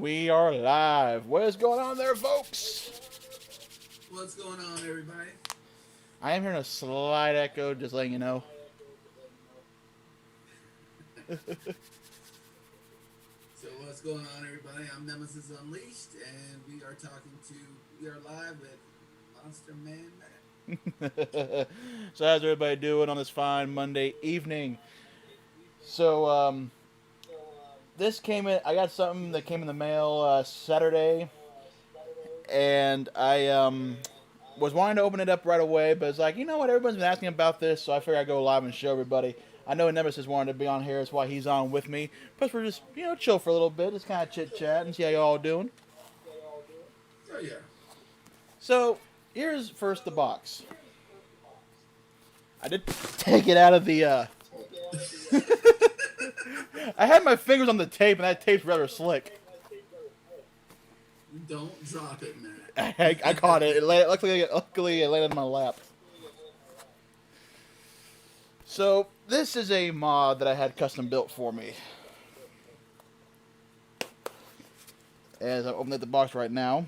And we are live. What is going on there, folks? What's going on, everybody? I am hearing a slight echo, just letting you know. So what's going on, everybody? I'm Nemesis Unleashed, and we are live with Monster Man Matt. So how's everybody doing on this fine Monday evening? So, this came in, I got something that came in the mail Saturday, and I was wanting to open it up right away, but it's like, you know what, everybody's been asking about this, so I figured I'd go live and show everybody. I know Nemesis wanted to be on here, that's why he's on with me. Plus, we're just, chill for a little bit, just kind of chit-chat and see how y'all doing. Oh, yeah. So, here's first the box. I did take it out of the, I had my fingers on the tape, and that tape's rather slick. Don't drop it, Matt. I caught it. Luckily, it landed on my lap. So, this is a mod that I had custom built for me. As I open up the box right now.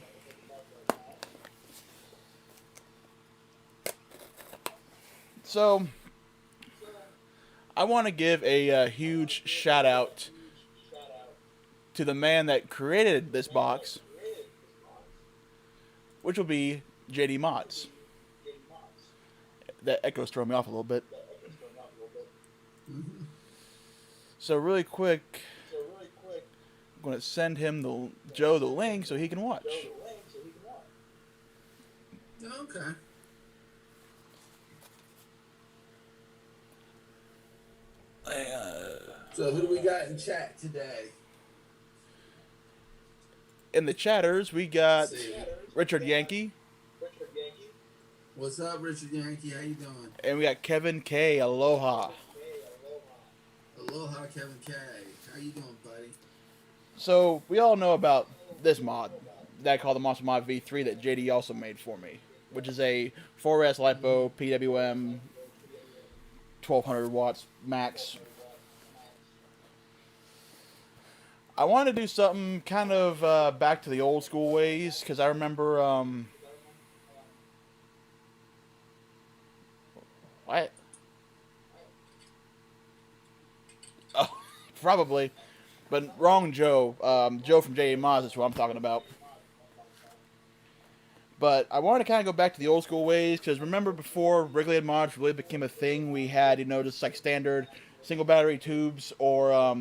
So, I want to give a huge shout out to the man that created this box, which will be JDMODS. That echo's throwing me off a little bit. Mm-hmm. So really quick, I'm going to send him Joe the link so he can watch. Okay. So who do we got in chat today? In the chatters, we got Richard Yankee. What's up, Richard Yankee? How you doing? And we got Kevin K. Aloha. Aloha, Kevin K. How you doing, buddy? So, we all know about this mod that I call the Monster Mod V3 that JD also made for me, which is a 4S LiPo PWM 1200 watts max. I wanted to do something kind of back to the old school ways, because I remember, what? Oh, probably. But wrong Joe. Joe from JDMODS is who I'm talking about. But I wanted to kind of go back to the old school ways, because remember before regulated mods really became a thing, we had, just like standard single battery tubes or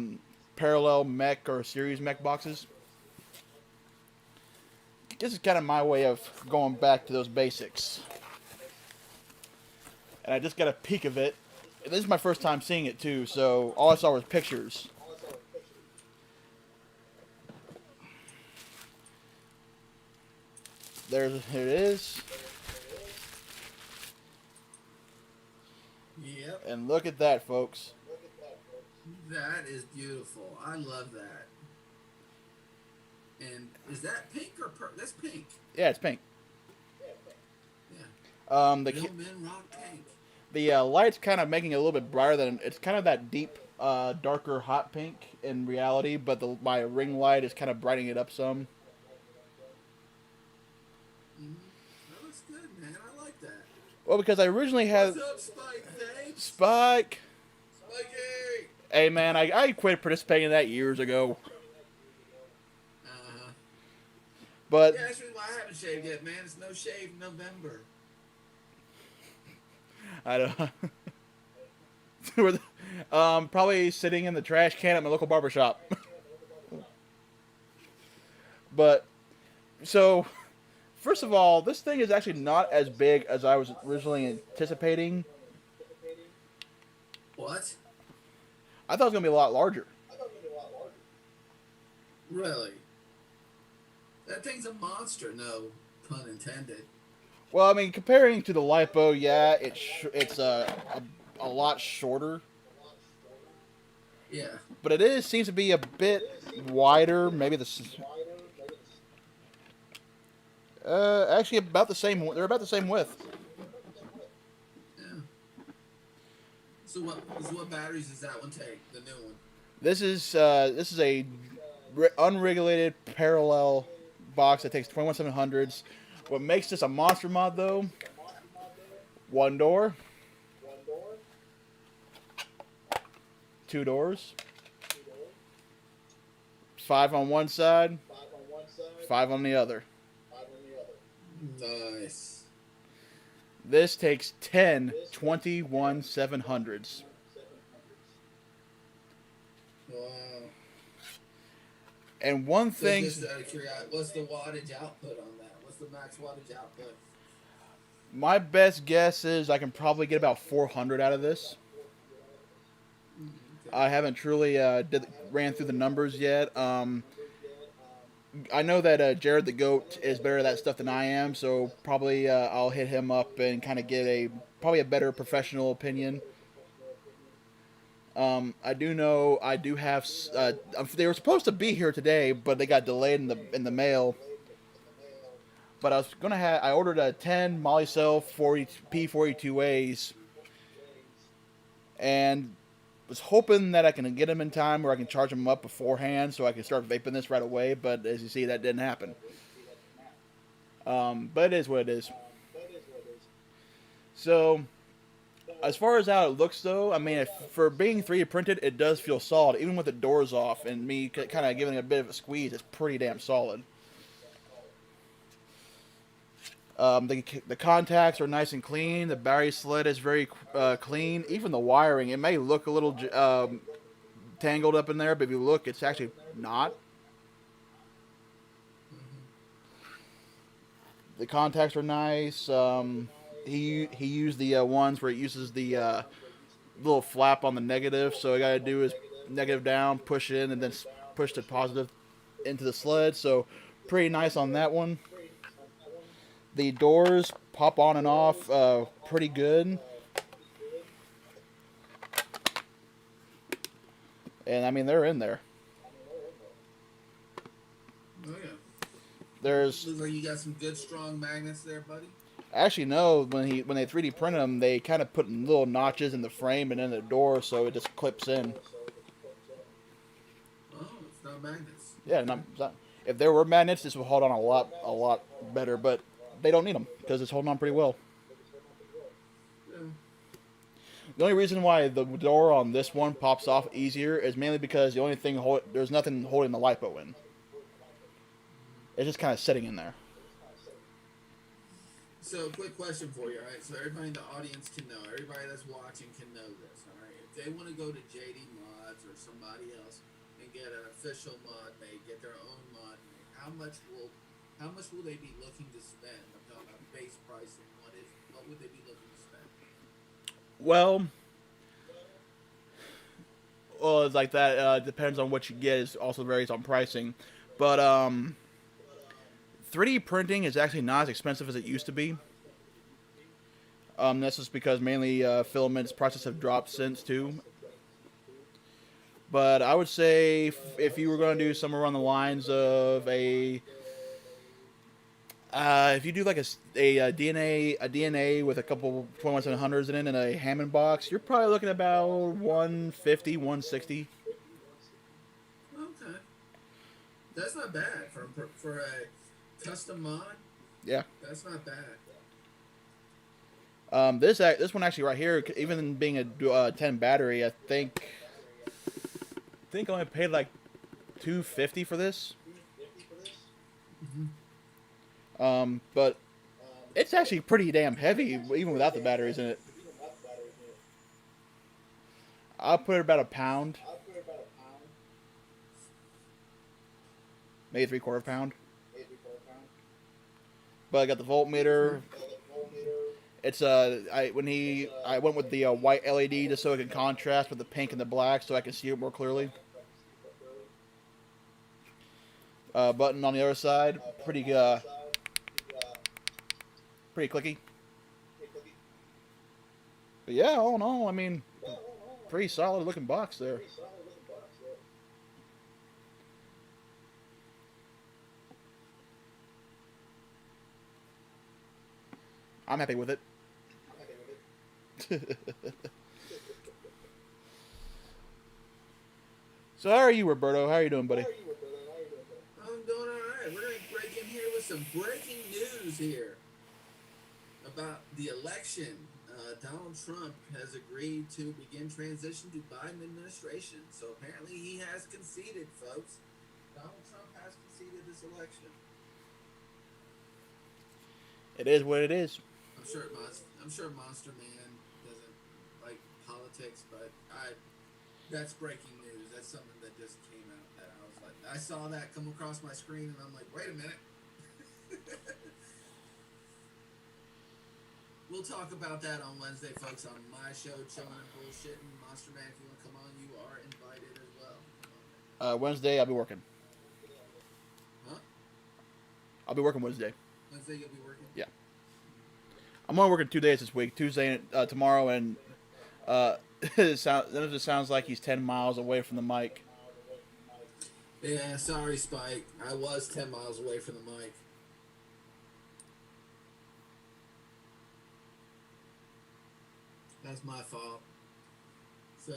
parallel mech or series mech boxes. This is kind of my way of going back to those basics. And I just got a peek of it. This is my first time seeing it too, so all I saw was pictures. Here it is. Yep. And look at that, folks. That is beautiful. I love that. And is that pink or purple? That's pink. Yeah, it's pink. Yeah. The Real men rock pink. The light's kind of making it a little bit brighter than it's kind of that deep, darker hot pink in reality, but my ring light is kind of brightening it up some. That looks good, man. I like that. Well, because I originally had What's up, Spike? Thanks. Spike. Spikey. Hey, man, I quit participating in that years ago. But yeah, that's the reason why I haven't shaved yet, man. It's no shave November. I don't. Probably sitting in the trash can at my local barbershop. But so, first of all, this thing is actually not as big as I was originally anticipating. What? I thought it was gonna be a lot larger. Really? That thing's a monster. No pun intended. Well, I mean, comparing to the LiPo, yeah, it's a lot shorter. Yeah. But it seems to be a bit wider. Maybe actually about the same. They're about the same width. Yeah. So what batteries does that one take? The new one. This is a unregulated parallel box that takes 21700s. What makes this a monster mod, though? One door, two doors, five on one side, five on the other. Nice. This takes 10 700s. Wow. And one So thing. just out of curiosity, what's the wattage output on that? What's the max wattage output? My best guess is I can probably get about 400 out of this. Okay. I haven't truly ran through the numbers yet. I know that Jared the Goat is better at that stuff than I am, so probably I'll hit him up and kind of get probably a better professional opinion. I do know I do have. They were supposed to be here today, but they got delayed in the mail. But I was gonna have. I ordered a 10 Molicel 40 P42As, and was hoping that I can get them in time where I can charge them up beforehand so I can start vaping this right away. But as you see, that didn't happen. But it is what it is. So, as far as how it looks, though, I mean, for being 3D printed, it does feel solid, even with the doors off and me kind of giving it a bit of a squeeze. It's pretty damn solid. The contacts are nice and clean. The battery sled is very clean. Even the wiring, it may look a little tangled up in there, but if you look, it's actually not. The contacts are nice. He used the ones where it uses the little flap on the negative. So all you got to do is negative down, push in, and then push the positive into the sled. So pretty nice on that one. The doors pop on and off pretty good. And I mean, they're in there. Oh yeah. There's Looks like you got some good strong magnets there, buddy. actually no. When they 3D printed them, they kind of put little notches in the frame and in the door, so it just clips in. Oh, it's not magnets. Yeah, not, if there were magnets, this would hold on a lot better. But they don't need them because it's holding on pretty well. Yeah. The only reason why the door on this one pops off easier is mainly because there's nothing holding the LiPo in. It's just kind of sitting in there. So, quick question for you, all right? So, everybody in the audience can know, everybody that's watching can know this, all right? If they want to go to JDMODS or somebody else and get an official mod made, get their own mod made, how much will they be looking to spend? I'm talking about base pricing. What would they be looking to spend? Well, it's like that. Depends on what you get. It also varies on pricing. But 3D printing is actually not as expensive as it used to be. That's just because mainly filaments prices have dropped since too. But I would say if you were going to do somewhere on the lines of if you do like a DNA with a couple 21700s in it and a Hammond box, you're probably looking at about 150, 160. Okay. That's not bad for a custom mod. Yeah. That's not bad. This one actually right here, even being a 10 battery, I think I only paid like $250 for this. But it's actually pretty damn heavy, even without the batteries in it. I'll put it about a pound. Maybe 3/4 pound. But I got the voltmeter. It's I went with the white LED just so it can contrast with the pink and the black so I can see it more clearly. Button on the other side, pretty clicky. But yeah, all in all, I mean, pretty solid looking box there. I'm happy with it. So how are you, Roberto? How are you doing, buddy? here with some breaking news here about the election. Donald Trump has agreed to begin transition to Biden administration. So apparently he has conceded, folks. Donald Trump has conceded this election. It is what it is. I'm sure Monster Man doesn't like politics, but that's breaking news. That's something that just came out that I was like, I saw that come across my screen and I'm like, wait a minute. We'll talk about that on Wednesday, folks, on my show, Chillin' and Bullshitting. Monster Man, if you want to come on, you are invited as well. Wednesday, I'll be working. Huh? I'll be working Wednesday. Wednesday, you'll be working? Yeah. I'm only working 2 days this week, Tuesday and tomorrow, and it sounds like he's 10 miles away from the mic. Yeah, sorry, Spike. I was 10 miles away from the mic. That's my fault. So,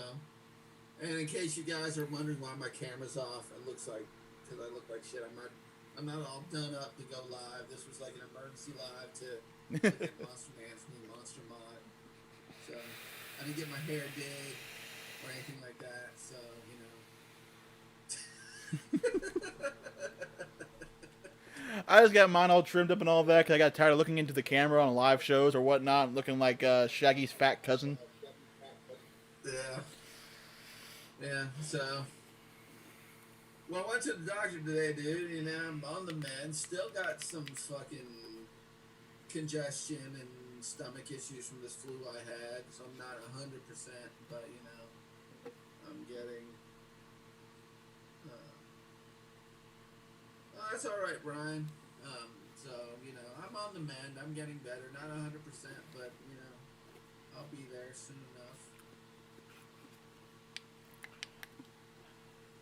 and in case you guys are wondering why my camera's off, it looks like, because I look like shit, I'm not all done up to go live. This was like an emergency live to look at Monster Man's new Monster Mod. So, I didn't get my hair did or anything like that, so, I just got mine all trimmed up and all that because I got tired of looking into the camera on live shows or whatnot, looking like Shaggy's fat cousin. Yeah, so... Well, I went to the doctor today, dude, and I'm on the mend. Still got some fucking congestion and stomach issues from this flu I had, so I'm not 100%, but, I'm getting... that's all right, Brian. So, I'm on the mend. I'm getting better. Not 100%, but, I'll be there soon enough.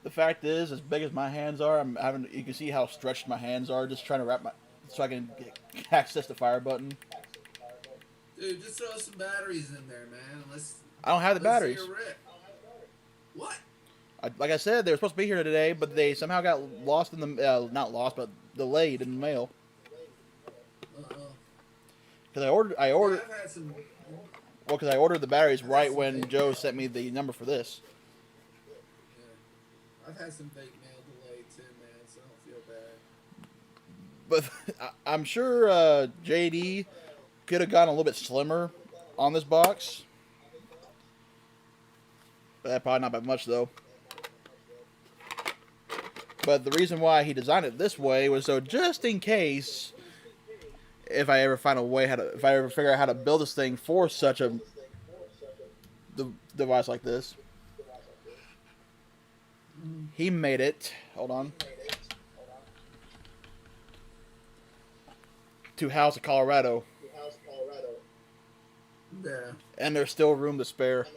The fact is, as big as my hands are, you can see how stretched my hands are, just trying to so I can access the fire button. Dude, just throw some batteries in there, man. I don't have the batteries. What? Like I said, they were supposed to be here today, but they somehow got lost in the not lost, but delayed in the mail. Because I ordered. Yeah, I've had some. Well, because I ordered the batteries right when Joe sent me the number for this. Yeah. I've had some fake mail delayed too, man, so I don't feel bad. But I'm sure JD could have gotten a little bit slimmer on this box. But that probably not by much though. But the reason why he designed it this way was so just in case, if I ever figure out how to build this thing for such a device like this, he made it. Hold on. To house a Colorado. Yeah. And there's still room to spare.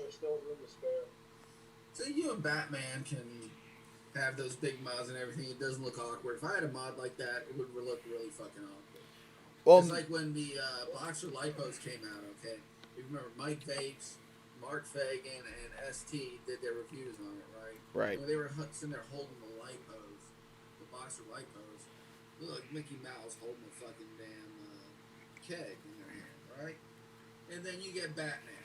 So you and Batman can have those big mods and everything. It doesn't look awkward. If I had a mod like that, it would look really fucking awkward. Well, it's like when the Boxer Lipos came out, okay? You remember Mike Vapes, Mark Fagan, and ST did their reviews on it, right? Right. When they were sitting there holding the Lipos, the Boxer Lipos, it looked like Mickey Mouse holding a fucking damn keg in their hand, right? And then you get Batman.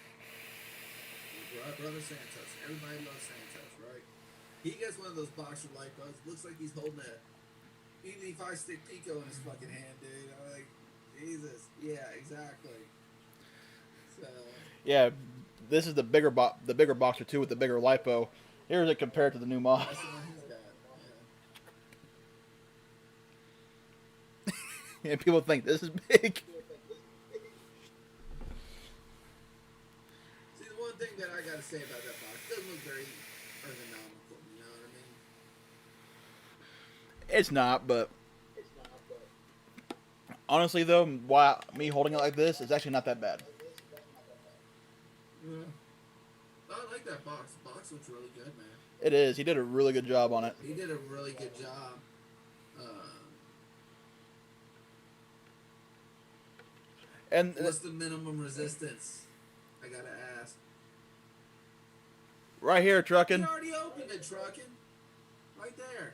Brother Santos. Everybody loves Santos, right? He gets one of those Boxer Lipos. Looks like he's holding a EV5 stick Pico in his fucking hand, dude. I'm like, Jesus. Yeah, exactly. So. Yeah, this is the bigger Boxer 2 with the bigger lipo. Here's it compared to the new mod. That's the one he's got. Yeah. And people think this is big. See, the one thing that I gotta say about that box, it doesn't look very ergonomical. You know what I mean? It's not, but honestly, though, why me holding it like this is actually not that bad. Yeah. I like that box. The box looks really good, man. It is. He did a really good job on it. He did a really good job. And what's the minimum resistance? I gotta ask. Right here, trucking. You already opened it, trucking. Right there.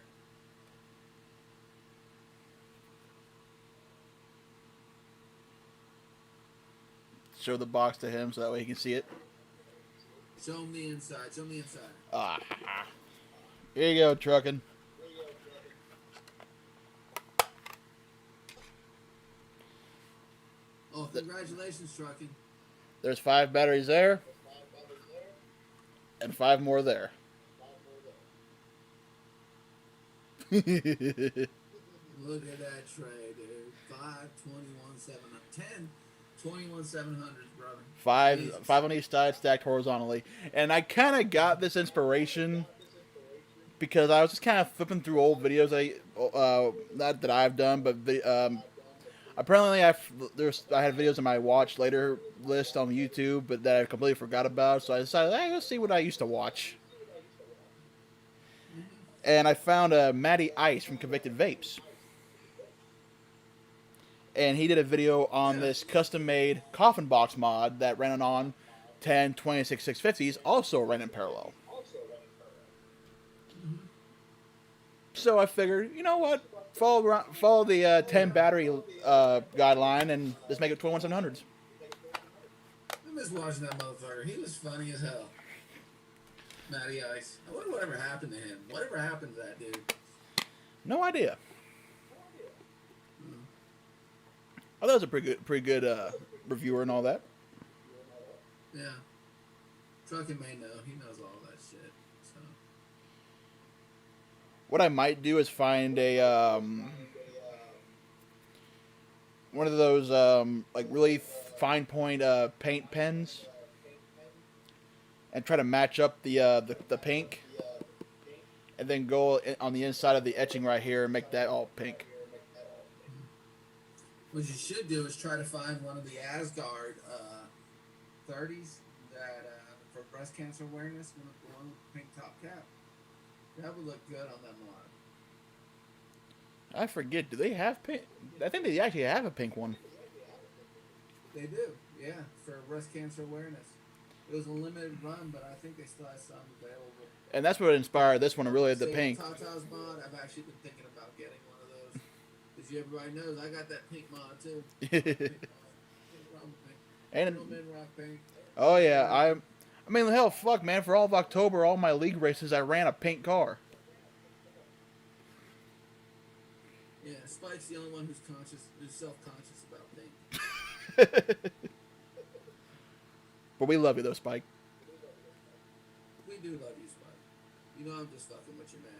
show the box to him so that way he can see it. Show him the inside. Show him the inside. Ah, here you go, trucking. Oh, congratulations, trucking. There's 5 batteries there, and 5 more there. Look at that tray, dude. 5, 21, 700, 10, 21, 700s, brother. 5 on each side, stacked horizontally. And I kind of got this inspiration because I was just kind of flipping through old videos. Not that I've done, but apparently I had videos in my watch later list on YouTube, but that I completely forgot about. So I decided, hey, let's see what I used to watch. And I found Matty Ice from Convicted Vapes. And he did a video on this custom-made coffin box mod that ran on 10, 26, 650s, also ran in parallel. So I figured, you know what? Follow the 10 battery guideline and just make it 21700s. I miss watching that motherfucker. He was funny as hell. Matty Ice. I wonder whatever happened to him. Whatever happened to that dude? No idea. I thought it was a pretty good reviewer and all that. Yeah. Trucking may know. He knows all that shit. So. What I might do is find a one of those like really fine point paint pens and try to match up the pink, and then go on the inside of the etching right here and make that all pink. What you should do is try to find one of the Asgard 30s that for breast cancer awareness, one with the pink top cap. That would look good on that mod. I forget. Do they have pink? I think they actually have a pink one. They do, yeah, for breast cancer awareness. It was a limited run, but I think they still have some available. And that's what inspired this one, really, the pink. Tata's mod, I've actually been thinking about getting one of those. Because everybody knows I got that pink mod, too. And oh, yeah. I mean, hell, fuck, man. For all of October, all my league races, I ran a pink car. Yeah, Spike's the only one who's self-conscious about pink. But we love you, though, Spike. We do love you, Spike. You know I'm just fucking with you, man.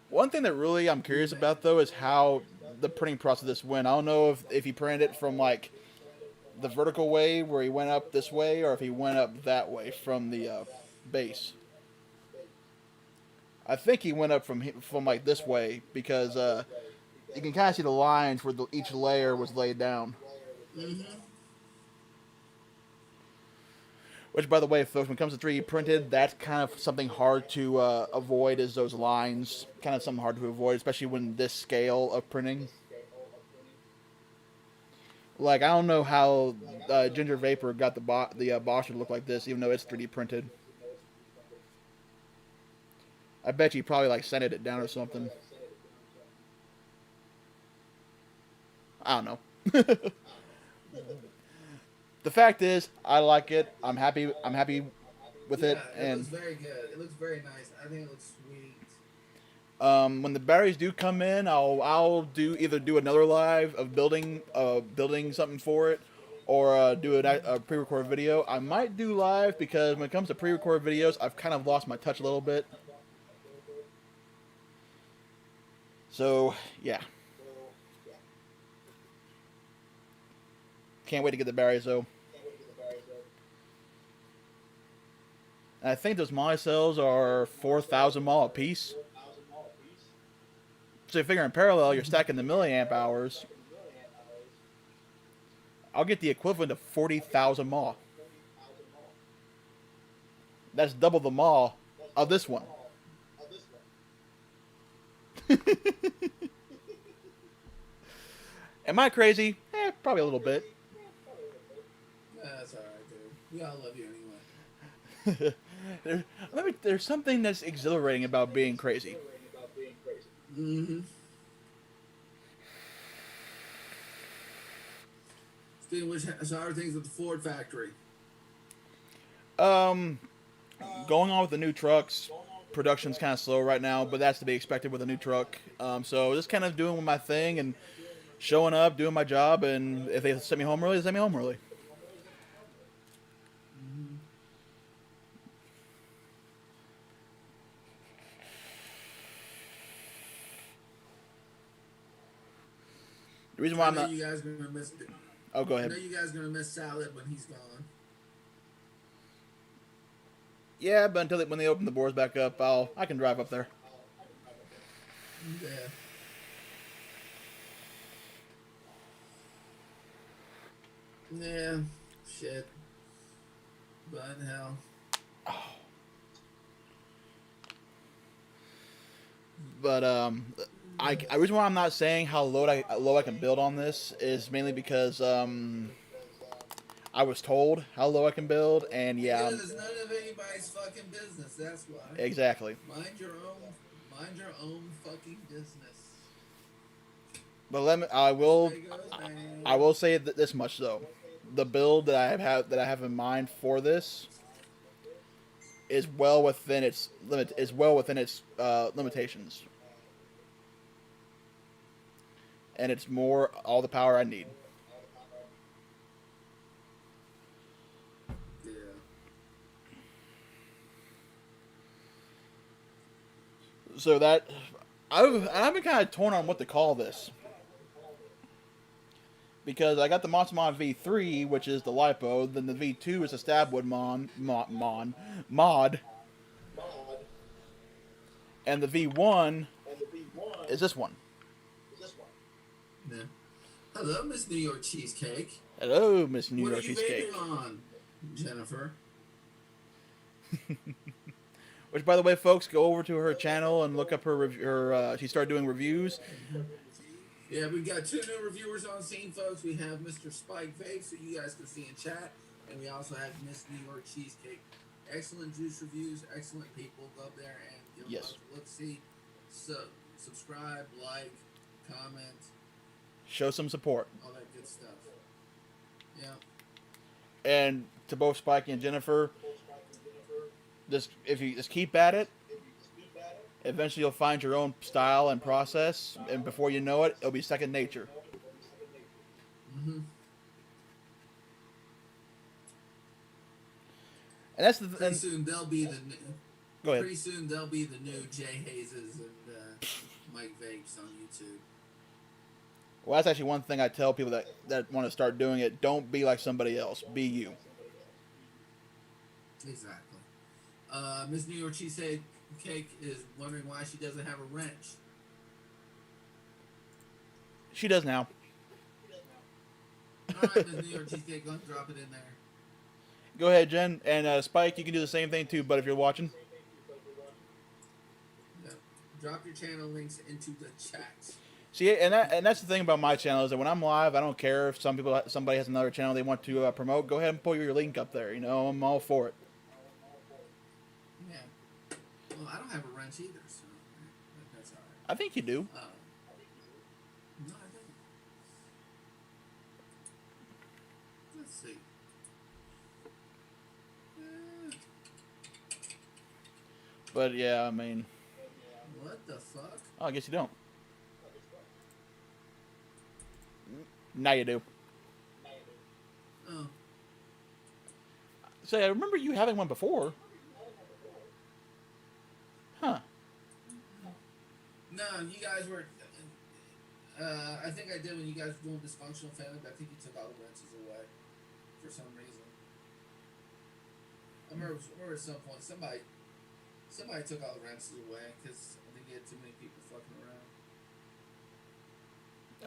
One thing that really I'm curious about, though, is how the printing process of this went. I don't know if he printed it from, like, the vertical way where he went up this way, or if he went up that way from the base. I think he went up from like this way because you can kind of see the lines where each layer was laid down. Mm-hmm. Which, by the way, folks, when it comes to 3D printed, that's kind of something hard to avoid, is those lines. Kind of something hard to avoid, especially when this scale of printing. Like, I don't know how Ginger Vapor got the Bosch to look like this, even though it's 3D printed. I bet you probably, like, sanded it down or something. I don't know. The fact is, I like it. I'm happy with it. It looks very good. It looks very nice. I think it looks sweet. When the batteries do come in, I'll either do another live of building something for it, or do a pre-recorded video. I might do live because when it comes to pre-recorded videos, I've kind of lost my touch a little bit. So yeah, can't wait to get the batteries though. And I think those moly cells are 4,000 mAh a piece. So you figure in parallel, you're stacking the milliamp hours. I'll get the equivalent of 40,000 mAh. That's double the mAh of this one. Am I crazy? Probably a little bit. That's alright, dude. We all love you anyway. There's something that's exhilarating about being crazy. Mm-hmm. Speaking of which, so how are things at the Ford factory? Um, Going on with the new trucks. Production's kind of slow right now, but that's to be expected with a new truck. So just kind of doing my thing and showing up, doing my job, and if they send me home early, they send me home early. Mm-hmm. The reason why I I'm know not. you guys are gonna miss. Oh, go I ahead. know you guys are gonna miss Salad when he's gone. Yeah, but when they open the doors back up, I can drive up there. Yeah. Yeah. Shit. But hell. But I reason why I'm not saying how low I can build on this is mainly because I was told how low I can build, and yeah, Because it's none of anybody's fucking business. That's why. exactly. Mind your own. Mind your own fucking business. But let me, That's the way it goes, I man. will say this much though, the build that I have in mind for this is well within its limitations, and it's more all the power I need. Yeah. So that I've been kind of torn on what to call this because I got the Monster Mod V3, which is the lipo, then the V2 is a Stabwood mod, and the V1 is this one. Yeah. Hello, Miss New York Cheesecake. Hello, Miss New What are York you Cheesecake. vaping on, Jennifer? Which, by the way, folks, go over to her channel and look up her. She started doing reviews. Mm-hmm. Yeah, we've got 2 new reviewers on scene, folks. We have Mr. Spike Vape, so you guys can see in chat, and we also have Miss New York Cheesecake. Excellent juice reviews, excellent people. Go up there and give them Yes. a look, see, subscribe, like, comment, Show some support. all that good stuff. Yeah. And to both Spike and Jennifer, just if you just keep at it, eventually you'll find your own style and process, and before you know it, it'll be second nature. Mm-hmm. And that's the Pretty soon they'll be the new. Go ahead. Pretty soon they'll be the new Jay Haze's and Mike Vapes on YouTube. Well, that's actually one thing I tell people that want to start doing it. Don't be like somebody else. Be you. Exactly. Miss New York Cheesecake is wondering why she doesn't have a wrench. She does now. All right, Miss New York Cheesecake, go ahead and drop it in there. Go ahead, Jen. And Spike, you can do the same thing too, but if you're watching. Yeah. Drop your channel links into the chat. See, and that's the thing about my channel is that when I'm live, I don't care if somebody has another channel they want to promote. Go ahead and pull your link up there. You know, I'm all for it. Yeah. Well, I don't have a wrench either, so that's all right. I think you do. No, I don't. Let's see. But yeah, I mean, What the fuck? oh, I guess you don't. Now you do. Oh. So I remember you having one before. Huh. No, you guys were. I think I did when you guys were doing Dysfunctional Family, but I think you took all the wrenches away for some reason. I remember at some point somebody took all the wrenches away because I think you had too many people fucking around.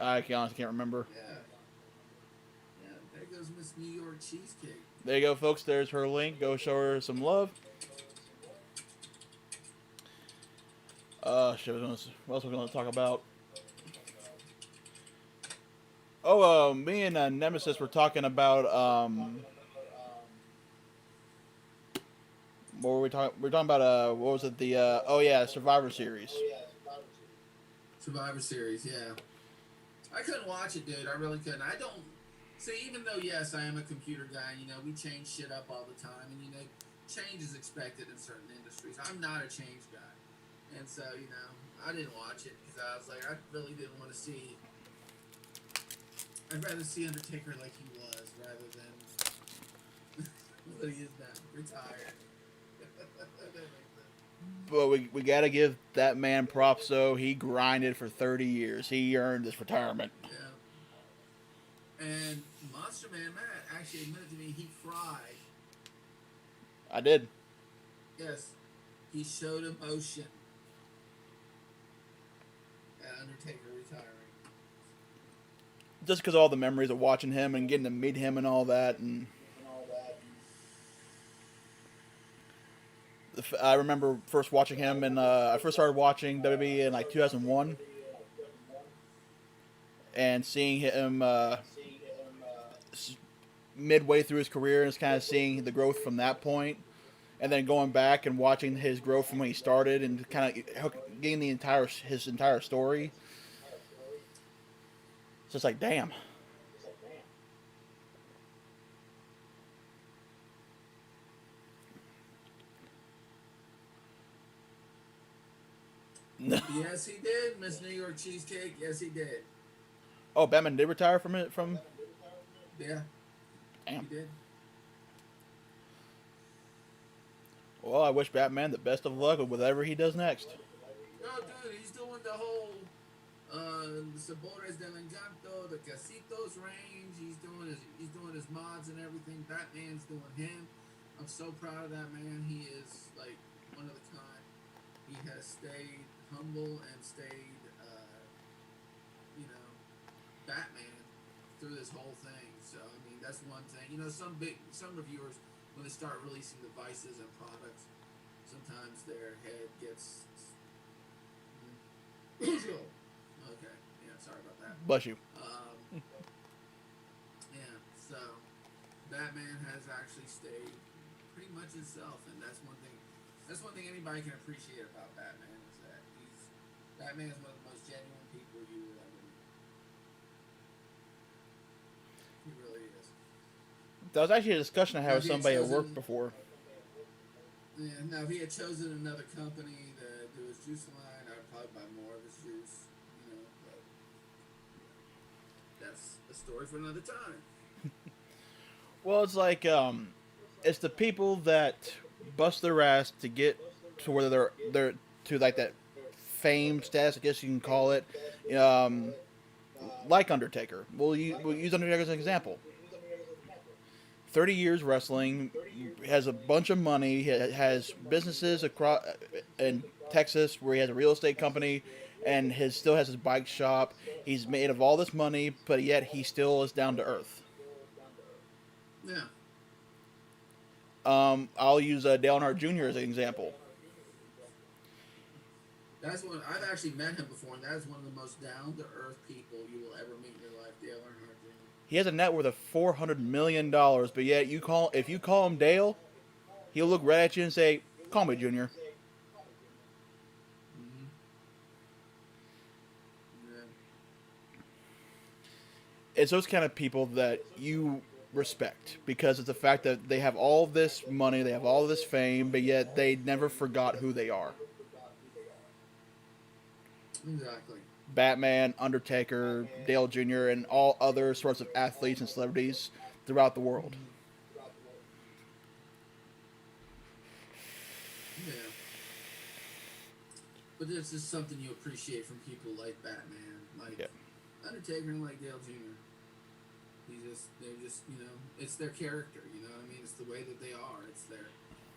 I honestly can't remember. Yeah. Yeah, there goes Miss New York Cheesecake. There you go, folks. There's her link. Go show her some love. Shit, what else are we going to talk about? Oh, me and Nemesis were talking about, what were we talking? We were talking about, what was it? Survivor Series. Survivor Series, yeah. I couldn't watch it, dude. I really couldn't. I don't See, even though yes, I am a computer guy, you know, we change shit up all the time, and you know, change is expected in certain industries. I'm not a change guy, and so you know, I didn't watch it because I was like, I really didn't want to see. I'd rather see Undertaker like he was rather than what he is now, retired. But we got to give that man props, though. He grinded for 30 years. He earned this retirement. Yeah. And Monster Man Matt actually admitted to me he cried. I did. Yes, he showed emotion at Undertaker retiring. Just because all the memories of watching him and getting to meet him and all that. And I remember first watching him, and I first started watching WWE in like 2001, and seeing him midway through his career, and just kind of seeing the growth from that point, and then going back and watching his growth from when he started, and kind of getting his entire story. It's just like, damn. Yes, he did, Miss New York Cheesecake. Yes, he did. Oh, Batman did retire from it. From Yeah, he damn. did. Well, I wish Batman the best of luck with whatever he does next. No, dude, he's doing the whole Sabores del Encanto, the Casitos range. He's doing his mods and everything. Batman's doing him. I'm so proud of that man. He is like one of the kind. He has stayed humble and stayed, you know, Batman through this whole thing. So I mean, that's one thing. You know, some reviewers when they start releasing devices and products, sometimes their head gets. Okay, yeah, sorry about that. Bless you. Yeah, so Batman has actually stayed pretty much himself, and that's one thing. That's one thing anybody can appreciate about Batman is that Batman is one of the most genuine people you will ever meet. He really is. That was actually a discussion I had Now, with if he had somebody at work chosen, before. yeah, now if he had chosen another company to do his juice line, I'd probably buy more of his juice. You know, but that's a story for another time. Well, it's like it's the people that bust their ass to get to where they're to like that fame status, I guess you can call it. Um, like Undertaker. We'll use Undertaker as an example. 30 years wrestling, has a bunch of money, has businesses across in Texas where he has a real estate company, and his still has his bike shop. He's made of all this money, but yet he still is down to earth. Yeah. I'll use Dale Earnhardt Jr. as an example. That's one I've actually met him before, and that is one of the most down to earth people you will ever meet in your life, Dale Earnhardt Jr. He has a net worth of $400 million, but yet if you call him Dale, he'll look right at you and say, "Call me Junior." Mm-hmm. Yeah. It's those kind of people that you respect because it's the fact that they have all this money, they have all this fame, but yet they never forgot who they are. Exactly. Batman, Undertaker, Dale Jr., and all other sorts of athletes and celebrities throughout the world. Mm-hmm. Yeah. But this is something you appreciate from people like Batman, like Yeah. Undertaker, and like Dale Jr. They're just, you know, it's their character, you know what I mean? It's the way that they are.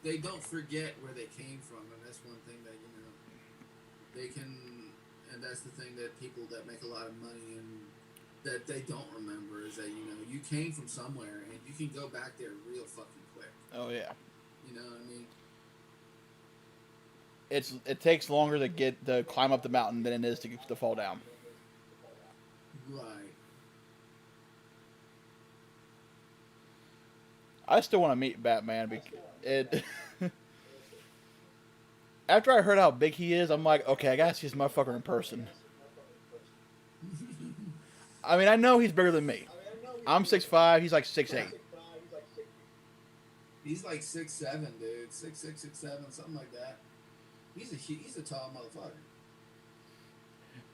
They don't forget where they came from, and that's one thing that, you know, they can, and that's the thing that people that make a lot of money and that they don't remember is that, you know, you came from somewhere and you can go back there real fucking quick. Oh yeah. You know what I mean? It takes longer to climb up the mountain than it is to fall down. Right. I still want to meet Batman. It After I heard how big he is, I'm like, okay, I gotta see this motherfucker in person. I mean, I know he's bigger than me. I'm 6'5". He's like 6'8". He's like 6'7", dude. 6'6", 6'7", something like that. He's a tall motherfucker.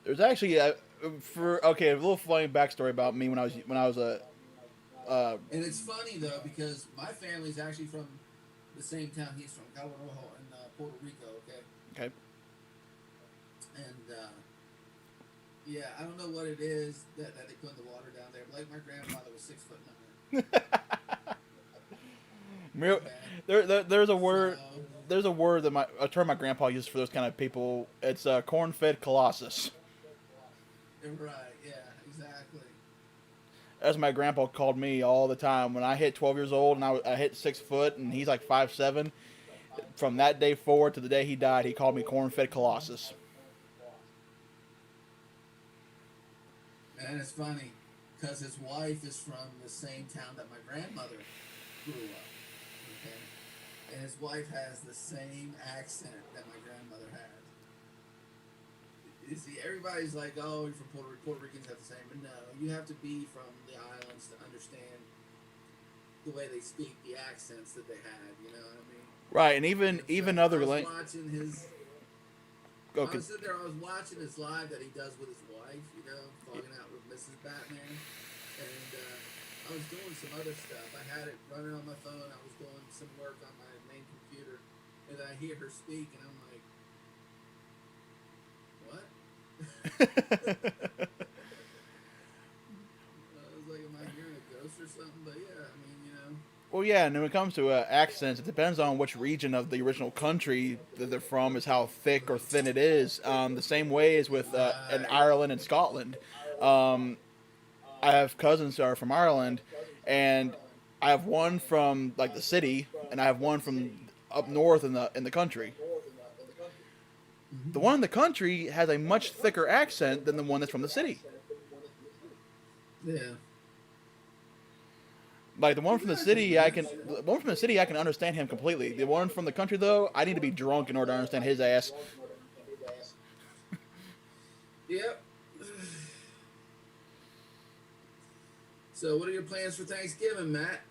There's actually a little funny backstory about me when I was a And it's funny though because my family's actually from the same town he's from, Cabo Rojo in Puerto Rico. Okay, okay. and yeah, I don't know what it is that they put in the water down there. But like my grandfather was 6'9". Okay, There's a word. so There's a term my grandpa uses for those kind of people. It's corn-fed colossus. right, yeah, exactly. As my grandpa called me all the time when I hit 12 years old and I hit 6 foot and he's like 5'7". From that day forward to the day he died, he called me corn-fed colossus. And it's funny because his wife is from the same town that my grandmother grew up. Okay, and his wife has the same accent that my grandmother had. You see, everybody's like, "Oh, you're from Puerto Rico. Puerto Ricans have the same," but no, you have to be from the islands to understand the way they speak, the accents that they had. You know what I mean? Right, and And so even I other was lang- watching his. I okay. was sitting there. I was watching his live that he does with his wife. You know, fogging out with Mrs. Batman, and I was doing some other stuff. I had it running on my phone. I was doing some work on my main computer, and I hear her speak, and I'm like, "What?" I was like, "Am I hearing a ghost or something?" But yeah, I mean, you know. Well, yeah, and when it comes to accents, it depends on which region of the original country that they're from is how thick or thin it is. The same way as with in Right. Ireland and Scotland. Um, I have cousins that are from Ireland, and I have one from like the city, and I have one from up north in the country. The Mm-hmm. one in the country has a much thicker accent than the one that's from the city. Yeah. Like the one from the I can city, imagine. the one from the city, I can understand him completely. The one from the country, though, I need to be drunk in order to understand his ass. Yep. So, what are your plans for Thanksgiving, Matt?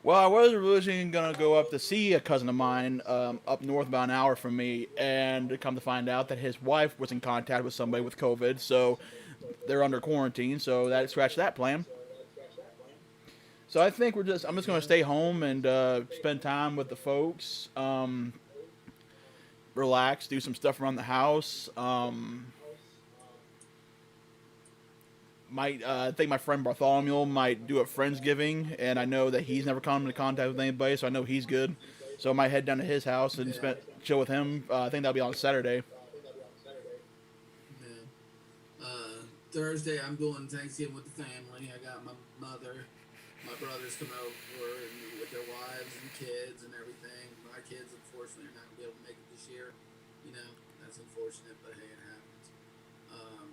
Well, I was originally gonna go up to see a cousin of mine up north about an hour from me, and come to find out that his wife was in contact with somebody with COVID, so they're under quarantine. So that scratched that plan. So I think I'm just gonna Yeah. stay home and spend time with the folks, relax, do some stuff around the house. I think my friend Bartholomew might do a Friendsgiving, and I know that he's never come into contact with anybody, so I know he's good. So I might head down to his house and Yeah. chill with him. I think that'll be on Saturday. Yeah. Thursday, I'm doing Thanksgiving with the family. I got my mother, my brothers coming over and with their wives and kids and everything. My kids, unfortunately, are not gonna be able to make it this year. You know, that's unfortunate, but hey, it happens. Um,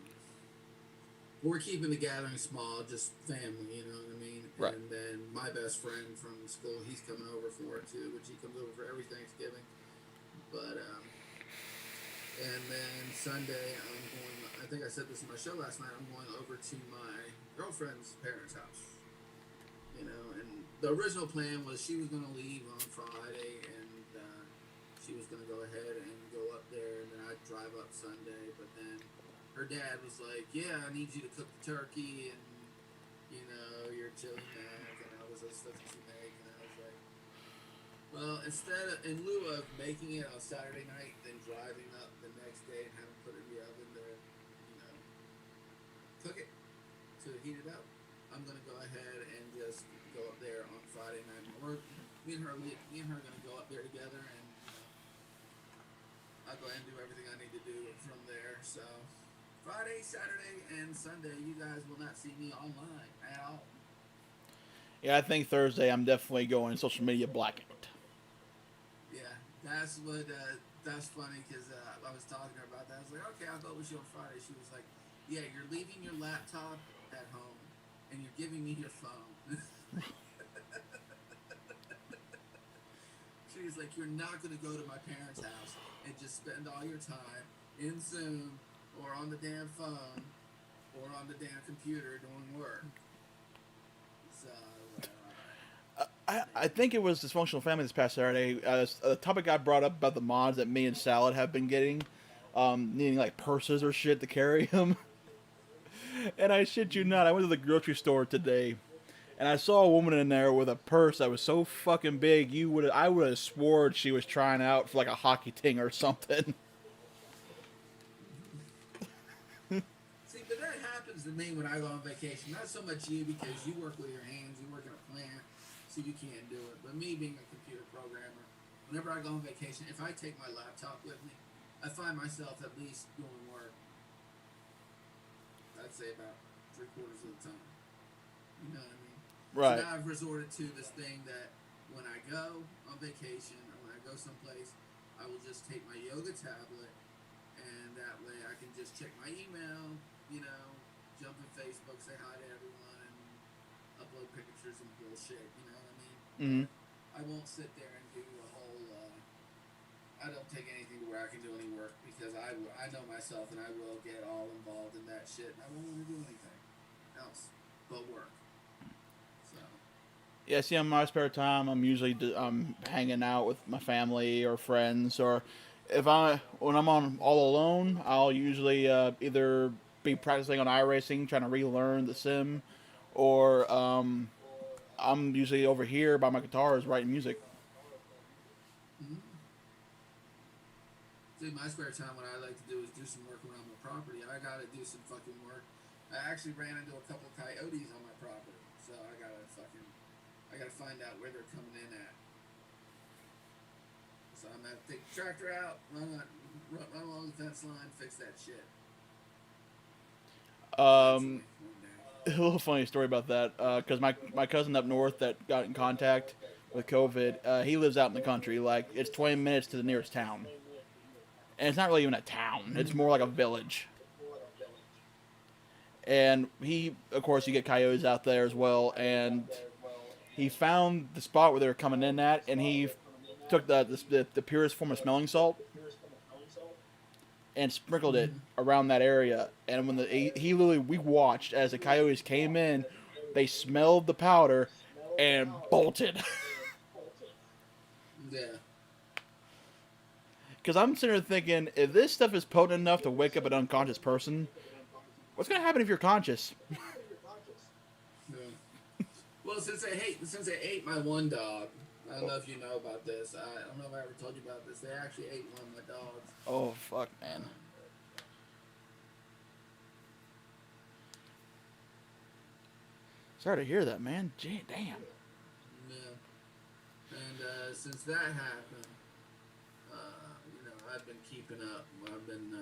we're keeping the gathering small, just family. You know what I mean? Right. And then my best friend from school, he's coming over for it too, which he comes over for every Thanksgiving. But and then Sunday, I'm going. I think I said this in my show last night. I'm going over to my girlfriend's parents' house. You know, and the original plan was she was going to leave on Friday, and she was going to go ahead and go up there, and then I'd drive up Sunday. But then her dad was like, "Yeah, I need you to cook the turkey and your chili mac and all this other stuff that you make." And I was like, "Well, in lieu of making it on Saturday night, then driving up the next day and having put it in the oven to, cook it to heat it up, I'm gonna go ahead and just go up there on Friday night. Me and her are gonna go up there together, and I'll go ahead and do everything I need to do from there. So Friday, Saturday, and Sunday, you guys will not see me online at all. Yeah, I think Thursday I'm definitely going social media blackout. Yeah, that's funny because I was talking to her about that. I was like, okay, I'll go with you on Friday. She was like, yeah, you're leaving your laptop at home and you're giving me your phone. She was like, you're not going to go to my parents' house and just spend all your time in Zoom or on the damn phone or on the damn computer doing work. So, I think it was Dysfunctional Family this past Saturday. The topic got brought up about the mods that me and Salad have been getting, needing like purses or shit to carry them. And I shit you not, I went to the grocery store today, and I saw a woman in there with a purse that was so fucking big. I would have sworn she was trying out for like a hockey ting or something. see, but that happens to me when I go on vacation. Not so much you because you work with your hands, you work in a plant, so you can't do it. But me being a computer programmer, whenever I go on vacation, if I take my laptop with me, I find myself at least doing work. I'd say about 3/4 of the time. You know what I mean? So Right. now I've resorted to this thing that when I go on vacation or when I go someplace, I will just take my yoga tablet, and that way I can just check my email, you know, jump in Facebook, say hi to everyone, and upload pictures and bullshit. You know what I mean? Mm-hmm. I won't sit there and do a whole. I don't take anything to where I can do any work because I know myself and I will get all involved in that shit and I won't want to do anything else but work. So. Yeah, see, on my spare time, I'm usually hanging out with my family or friends, or when I'm on all alone, I'll usually either be practicing on iRacing, trying to relearn the sim, or I'm usually over here by my guitars writing music. Mm-hmm. See, my spare time, what I like to do is do some work around my property. I gotta do some fucking work. I actually ran into a couple coyotes on my property, so I gotta find out where they're coming in at. So I'm gonna take the tractor out, run along the fence line, fix that shit. Um, Eventually, one day. a little funny story about that, because my cousin up north that got in contact with COVID, he lives out in the country. Like it's 20 minutes to the nearest town, and it's not really even a town; it's more like a village. And he, of course, you get coyotes out there as well. And he found the spot where they were coming in at, and he took the purest form of smelling salt and sprinkled it Mm-hmm. around that area. And when he literally we watched as the coyotes came in, they smelled the powder and bolted. Yeah. Because I'm sitting there thinking, if this stuff is potent enough to wake up an unconscious person, what's gonna happen if you're conscious? Yeah. Well, since they ate my one dog, I don't know if you know about this. I don't know if I ever told you about this. They actually ate one of my dogs. Oh fuck, man. Sorry to hear that, man. Gee, damn. Yeah. And since that happened, I've been keeping up. I've been,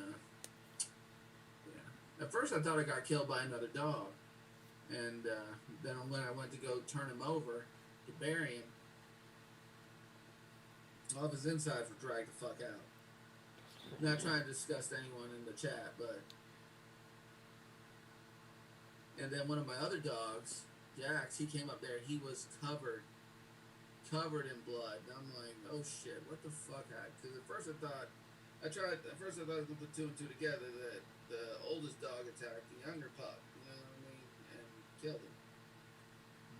yeah. At first, I thought I got killed by another dog, and then when I went to go turn him over to bury him, all of his insides were dragged the fuck out. Not trying to disgust anyone in the chat, but. And then one of my other dogs, Jax, he came up there. He was covered in blood. And I'm like, oh shit, what the fuck? Because at first I thought I was going to put two and two together that the oldest dog attacked the younger pup, you know what I mean, and killed him.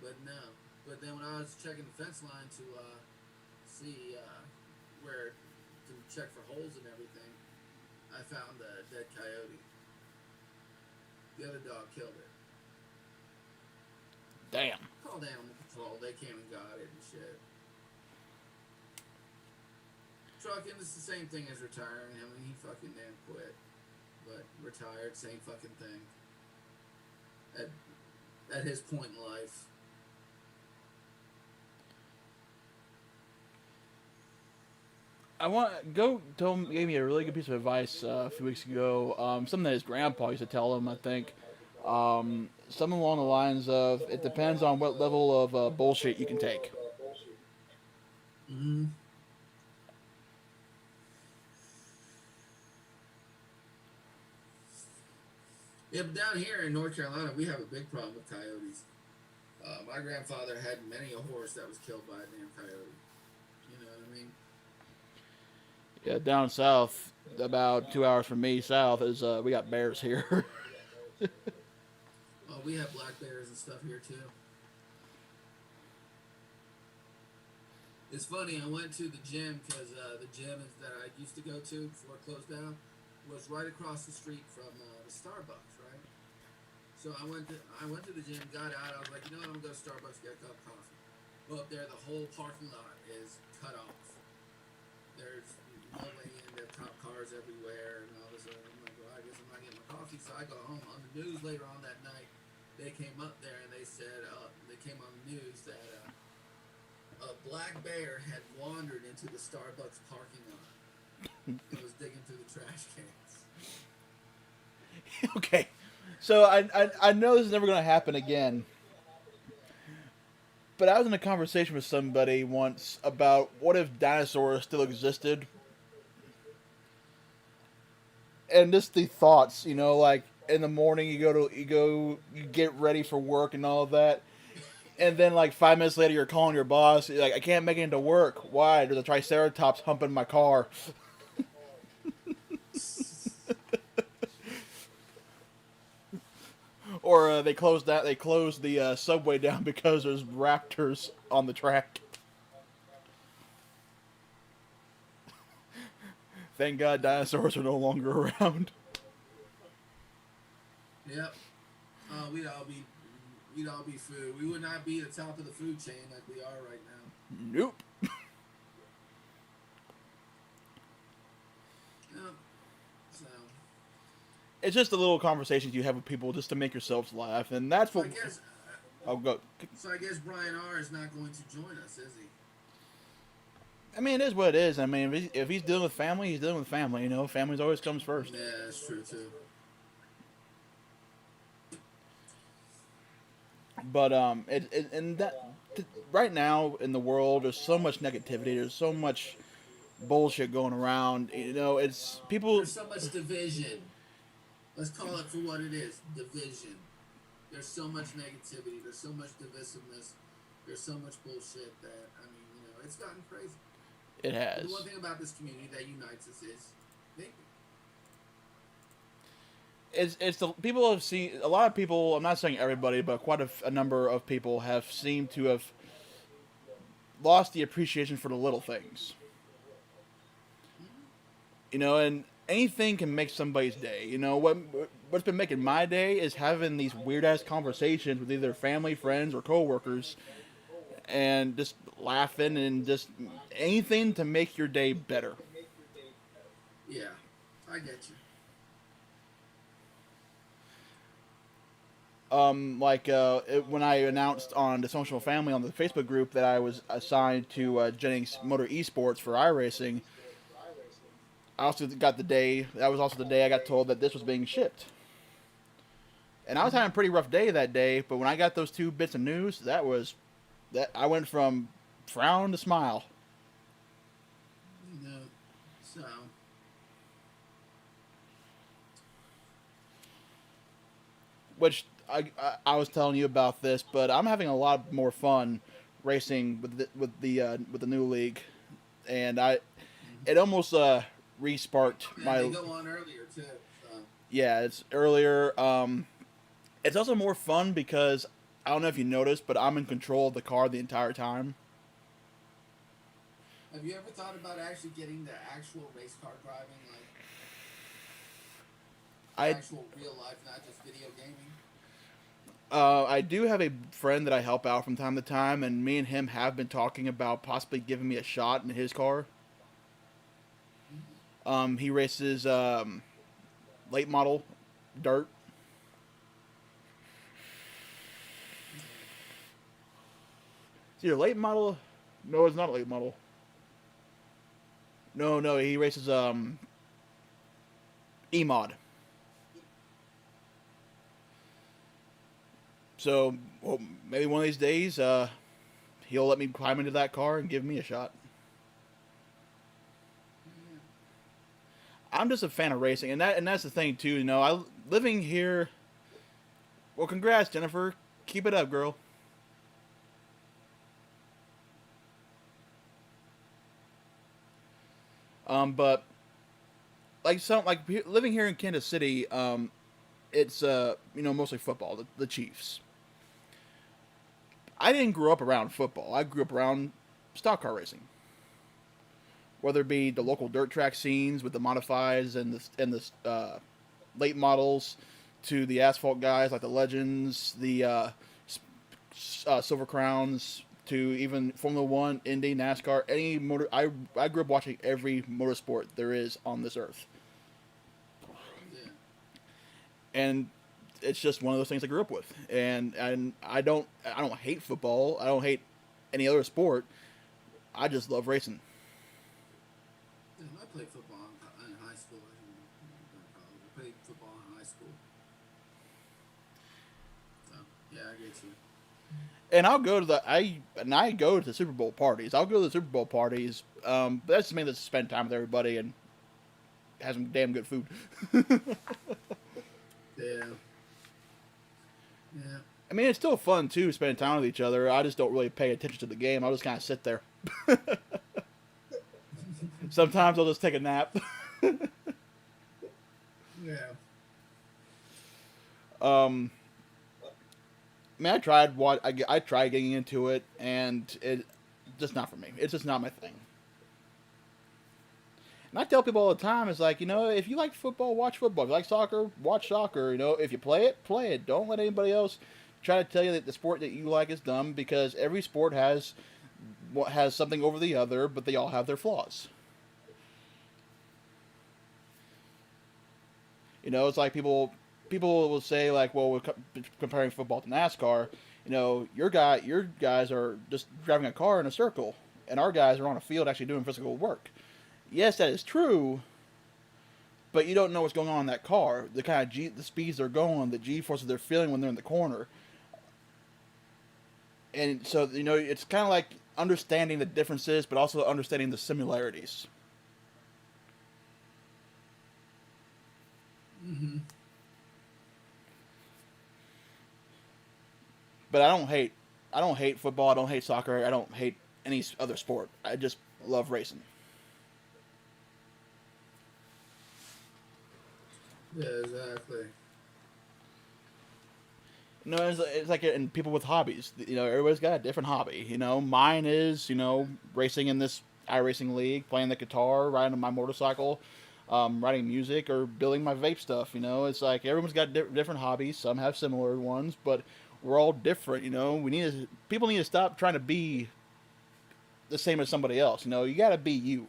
But no. But then when I was checking the fence line to see where to check for holes and everything, I found a dead coyote. The other dog killed it. Damn. Called animal control. They came and got it and shit. Trucking is the same thing as retiring. I mean, he fucking damn quit, but retired, same fucking thing. At his point in life. Gave me a really good piece of advice a few weeks ago. Something that his grandpa used to tell him, I think. Something along the lines of, it depends on what level of bullshit you can take. Mm-hmm. Yeah, but down here in North Carolina, we have a big problem with coyotes. My grandfather had many a horse that was killed by a damn coyote. You know what I mean? Yeah, down south, about 2 hours from me south, is we got bears here. Oh, we have black bears and stuff here too. It's funny. I went to the gym because the gym that I used to go to before it closed down was right across the street from the Starbucks, right? So I went to the gym, got out. I was like, you know what? I'm gonna go to Starbucks get a cup of coffee. Go up there. The whole parking lot is cut off. There's no way in. There are cop cars everywhere and all this. I'm like, well, I guess I'm not getting my coffee. So I go home. On the news later on that night, they came up there and they said they came on the news that a black bear had wandered into the Starbucks parking lot and was digging through the trash cans. Okay, so I know this is never going to happen again, but I was in a conversation with somebody once about what if dinosaurs still existed, and just the thoughts, like in the morning you get ready for work and all of that, and then like 5 minutes later you're calling your boss, you're like, I can't make it into work. Why? There's a triceratops humping my car. Or they closed that. They closed the subway down because there's raptors on the track. Thank God dinosaurs are no longer around. Yep. We'd all be food. We would not be at the top of the food chain like we are right now. Nope. Yep. So. It's just the little conversations you have with people just to make yourselves laugh, and that's So what. I guess. I'll go. So I guess Brian R is not going to join us, is he? I mean, it is what it is. I mean, if he's dealing with family, he's dealing with family. Family always comes first. Yeah, that's true too. But and that right now in the world, there's so much negativity. There's so much bullshit going around. It's people. There's so much division. Let's call it for what it is, division. There's so much negativity. There's so much divisiveness. There's so much bullshit that, I mean, it's gotten crazy. It has. But the one thing about this community that unites us is thinking. It's the people have seen a lot of people. I'm not saying everybody, but quite a number of people have seemed to have lost the appreciation for the little things. And anything can make somebody's day. What's been making my day is having these weird ass conversations with either family, friends, or coworkers, and just laughing and just anything to make your day better. Yeah, I get you. When I announced on Dysfunctional Family on the Facebook group that I was assigned to Jennings Motor Esports for iRacing, I also got that was also the day I got told that this was being shipped. And I was having a pretty rough day that day, but when I got those two bits of news, that I went from frown to smile. No, so. Which I was telling you about this, but I'm having a lot more fun racing with the new league, and it almost re-sparked my. They go on earlier too. So. Yeah, it's earlier. It's also more fun because I don't know if you noticed, but I'm in control of the car the entire time. Have you ever thought about actually getting the actual race car driving, like actual real life, not just video gaming? I do have a friend that I help out from time to time, and me and him have been talking about possibly giving me a shot in his car. He races late model dirt. It's either late model. No, it's not a late model. No, he races E-mod. So, well, maybe one of these days, he'll let me climb into that car and give me a shot. I'm just a fan of racing, and that's the thing too. Living here. Well, congrats, Jennifer. Keep it up, girl. But living here in Kansas City, it's mostly football. The Chiefs. I didn't grow up around football. I grew up around stock car racing. Whether it be the local dirt track scenes with the modifieds and the late models, to the asphalt guys like the Legends, the Silver Crowns, to even Formula One, Indy, NASCAR, any motor. I grew up watching every motorsport there is on this earth, Yeah. and it's just one of those things I grew up with. And I don't hate football. I don't hate any other sport. I just love racing. Yeah, I played football in high school. I didn't go to college. I played football in high school. So yeah, I get you. And I go to the Super Bowl parties. I'll go to the Super Bowl parties. But that's mainly to spend time with everybody and have some damn good food. Yeah. Yeah. I mean, it's still fun too, spending time with each other. I just don't really pay attention to the game. I'll just kind of sit there. Sometimes I'll just take a nap. Yeah. um, I mean, I tried getting into it, and it just not for me. It's just not my thing. And I tell people all the time, it's like, if you like football, watch football. If you like soccer, watch soccer. If you play it, play it. Don't let anybody else try to tell you that the sport that you like is dumb, because every sport has something over the other, but they all have their flaws. It's like people will say, like, well, we're comparing football to NASCAR. Your guys are just driving a car in a circle, and our guys are on a field actually doing physical work. Yes, that is true, but you don't know what's going on in that car, the kind of the speeds they're going, the G-forces they're feeling when they're in the corner. And so, it's kind of like understanding the differences, but also understanding the similarities. Mm-hmm. But I don't hate football. I don't hate soccer. I don't hate any other sport. I just love racing. Yeah, exactly. It's like in people with hobbies. Everybody's got a different hobby. Mine is racing in this iRacing league, playing the guitar, riding my motorcycle, writing music, or building my vape stuff. It's like everyone's got different hobbies. Some have similar ones, but we're all different. People need to stop trying to be the same as somebody else. You got to be you.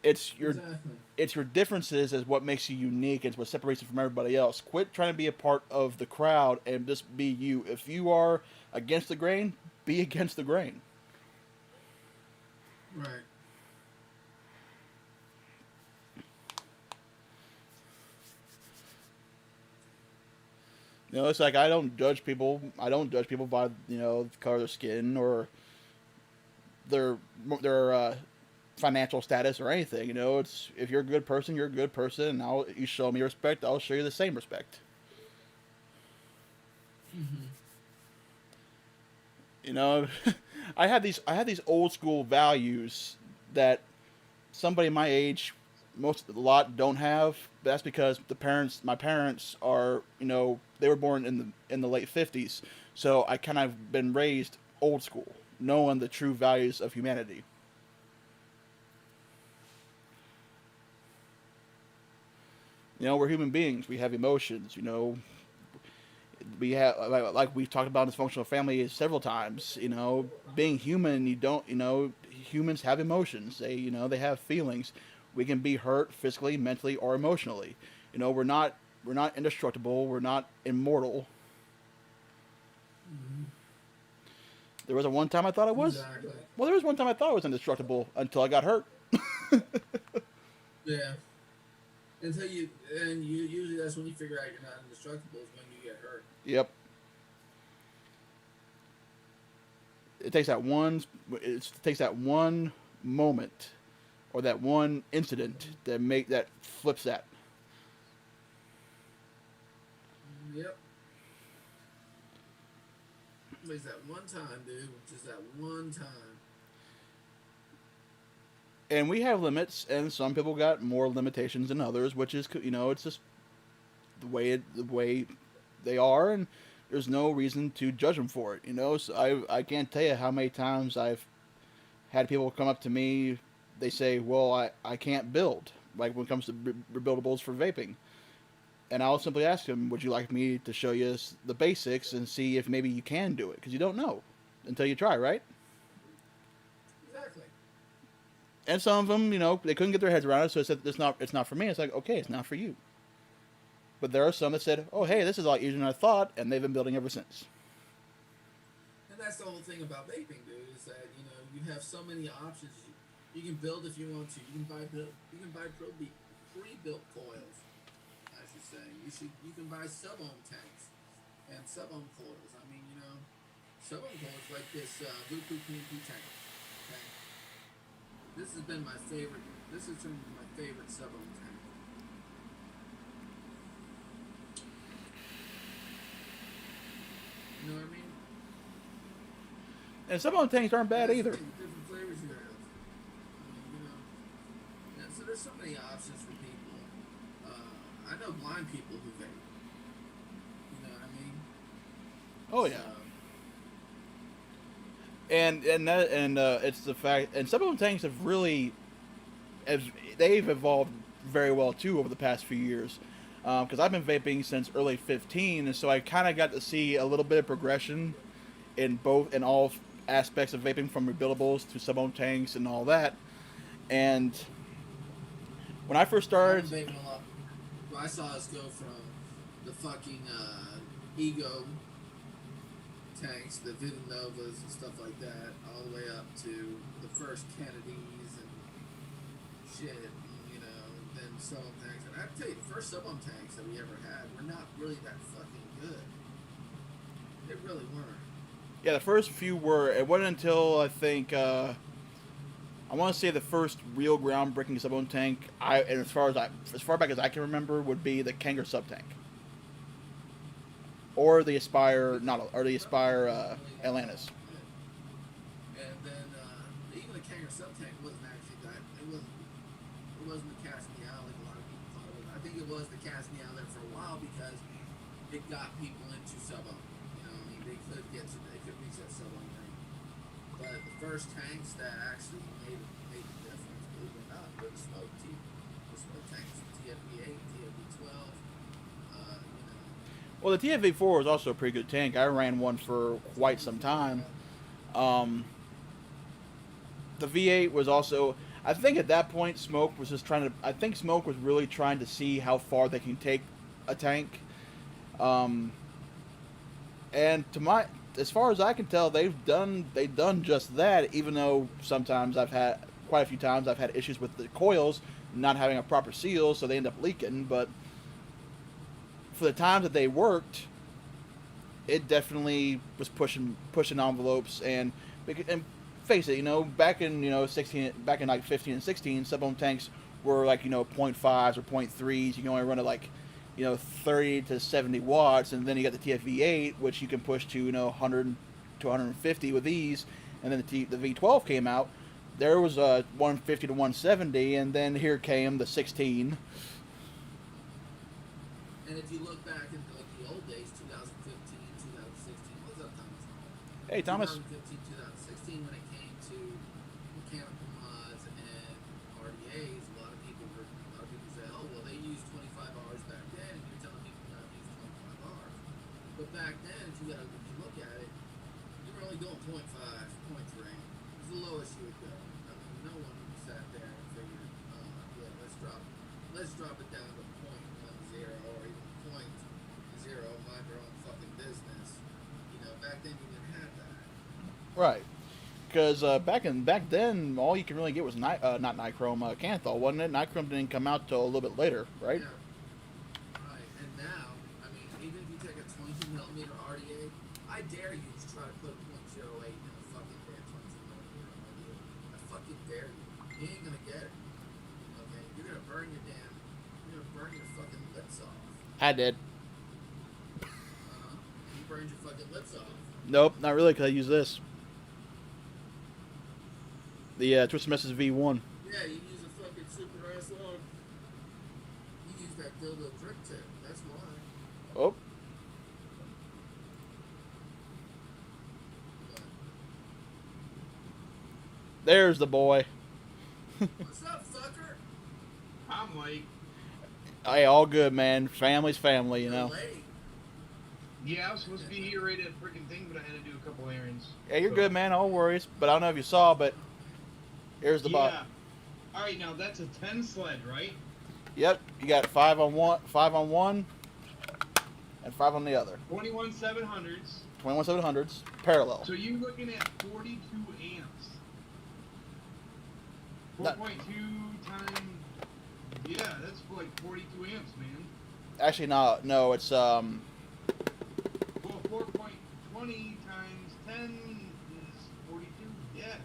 Exactly. It's your differences is what makes you unique. It's what separates you from everybody else. Quit trying to be a part of the crowd and just be you. If you are against the grain, be against the grain. Right. It's like I don't judge people. I don't judge people by the color of their skin or their financial status or anything. It's if you're a good person, you're a good person, and you show me respect, I'll show you the same respect. Mm-hmm. I had these old school values that somebody my age, a lot don't have. But that's because my parents are, they were born in the late 50s, so I kind of been raised old school, knowing the true values of humanity. We're human beings. We have emotions. We have, like we've talked about in dysfunctional family several times. Being human, you don't. Humans have emotions. They have feelings. We can be hurt physically, mentally, or emotionally. We're not indestructible. We're not immortal. Mm-hmm. There was one time I thought I was. Exactly. Well, there was one time I thought I was indestructible until I got hurt. Yeah. Usually that's when you figure out you're not indestructible, is when you get hurt. Yep. It takes that one moment or that one incident that flips that. Yep. It's that one time, dude. Just that one time. And we have limits, and some people got more limitations than others, which is it's just the way they are, and there's no reason to judge them for it. You know, so I can't tell you how many times I've had people come up to me. They say, "Well, I can't build." Like when it comes to rebuildables for vaping, and I'll simply ask them, "Would you like me to show you the basics and see if maybe you can do it?" Because you don't know until you try, right? Exactly. And some of them, you know, they couldn't get their heads around it, so it said, it's not for me." It's like, okay, it's not for you. But there are some that said, "Oh, hey, this is a lot easier than I thought," and they've been building ever since. And that's the whole thing about vaping, dude, is that you have so many options. You can build if you want to. You can buy pre-built coils. I should say. You can buy sub-ohm tanks and sub-ohm coils. I mean, sub-ohm coils like this Vuku PMP tank. Okay, this has been my favorite. This has been my favorite sub-ohm tank. You know what I mean? And some of them tanks aren't bad either. Different flavors you have. Yeah, so there's so many options for people. I know blind people who vape. You know what I mean? Oh yeah. And it's the fact, and some of them tanks have really, they've evolved very well too over the past few years. Because I've been vaping since early 15, and so I kind of got to see a little bit of progression in all aspects of vaping, from rebuildables to sub-ohm tanks and all that. And when I first started, vaping a lot. Well, I saw us go from the fucking ego tanks, the Villanovas and stuff like that, all the way up to the first Kennedys and shit, and then sub-ohm tanks. And I have to tell you, the first sub-ohm tanks that we ever had were not really that fucking good. They really weren't. yeah, the first few were. It wasn't until I think I want to say the first real groundbreaking sub-ohm tank, and as far back as I can remember, would be the Kanger sub tank, or the Aspire, Atlantis. And then even the Kanger sub tank wasn't actually that. It wasn't the cast in the eye like a lot of people thought it was. I think it was the cast in the eye there for a while because it got people into sub-ohm. They could reach that sub-ohm thing. But the first tanks that actually made the difference, believe it or not, were the smoke tanks, TFV8, TFV12. Well, the TFV4 was also a pretty good tank. I ran one for quite some time. The V8 was also. I think at that point, Smoke was just trying to. I think Smoke was really trying to see how far they can take a tank. And as far as I can tell, they've done just that. Even though sometimes quite a few times I've had issues with the coils not having a proper seal, so they end up leaking. But for the times that they worked, it definitely was pushing envelopes. And face it, back in 16, back in like 15 and 16, sub-ohm tanks were like 0.5s or 0.3s. You can only run it like 30 to 70 watts, and then you got the TFV8, which you can push to 100 to 150 with these. And then the V12 came out. There was a 150 to 170, and then here came the 16. And if you look back into like the old days, 2015, 2016, what's up, Thomas? Hey, Thomas. 2015, 2016, when it came to mechanical mods and RDAs, a lot of people say, oh, well, they used 25 Rs back then, and you're telling people not to use 25 Rs. But back then, if you look at it, you were only going 0.5, 0.3. It was the lowest you would go. I mean, no one sat there and figured, yeah, let's drop it down to 0.10 or even 0.0, mind your own fucking business. Back then you didn't have that. Right. Because back then, all you could really get was not nichrome, Canthol, wasn't it? Nichrome didn't come out till a little bit later, right? Yeah. Right. And now, I mean, even if you take a 20 millimeter RDA, I dare you to try to put 0.08 in a fucking damn 20 millimeter RDA. I fucking dare you. You ain't gonna get it. Okay? You're gonna burn your fucking lips off. I did. You burned your fucking lips off. Nope, not really, because I use this. The Twisted Messes V1. Yeah, you use a fucking super ass log. You use that dildo drip tip. That's why. Oh. There's the boy. What's up, fucker? I'm late. Hey, all good, man. Family's family, you You're know. late. Yeah, I was supposed to be here right at freaking thing, but I had to do a couple errands. Yeah, you're So- good, man. No worries. But I don't know if you saw, but here's the bot. Yeah. All right, now that's a 10 sled, right? Yep, you got 5 on one, and 5 on the other. 21 700s. 21 700s, parallel. So you're looking at 42 amps. That- 4.2 times. Yeah, that's like 42 amps, man. Actually, no, it's Well, 4.20 times 10 is 42. Yeah.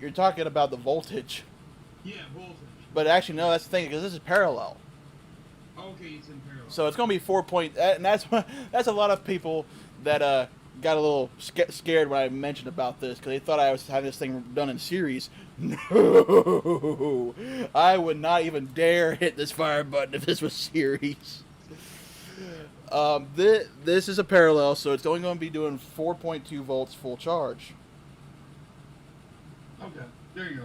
you're talking about the voltage. Yeah, voltage. But actually, no, that's the thing because this is parallel. Okay, it's in parallel. So it's going to be 4 point, and that's a lot of people that got a little scared when I mentioned about this because they thought I was having this thing done in series. No, I would not even dare hit this fire button if this was series. This is a parallel, so it's only going to be doing 4.2 volts full charge. Okay, there you go.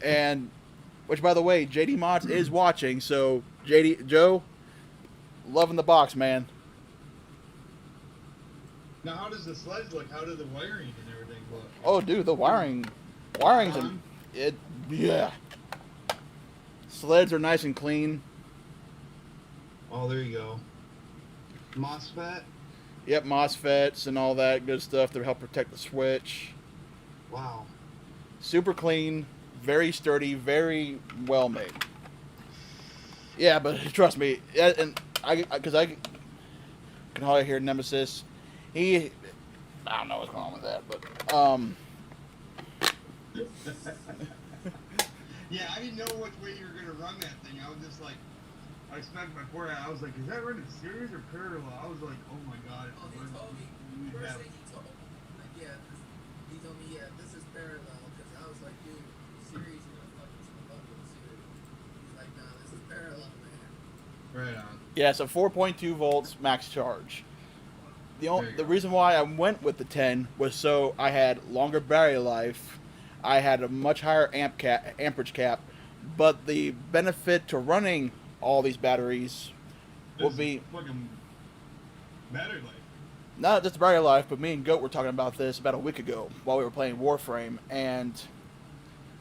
And, which by the way, JDMODS is watching, so Joe, loving the box, man. Now, how does the sleds look? How do the wiring and everything look? Oh, dude, the wiring's yeah. Sleds are nice and clean. Oh, there you go. MOSFET? Yep, MOSFETs and all that good stuff to help protect the switch. Wow. Super clean, very sturdy, very well made. Yeah, but trust me, and because I can hardly hear Nemesis. I don't know what's going on with that, but Yeah, I didn't know which way you were going to run that thing. I was just like, I expected my forehead. I was like, is that running series or parallel? I was like, oh my god. Oh, he told me. First thing he told me, like, yeah, he told me, yeah, this is parallel. Because I was like, dude, series, you're gonna fucking fuck with series. He's like, nah, this is parallel, man. Right on. yeah, so 4.2 volts max charge. The reason why I went with the 10 was so I had longer battery life, I had a much higher amperage cap, but the benefit to running all these batteries will be fucking battery life. not just the battery life, but me and Goat were talking about this about a week ago while we were playing Warframe, and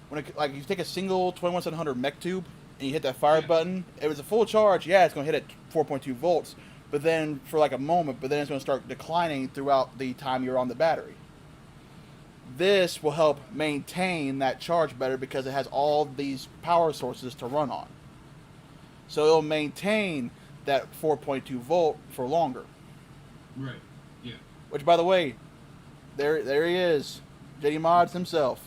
when you take a single 21700 mech tube and you hit that fire button, it was a full charge. Yeah, it's going to hit at 4.2 volts, but then for like a moment, but then it's going to start declining throughout the time you're on the battery. This will help maintain that charge better because it has all these power sources to run on. So it'll maintain that 4.2 volt for longer. Right. Yeah. Which, by the way, there he is, JDMODS himself.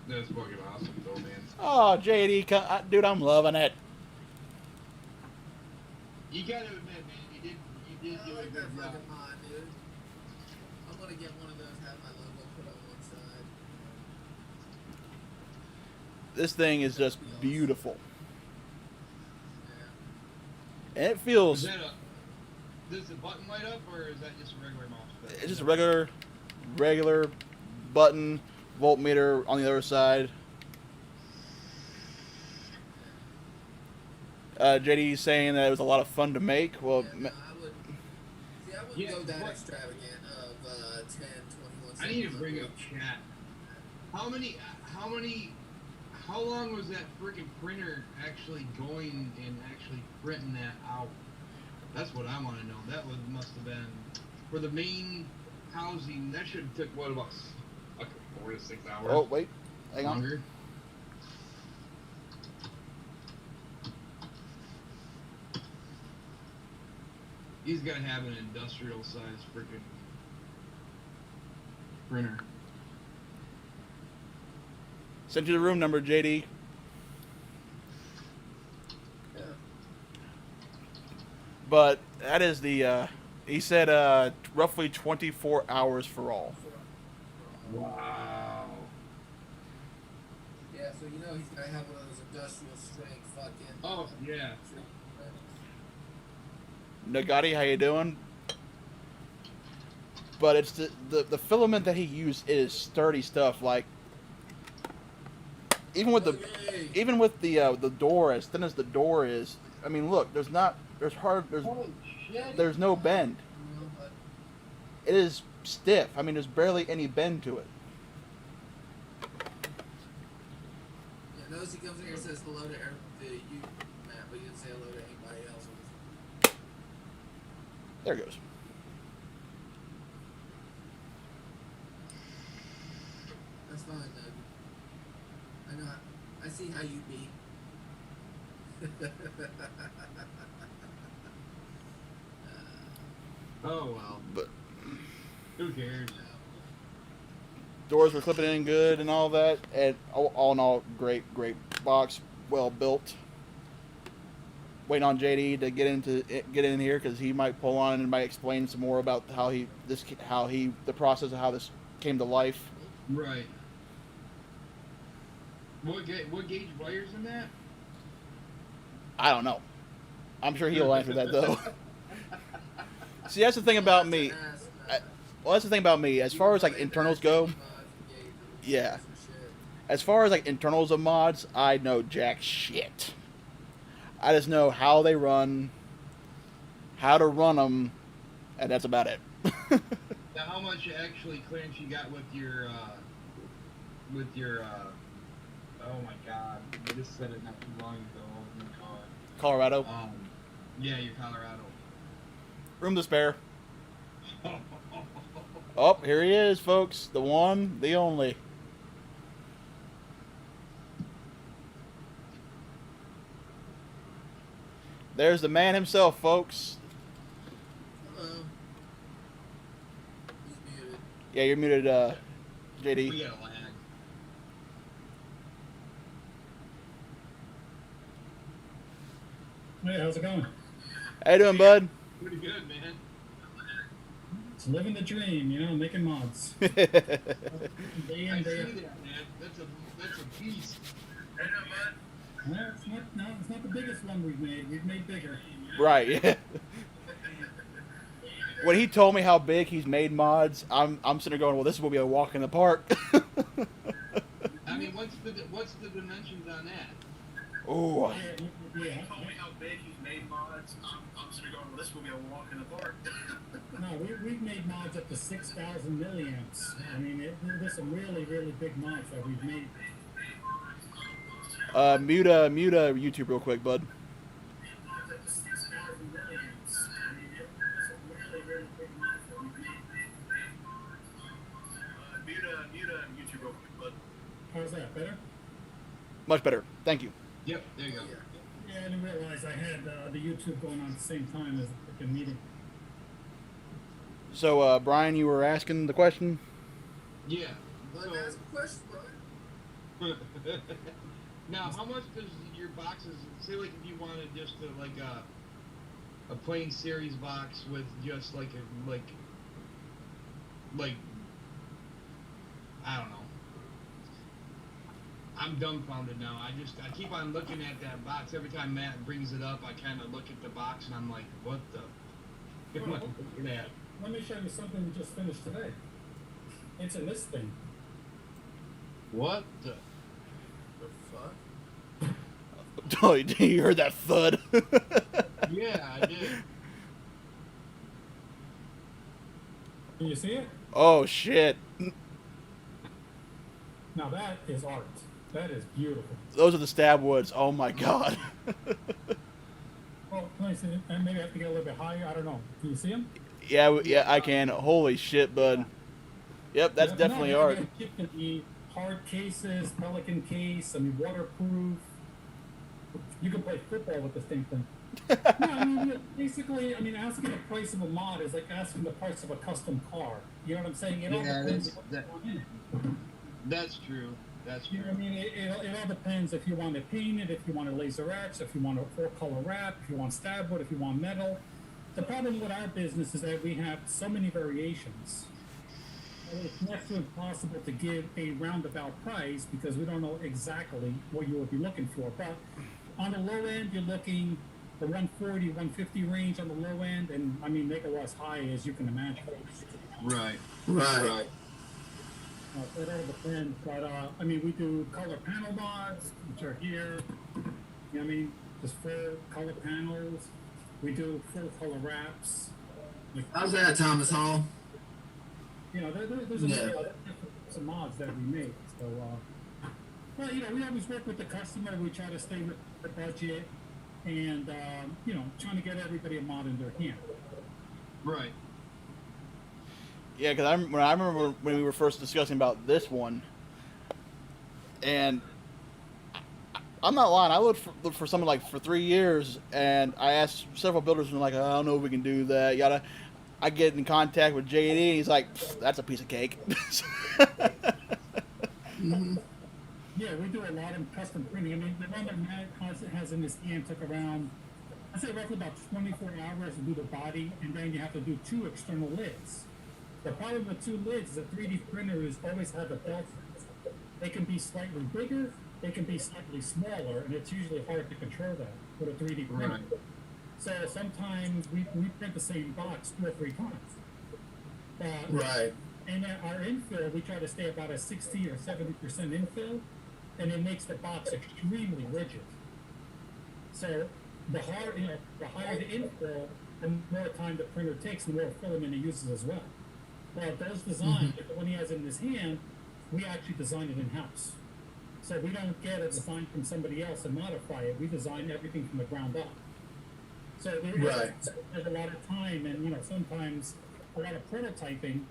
That's fucking awesome, though, man. Oh, JD, dude, I'm loving it. You gotta admit, man, you did I do a like that good job. fucking mod, dude. I'm gonna get one of those, have my logo put on one side. This thing is just beautiful. Yeah. And it feels, Does the button light up, or is that just a regular mouse? it's just a regular button, voltmeter on the other side. JD saying that it was a lot of fun to make. Well, Yeah, no, I wouldn't go that extravagant of 10, 21 I need to seconds bring of up chat. How long was that freaking printer actually going and actually printing that out? That's what I want to know. Must have been for the main housing. That should have took what, about 4 to 6 hours? oh wait, hang on. Longer. He's got to have an industrial size freaking printer. Sent you the room number, JD. Yeah. But that is the. He said roughly 24 hours for all. Wow. Yeah, so you know he's gotta have one of those industrial strength fucking. Oh yeah. Nagati, how you doing? but it's the filament that he used is sturdy stuff. Like even with Okay. the door, as thin as the door is. I mean, look, there's Holy shit. there's no bend. It is stiff. I mean, there's barely any bend to it. Yeah, notice he comes in here and says hello to you, Matt, but you didn't say hello to anybody else. There it goes. That's fine, Doug. I know. I see how you be. Oh well. But Who cares? doors were clipping in good and all that, and all in all, great box, well built. Waiting on JD to get in here because he might pull on and might explain some more about the process of how this came to life. Right. What gauge wires in that? I don't know. I'm sure he'll answer that though. See, that's the thing about me. Well, that's the thing about me. As far as like internals go, yeah. As far as like internals of mods, I know jack shit. I just know how they run, how to run them, and that's about it. Now, how much actually clearance you got with your oh my god, I just said it not too long ago in the car. Colorado. Yeah, your Colorado. Room to spare. Oh, here he is, folks. The one, the only. There's the man himself, folks. Hello. He's muted. Yeah, you're muted, We JD. got a lag. Hey, how's it going? How you doing, bud? Pretty good, man. It's living the dream, you know, making mods. Day I in, see day that, man. That's a beast. out. Well, it's not the biggest one we've made. We've made bigger. Right, yeah. When he told me how big he's made mods, I'm sitting there going, well, this will be a walk in the park. I mean, what's the dimensions on that? Oh, Yeah. Told me how big he's made mods. I'm sitting going, well, this will be a walk in the park. No, we've made mods up to 6,000 milliamps. I mean, there's some really, really big mods that we've made. mute YouTube real quick, bud. Up to 6,000 milliamps. I mean, there's some really, really big mods that we've made. Mute YouTube real quick, bud. How's that? Better? Much better. Thank you. Yep, there you go. Yeah, I didn't realize I had the YouTube going on at the same time as the freaking meeting. So, Brian, you were asking the question? Yeah. Let me ask a question, bro. Now, how much does your boxes? Say, like, if you wanted just a plain series box with just like I don't know. I'm dumbfounded now. I keep on looking at that box every time Matt brings it up. I kind of look at the box and I'm like, what the? Am I looking at? Let me show you something we just finished today. It's in this thing. What the? The fuck? Oh, you heard that thud? Yeah, I did. Can you see it? Oh, shit. Now that is art. That is beautiful. Those are the stab woods. Oh, my God. Well, can I see it? And maybe I have to get a little bit higher. I don't know. Can you see them? Yeah, I can. Holy shit, bud. Yep, that's definitely art. It can be hard cases, Pelican case, I mean, waterproof. You can play football with this thing. No, I mean, basically, asking the price of a mod is like asking the price of a custom car. You know what I'm saying? It all Yeah, depends on what you want in it. That's true. That's You true. know what I mean? It all depends if you want it painted, if you want a laser etch, if you want a full-color wrap, if you want stab wood, if you want metal. The problem with our business is that we have so many variations. And it's next to impossible to give a roundabout price because we don't know exactly what you would be looking for. But on the low end, you're looking the 140, 150 range on the low end, and I mean, they go as high as you can imagine. Right. Right. It all depends, but I mean, we do color panel mods, which are here. You know what I mean? Just full color panels. We do full color wraps. Like, How's that, Thomas Hall? you know, there's a Yeah. lot of different mods that we make. So, well, you know, we always work with the customer. We try to stay with the budget, and you know, trying to get everybody a mod in their hand. Right. Yeah, because I remember when we were first discussing about this one, and I'm not lying. I looked for something like for 3 years, and I asked several builders, and like, I don't know if we can do that. Yada. I get in contact with JD, and he's like, "That's a piece of cake." Mm-hmm. Yeah, we do a lot of custom printing. I mean, the one that Matt has in his hand took around, I'd say roughly about 24 hours to do the body, and then you have to do 2 external lids. The problem with 2 lids is a 3D printer is always have a delta. They can be slightly bigger, they can be slightly smaller, and it's usually hard to control that with a 3D printer. Right. So sometimes we print the same box 2 or 3 times. Right. And at our infill, we try to stay about a 60 or 70% infill, and it makes the box extremely rigid. So the higher the infill, the more time the printer takes, the more filament it uses as well. Well, those designs, the one he has in his hand, we actually design it in-house. So we don't get a design from somebody else and modify it. We design everything from the ground up. So there's a lot of time and, you know, sometimes a lot of prototyping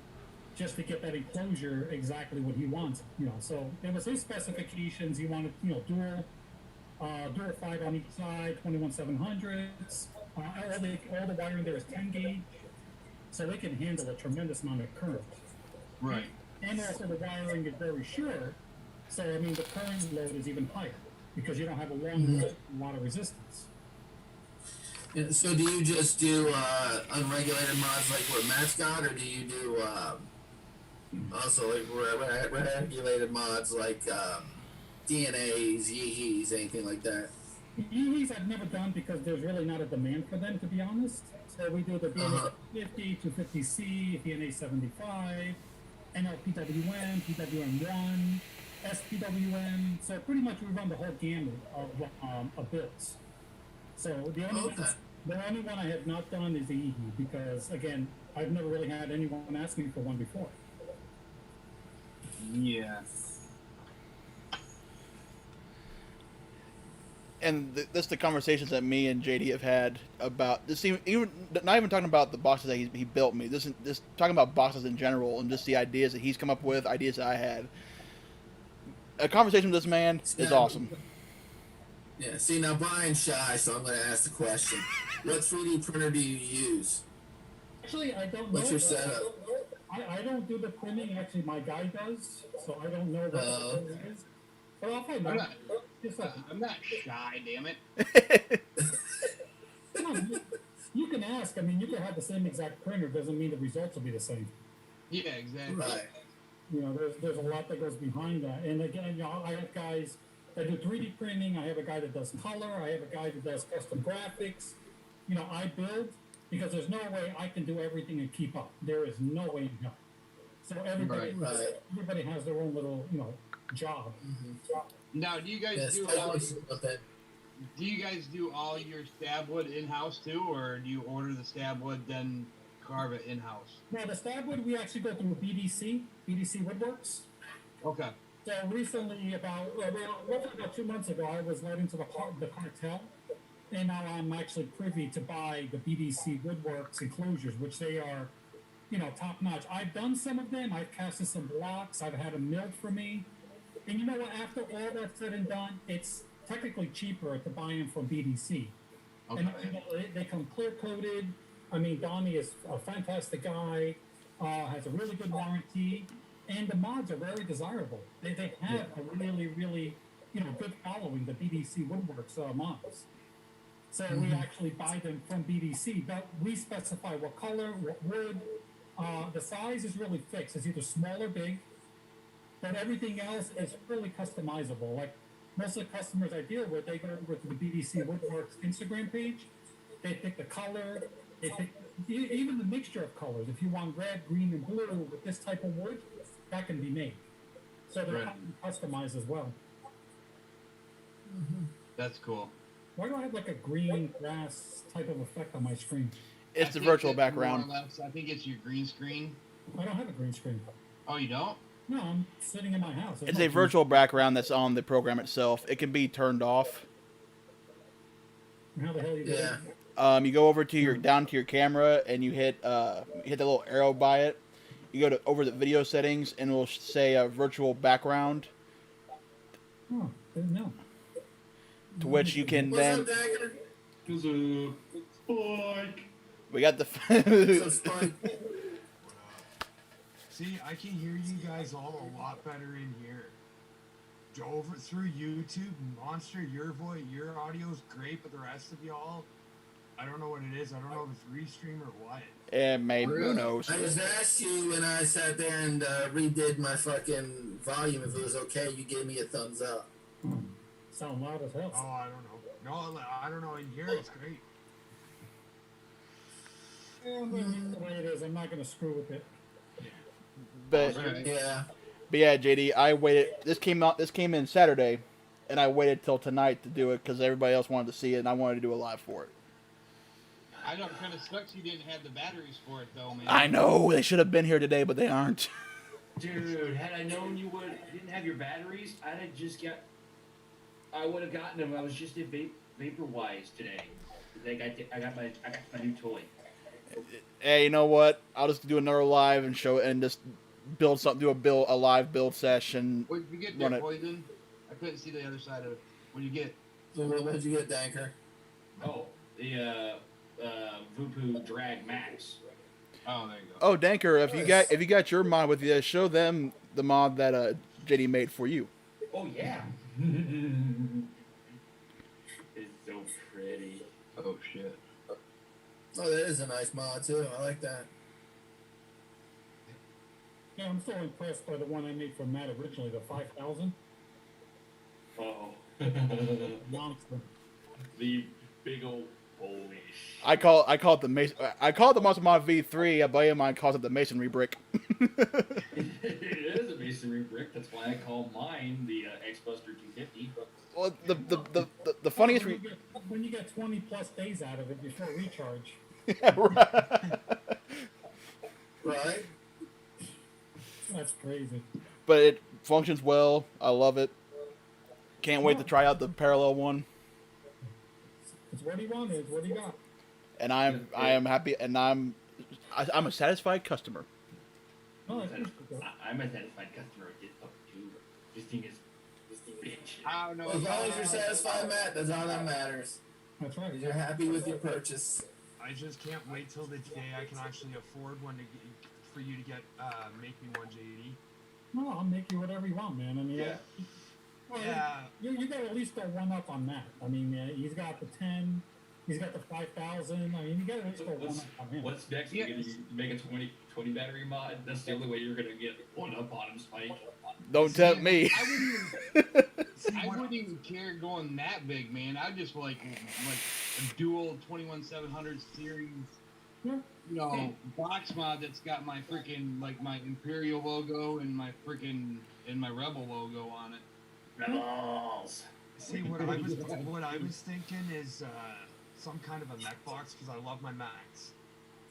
just to get that enclosure exactly what he wants, you know. So it was his specifications. He wanted, you know, dual 5 on each side, 21/700s. All the wiring there is 10 gauge, so they can handle a tremendous amount of current. Right. And also the wiring is very short, so I mean the current load is even higher because you don't have a long load, a lot of resistance. Yeah, so do you just do unregulated mods like what Matt's got, or do you do also like regulated mods like DNAs, Yeehees, anything like that? EVs I've never done because there's really not a demand for them, to be honest. So we do the DNA 50, 250C, DNA 75, NLPWM, PWM1, SPWM. So pretty much we run the whole gamut of builds. So the only one I have not done is the EE because, again, I've never really had anyone ask me for one before. Yeah. And that's the conversations that me and JD have had about this. Even not even talking about the boxes that he built me. This talking about boxes in general and just the ideas that he's come up with, ideas that I had. A conversation with this man is awesome. Yeah. See, now Brian's shy, so I'm going to ask the question: what 3D printer do you use? Actually, I don't know. What's your setup? I don't do the printing. Actually, my guy does, so I don't know what the printer is. But I'll find out. I'm not shy, damn it. You can ask. I mean, you can have the same exact printer. Doesn't mean the results will be the same. Yeah, exactly. Right. You know, there's a lot that goes behind that. And again, you know, I have guys that do 3D printing. I have a guy that does color. I have a guy that does custom graphics. You know, I build because there's no way I can do everything and keep up. There is no way in hell. So everybody has their own little, you know, job. Now, do you guys do you guys do all your stab wood in-house too, or do you order the stab wood then carve it in-house? No, the stab wood we actually go through BDC Woodworks. Okay. So recently, roughly about 2 months ago, I was led into the cartel, and now I'm actually privy to buy the BDC Woodworks enclosures, which they are, you know, top notch. I've done some of them. I've casted some blocks. I've had them milled for me. And you know what? After all that's said and done, it's technically cheaper to buy them from BDC. Okay. And you know, they come clear coated. I mean, Donnie is a fantastic guy. Has a really good warranty, and the mods are very desirable. They have a really, really, you know, good following. The BDC Woodworks mods. So we actually buy them from BDC, but we specify what color, what wood. The size is really fixed. It's either small or big. But everything else is really customizable. Like most of the customers I deal with, they go over to the BDC Woodworks Instagram page, They pick the color. They pick even the mixture of colors. If you want red, green, and blue with this type of wood, that can be made. So they're customized as well. That's cool. Why do I have like a green grass type of effect on my screen? It's the virtual background. More or less, I think it's your green screen. I don't have a green screen. Oh, you don't? No, I'm sitting in my house. It's a virtual background that's on the program itself. It can be turned off. How the hell you do that? You go over to your down to your camera and you hit the little arrow by it. You go to over the video settings and it will say virtual background. Oh, didn't know. To which you can What's then. up, Dagger? Spike. We got the. What's up, Spike? See, I can hear you guys all a lot better in here. Over through YouTube, Monster, your voice, your audio's great, but the rest of y'all, I don't know what it is. I don't know if it's restream or what. Maybe, who knows? I just asked you when I sat there and redid my fucking volume if it was okay. You gave me a thumbs up. Sound loud as hell. Oh, I don't know. No, I don't know. In here, it's great. The way it is, I'm not going to screw with it. But Yeah. yeah, JD, I waited. This came in Saturday, and I waited till tonight to do it because everybody else wanted to see it, and I wanted to do a live for it. I know, it kind of sucks you didn't have the batteries for it, though, man. I know they should have been here today, but they aren't. Dude, had I known you didn't have your batteries, I would have gotten them. I was just at Vaporwise today. I got my new toy. Hey, you know what? I'll just do another live and show it, and just build something. Do a live build session. What did you get there, Poison? I couldn't see the other side of it. What did you get? So what did you get, Danker? Oh, the Vupu Drag Max. Oh, there you go. Oh, Danker, if you got your mod with you, show them the mod that JD made for you. Oh yeah. It's so pretty. Oh shit. Oh, that is a nice mod too. I like that. Yeah, I'm so impressed by the one I made for Matt originally, the 5000. Oh. Monster. The big old holy shit. I call it the Mason. I call it the Monster Mod V3. A buddy of mine calls it the Masonry brick. It is a masonry brick. That's why I call mine the X-Buster 250. Well, the funniest. When you get 20 plus days out of it before recharge. Yeah, right. Right? That's crazy. But it functions well. I love it. Can't wait to try out the parallel one. It's what he wanted. It's what he got. And I am happy, and I'm a satisfied customer. Oh, I'm a satisfied customer of this too. This thing is bitch. I don't know. Well, as long as you're satisfied, Matt, that's all that matters. That's right. You're happy with your purchase. I just can't wait till the day I can actually afford one for you to get make me one, JD. No, I'll make you whatever you want, man. I mean, Yeah. Well, Yeah. You got to at least go one up on that. I mean, he's got the 10, he's got the 5000. I mean, you got to at least go one up on him. What's next? You're gonna make a 20 battery mod? That's the only way you're gonna get one up on him, Spike. Don't tempt me. I wouldn't even care going that big, man. I just like a dual 21700 series, Yeah. you know, box mod that's got my freaking like my Imperial logo and my Rebel logo on it. Rebels. See, what I was thinking is some kind of a mech box because I love my mechs.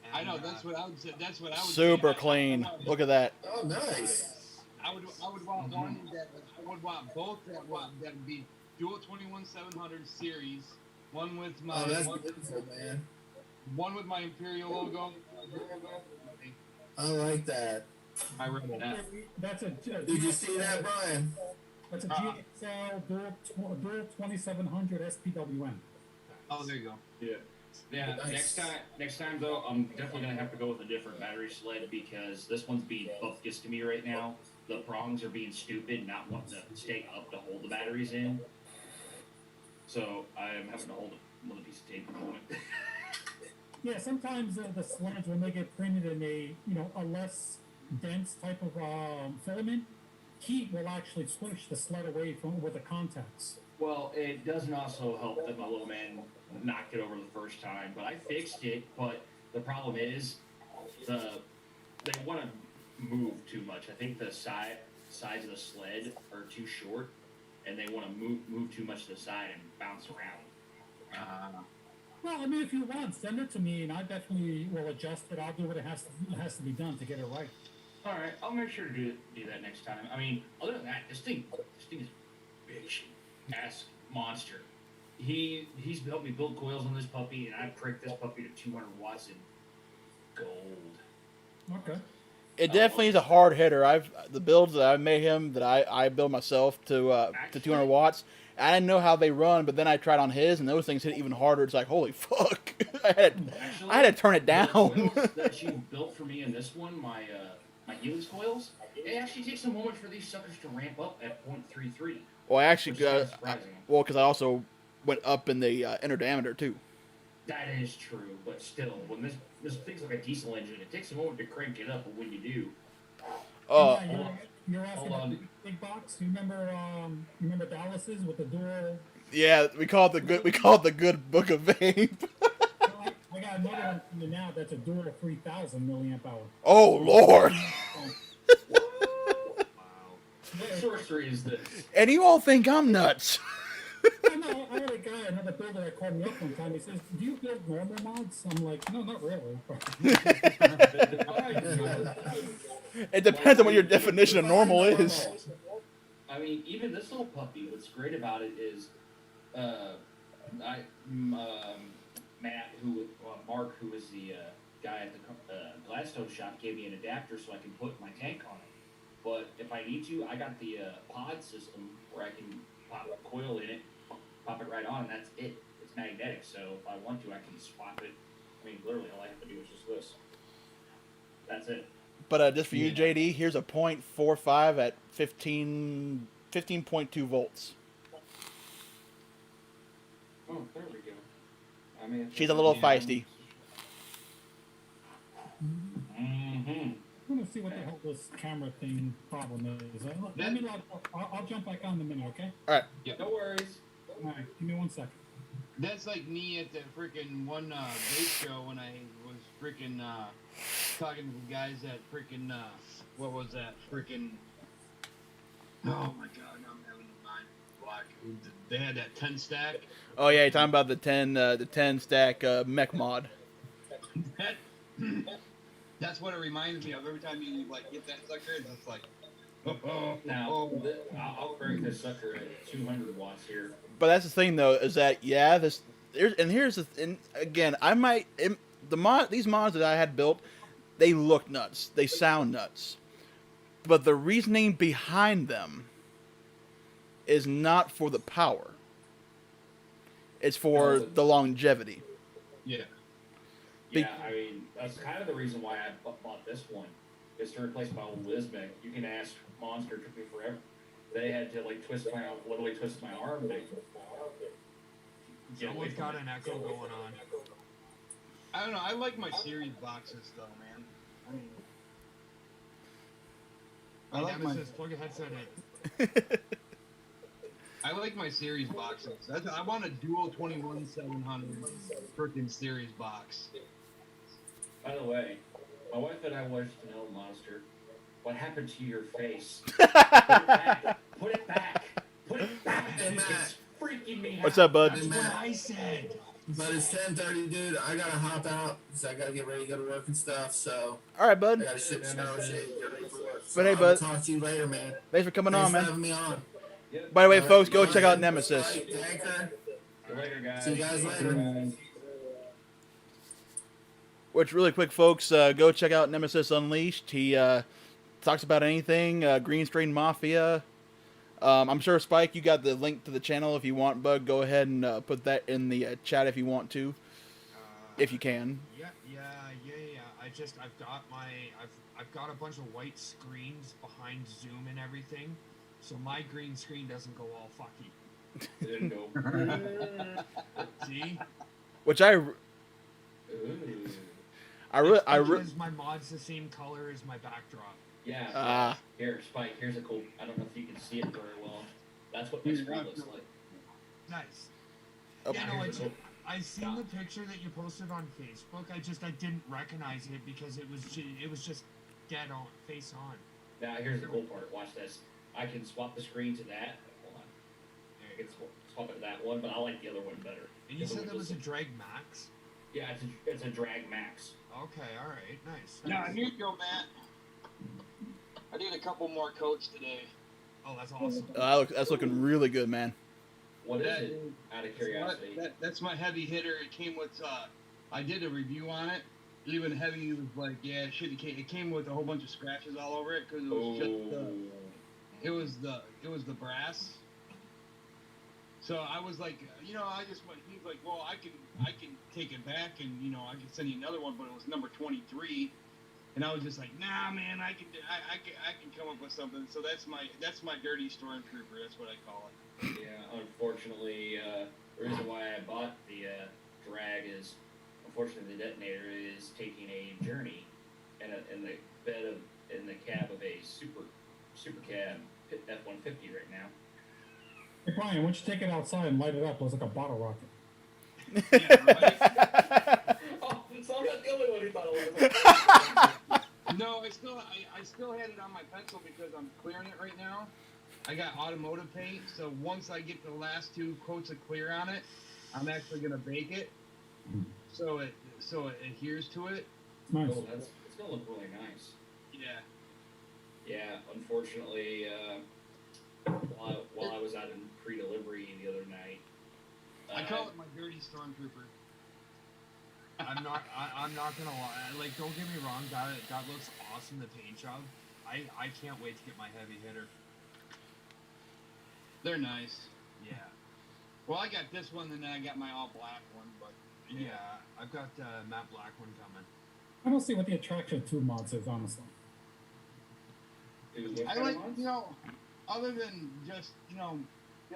And, I know that's what I would say. That's what I would. Super say. clean. Look at that. Oh, nice. I would want one that I would want both that would be dual 21700 series. One with my Oh, that's beautiful, man. one with my Imperial logo. I like that. My Rebel. That's a. Did you see that, Brian? That's a GXL dual 2700 SPWM. Oh, there you go. Yeah. Yeah. Nice. Next time though, I'm definitely gonna have to go with a different battery sled because this one's being bupkis to me right now. The prongs are being stupid, not wanting to stay up to hold the batteries in. So I'm having to hold it with a piece of tape at the moment. Yeah, sometimes the sleds, when they get printed in a less dense type of filament, heat will actually push the sled away from with the contacts. Well, it doesn't also help that my little man knocked it over the first time, but I fixed it. But the problem is the they want to move too much. I think the sides of the sled are too short, and they want to move too much to the side and bounce around. Well, I mean, if you want, send it to me, and I definitely will adjust it. I'll do what it has to be done to get it right. All right, I'll make sure to do that next time. I mean, other than that, this thing is bitch ass monster. He's helped me build coils on this puppy, and I pricked this puppy to 200 watts in gold. Okay. It definitely is a hard hitter. The builds that I made him that I built myself to 200 watts. I didn't know how they run, but then I tried on his, and those things hit even harder. It's like, holy fuck! I had to turn it down. The coils that you built for me in this one, my Helix coils, it actually takes a moment for these suckers to ramp up at 0.33. Well, I actually Which is surprising. because I also went up in the inner diameter too. That is true, but still, when this thing's like a diesel engine, it takes a moment to crank it up, but when you do, Yeah, you're asking hold about on. the big box. You remember Dallas's with the dual? Yeah, we call it the good book of vape. I got another one coming now that's a dual 3,000 milliamp hour. Oh Lord! What sorcery is this? And you all think I'm nuts? I had a guy, another builder, that called me up one time. He says, "Do you build normal mods?" I'm like, "No, not really." It depends on what your definition of normal is. I mean, even this little puppy, what's great about it is, Mark, who is the guy at the Gladstone shop, gave me an adapter so I can put my tank on it. But if I need to, I got the pod system where I can pop a coil in it, pop it right on, and that's it. It's magnetic, so if I want to, I can swap it. I mean, literally, all I have to do is just this. That's it. But just for you, JD, here's a 0.45 at 15.2 volts. Oh, there we go. I mean, She's a little feisty. Mm-hmm. I'm gonna see what the hell this camera thing problem is. Let me I'll jump back on in a minute, okay? All right. Yeah. No worries. All right, give me 1 second. That's like me at the freaking one vape show when I was freaking talking to the guys at freaking what was that freaking? Oh my god, now I'm having a mind block. They had that 10 stack. Oh yeah, you're talking about the 10 stack mech mod. That's what it reminds me of. Every time you like get that sucker, it's just like. Now, I'll crank this sucker at 200 watts here. But that's the thing, though, is that again, these mods that I had built, they look nuts, they sound nuts, but the reasoning behind them is not for the power. It's for the longevity. Yeah. Yeah, I mean, that's kind of the reason why I bought this one, is to replace my old Wismec. You can ask Monster, it took me forever. They had to literally twist my arm to get away Someone's from got it. an echo going on. I don't know. I like my series boxes though, man. I like my Nemesis, plug a headset in. I like my series boxes. I want a dual 21700 freaking series box. By the way, my wife and I wanted to know, Monster, what happened to your face? Put it back. Put it back. Put it back. It's freaking me out. What's up, bud? Hey, Matt. But it's 10:30, dude. I gotta hop out because I gotta get ready to go to work and stuff. So All right, I bud. gotta ship shower shit, get ready for work. So But hey, I'll bud. talk to you later, man. Thanks for coming on, Thanks for man. having me on. By the way, All folks, right, go bye. check out Nemesis. Bye, Danker. See you later, guys. See you guys later. Which, really quick, folks, go check out Nemesis Unleashed. He talks about anything, Green Screen Mafia. I'm sure, Spike, you got the link to the channel if you want, bud. Go ahead and put that in the chat if you want to, if you can. Yeah. I've got a bunch of white screens behind Zoom and everything, so my green screen doesn't go all fucky. There you go. See? Which Ooh. Because my mod's the same color as my backdrop. Yeah. Here, Spike, here's a cool. I don't know if you can see it very well. That's what my screen looks like. Nice. Oh, Yeah, no, here's the I seen the picture that you posted on Facebook. I didn't recognize it because it was just dead on, face on. Now here's the cool part. Watch this. I can swap the screen to that. Hold on. I can swap it to that one, but I like the other one better. And you said that was a Drag Max? Yeah, it's a Drag Max. Okay, all right, nice. Yeah, here you go, Matt. I did a couple more coats today. Oh, that's awesome. that's looking really good, man. What is it? Out of curiosity. That's my heavy hitter. It came with. I did a review on it. Even heavy was like, yeah, shit. It came with a whole bunch of scratches all over it because it was just it was the brass. So I was like, I just went. He's like, well, I can take it back and I can send you another one, but it was number 23, and I was just like, nah, man, I can come up with something. So that's my dirty stormtrooper. That's what I call it. Yeah, unfortunately, the reason why I bought the drag is, unfortunately, the detonator is taking a journey in the cab of a super cab F-150 right now. Hey, Brian, why don't you take it outside and light it up? It looks like a bottle rocket. Yeah, right? Oh, so I'm not the only one who thought it was. No, I still had it on my pencil because I'm clearing it right now. I got automotive paint, so once I get the last 2 coats of clear on it, I'm actually gonna bake it, so it adheres to it. Nice. Oh, it's gonna look really nice. Yeah. Yeah, unfortunately, while I was out in pre-delivery the other night, I call it my dirty stormtrooper. I'm not gonna lie. Like, don't get me wrong. That looks awesome. The paint job. I can't wait to get my heavy hitter. They're nice. Yeah. Well, I got this one, and then I got my all black one, but Yeah, I've got the matte black one coming. I don't see what the attraction to mods is, honestly. I like, other than just, the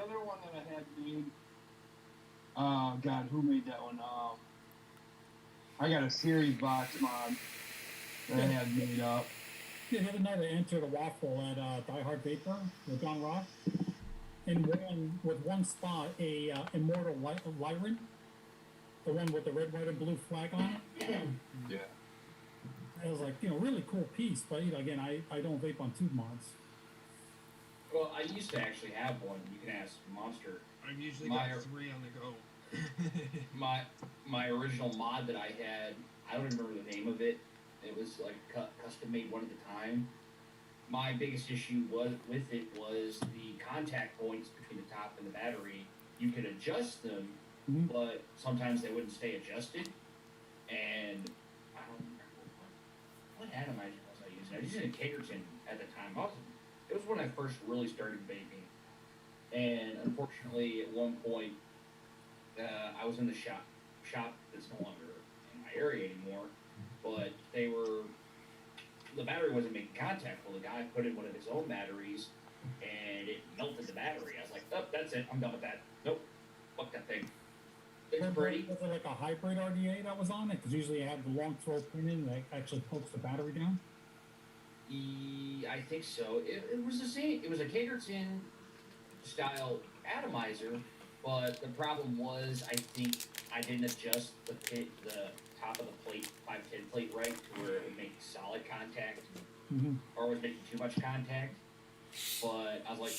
other one that I had made. Oh God, who made that one? I got a series box mod that I had made up. Yeah, the other night I entered a waffle at Die Hard Vapor with John Rock, and with one spot a Immortal Lyran, the one with the red, white, and blue flag on it. Yeah. I was like, really cool piece, but again, I don't vape on tube mods. well, I used to actually have one. You can ask Monster. I've usually My- got 3 on the go. My original mod that I had, I don't remember the name of it. It was like custom made one at the time. My biggest issue with it was the contact points between the top and the battery. You could adjust them, but sometimes they wouldn't stay adjusted. And I don't remember what atomizer was I using. I was using a Dankersun at the time. It was when I first really started vaping. And unfortunately, at one point, I was in the shop that's no longer in my area anymore, but the battery wasn't making contact. Well, the guy put in one of his own batteries, and it melted the battery. I was like, oh, that's it. I'm done with that. Nope. Fuck that thing. It's pretty. Was it like a hybrid RDA that was on it? Because usually you have the long throw pin in that actually pokes the battery down. I think so. It was the same. It was a Dankersun style atomizer, but the problem was I think I didn't adjust the top of the plate, 510 plate right to where it would make solid contact, or was making too much contact. But I was like,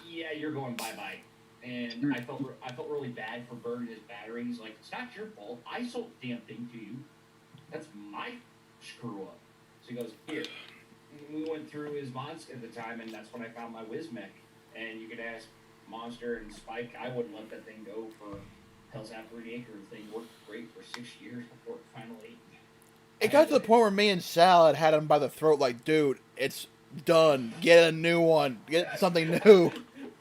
yeah, you're going bye-bye. And I felt really bad for burning his battery. He's like, it's not your fault. I sold the damn thing to you. That's my screw up. So he goes, here. We went through his mods at the time, and that's when I found my Wismec. And you could ask Monster and Spike, I wouldn't let that thing go for Hell's Apple Acre. The thing worked great for 6 years before it finally... It got to the point where me and Salad had him by the throat like, dude, it's done. Get a new one. Get something new.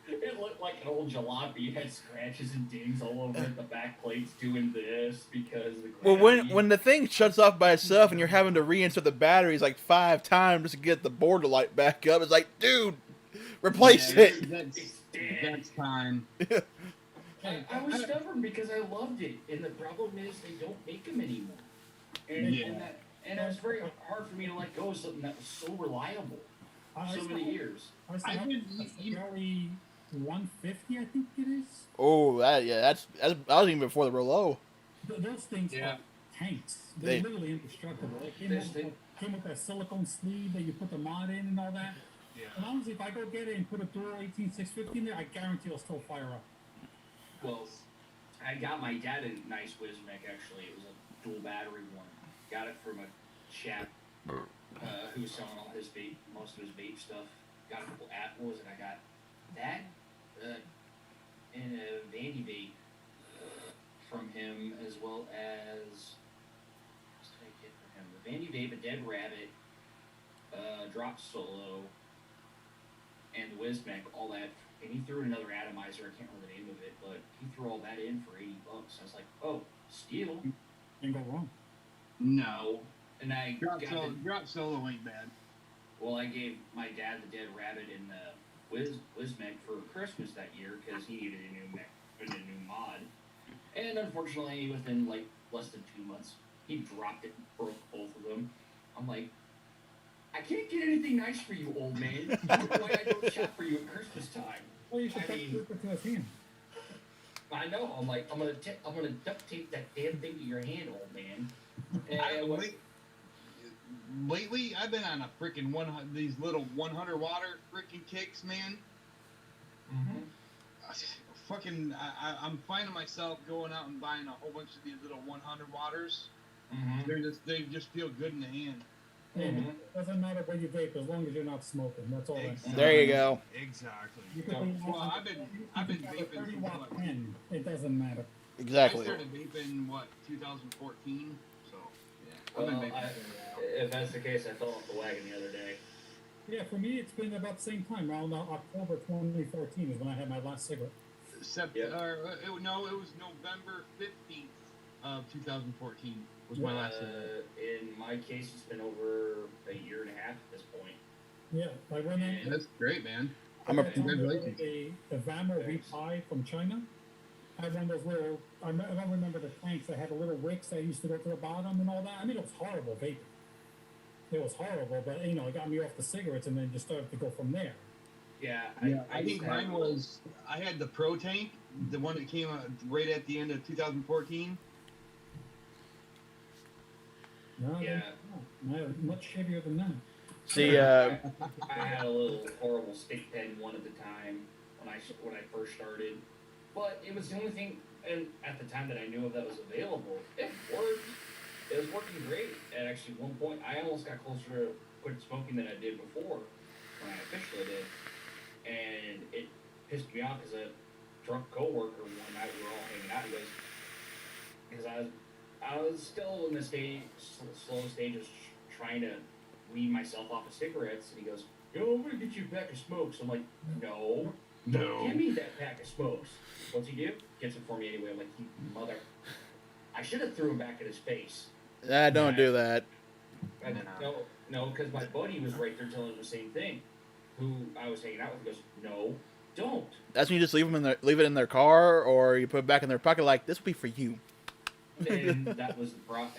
It looked like an old jalopy. It had scratches and dings all over it. The back plate's doing this because the Well, when the thing shuts off by itself and you're having to reinsert the batteries like 5 times to get the board to light back up, it's like, dude, replace it. That's time. I was stubborn because I loved it, and the problem is they don't make them anymore. And it was very hard for me to let go of something that was so reliable for so many years. I still have a very 150, I think it is. Oh, that's that was even before the low. Those things Yeah. are tanks. They're They- literally indestructible. They This thing- came with that silicone sleeve that you put the mod in and all that. Yeah. And honestly, if I go get it and put a dual 18650 in there, I guarantee it'll still fire up. Well, I got my dad a nice Wismec actually. It was a dual battery one. Got it from a chap who was selling all his vape, most of his vape stuff. Got a couple Atmos, and I got that and a Vandy vape from him, as well as what did I get from him? The Vandy vape, a Dead Rabbit, Drop Solo, and the Wismec, all that. And he threw in another atomizer. I can't remember the name of it, but he threw all that in for $80. I was like, oh, steal? Ain't go wrong. No. And I Drop solo ain't bad. well, I gave my dad the Dead Rabbit and the Wismec for Christmas that year because he needed a new mod. And unfortunately, within like less than 2 months, he dropped it and broke both of them. I'm like, I can't get anything nice for you, old man. I don't know why I don't shop for you at Christmas time. Well, you should I put mean- it to his hand. I know. I'm like, I'm gonna duct tape that damn thing to your hand, old man. And Lately, I've been on a freaking these little 100 water freaking kicks, man. Fucking, I'm finding myself going out and buying a whole bunch of these little 100 waters. They just feel good in the hand. And it doesn't matter what you vape as long as you're not smoking. That's all that matters. There you go. Exactly. You could be Well, I've been have a vaping 30 since watt what? pen. It doesn't matter. Exactly. I started vaping 2014. So yeah, Well, I've been vaping. if that's the case, I fell off the wagon the other day. Yeah, for me, it's been about the same time. Around October 2014 is when I had my last cigarette. No, it was November 15th of 2014 was my last cigarette. In my case, it's been over a year and a half at this point. Yeah, I went in. That's great, man. I'm a- Congratulations. A Vamo V5 from China. I had one of those little, I don't remember the tanks that had the little wicks that used to go to the bottom and all that. I mean, it was horrible vaping. It was horrible, but you know, it got me off the cigarettes and then just started to go from there. Yeah, I think mine was, I had the Pro Tank, the one that came out right at the end of 2014. No, Yeah. no, much shittier than that. See, I had a little horrible stick pen one at the time when I first started, but it was the only thing, and at the time that I knew of that was available, it worked. It was working great. And actually, one point, I almost got closer to quit smoking than I did before when I officially did, and it pissed me off because a drunk coworker one night we were all hanging out. He goes, because I was still in the slow stages trying to wean myself off of cigarettes, and he goes, "Yo, I'm gonna get you a pack of smokes." I'm like, "No, give me that pack of smokes." What's he do? Gets it for me anyway. I'm like, "You mother!" I should have threw him back at his face. don't do that. No, because my buddy was right there telling him the same thing. Who I was hanging out with, he goes, "No, don't." That's when you just leave it in their car, or you put it back in their pocket. Like, this will be for you. And that was the problem.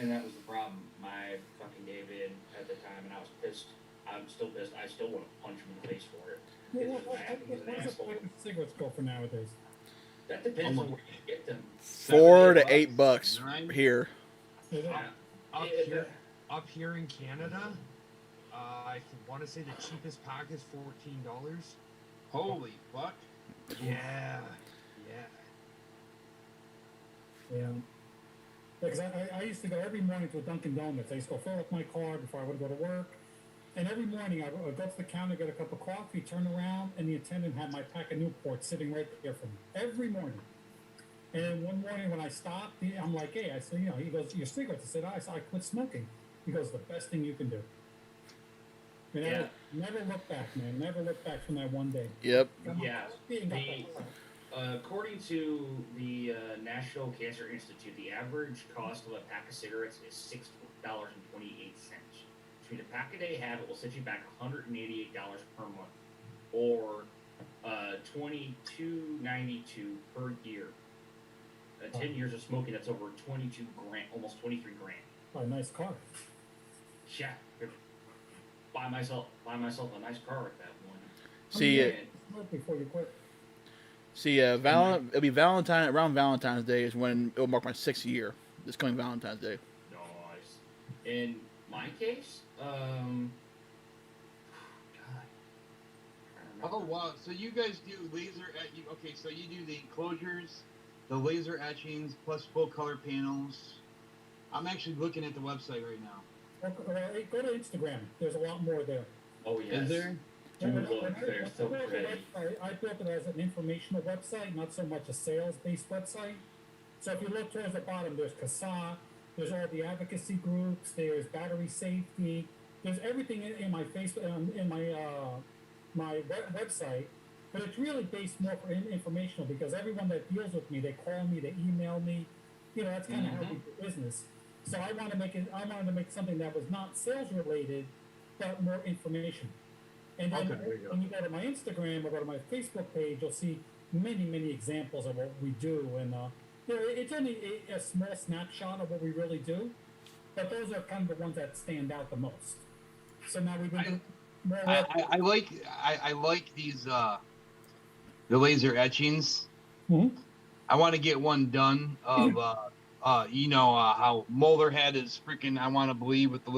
My fucking gave in at the time, and I was pissed. I'm still pissed. I still want to punch him in the face for it. Well, He's what an does a asshole. pack of cigarettes go for nowadays? That depends on where you get them. $4 to $8 Right? here. Is it? Up here in Canada, I want to say the cheapest pack is $14. Holy fuck. Yeah. Yeah. Because I used to go every morning to a Dunkin' Donuts. I used to go fill up my car before I would go to work. And every morning I would go to the counter, get a cup of coffee, turn around, and the attendant had my pack of Newport sitting right there for me. Every morning. And one morning when I stopped, I'm like, hey, I said, you know, he goes, your cigarettes? I said, I quit smoking. He goes, the best thing you can do. And Yeah. never look back, man. Never look back from that one day. Yep. Got my Yeah. coffee and got that. According to the National Cancer Institute, the average cost of a pack of cigarettes is $6.28. Which means a pack a day habit will set you back $188 per month, or $22.92 per year. 10 years of smoking, that's over 22 grand, almost 23 grand. Oh, nice car. Yeah, buy myself a nice car with that one. See, And Smoke before you quit. See, it'll be around Valentine's Day is when it'll mark my 6th year. This coming Valentine's Day. Nice. In my case, God. Oh wow! So you guys do okay? So you do the enclosures, the laser etchings, plus full color panels. I'm actually looking at the website right now. Go to Instagram. There's a lot more there. Oh yes. Is there? Dude, look, they're so pretty. I built it as an informational website, not so much a sales-based website. So if you look towards the bottom, there's CASA, there's all the advocacy groups, there's battery safety, there's everything in my Facebook, in my website, but it's really based more for informational because everyone that deals with me, they call me, they email me, that's kind of how we do business. So I wanted to make something that was not sales related, but more information. And then when you go to my Instagram or go to my Facebook page, you'll see many, many examples of what we do. And it's only a small snapshot of what we really do, but those are kind of the ones that stand out the most. So now we've been doing more. I like these the laser etchings. Mm-hmm. I want to get one done of how Molarhead is freaking. I want to believe with the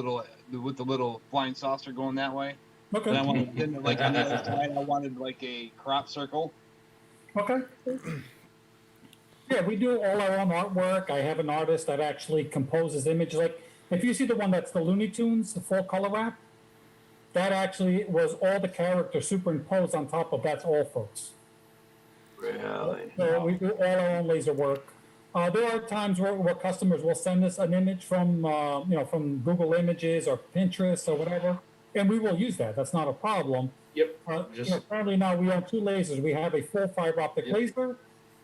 little flying saucer going that way. Okay. And I wanted like on the other side, I wanted like a crop circle. Okay. Yeah, we do all our own artwork. I have an artist that actually composes images. Like if you see the one that's the Looney Tunes, the full color wrap, that actually was all the characters superimposed on top of that's all folks. Really? So we do all our own laser work. There are times where customers will send us an image from from Google Images or Pinterest or whatever, and we will use that. That's not a problem. Yep. Currently now we own 2 lasers. We have a full fiber optic laser,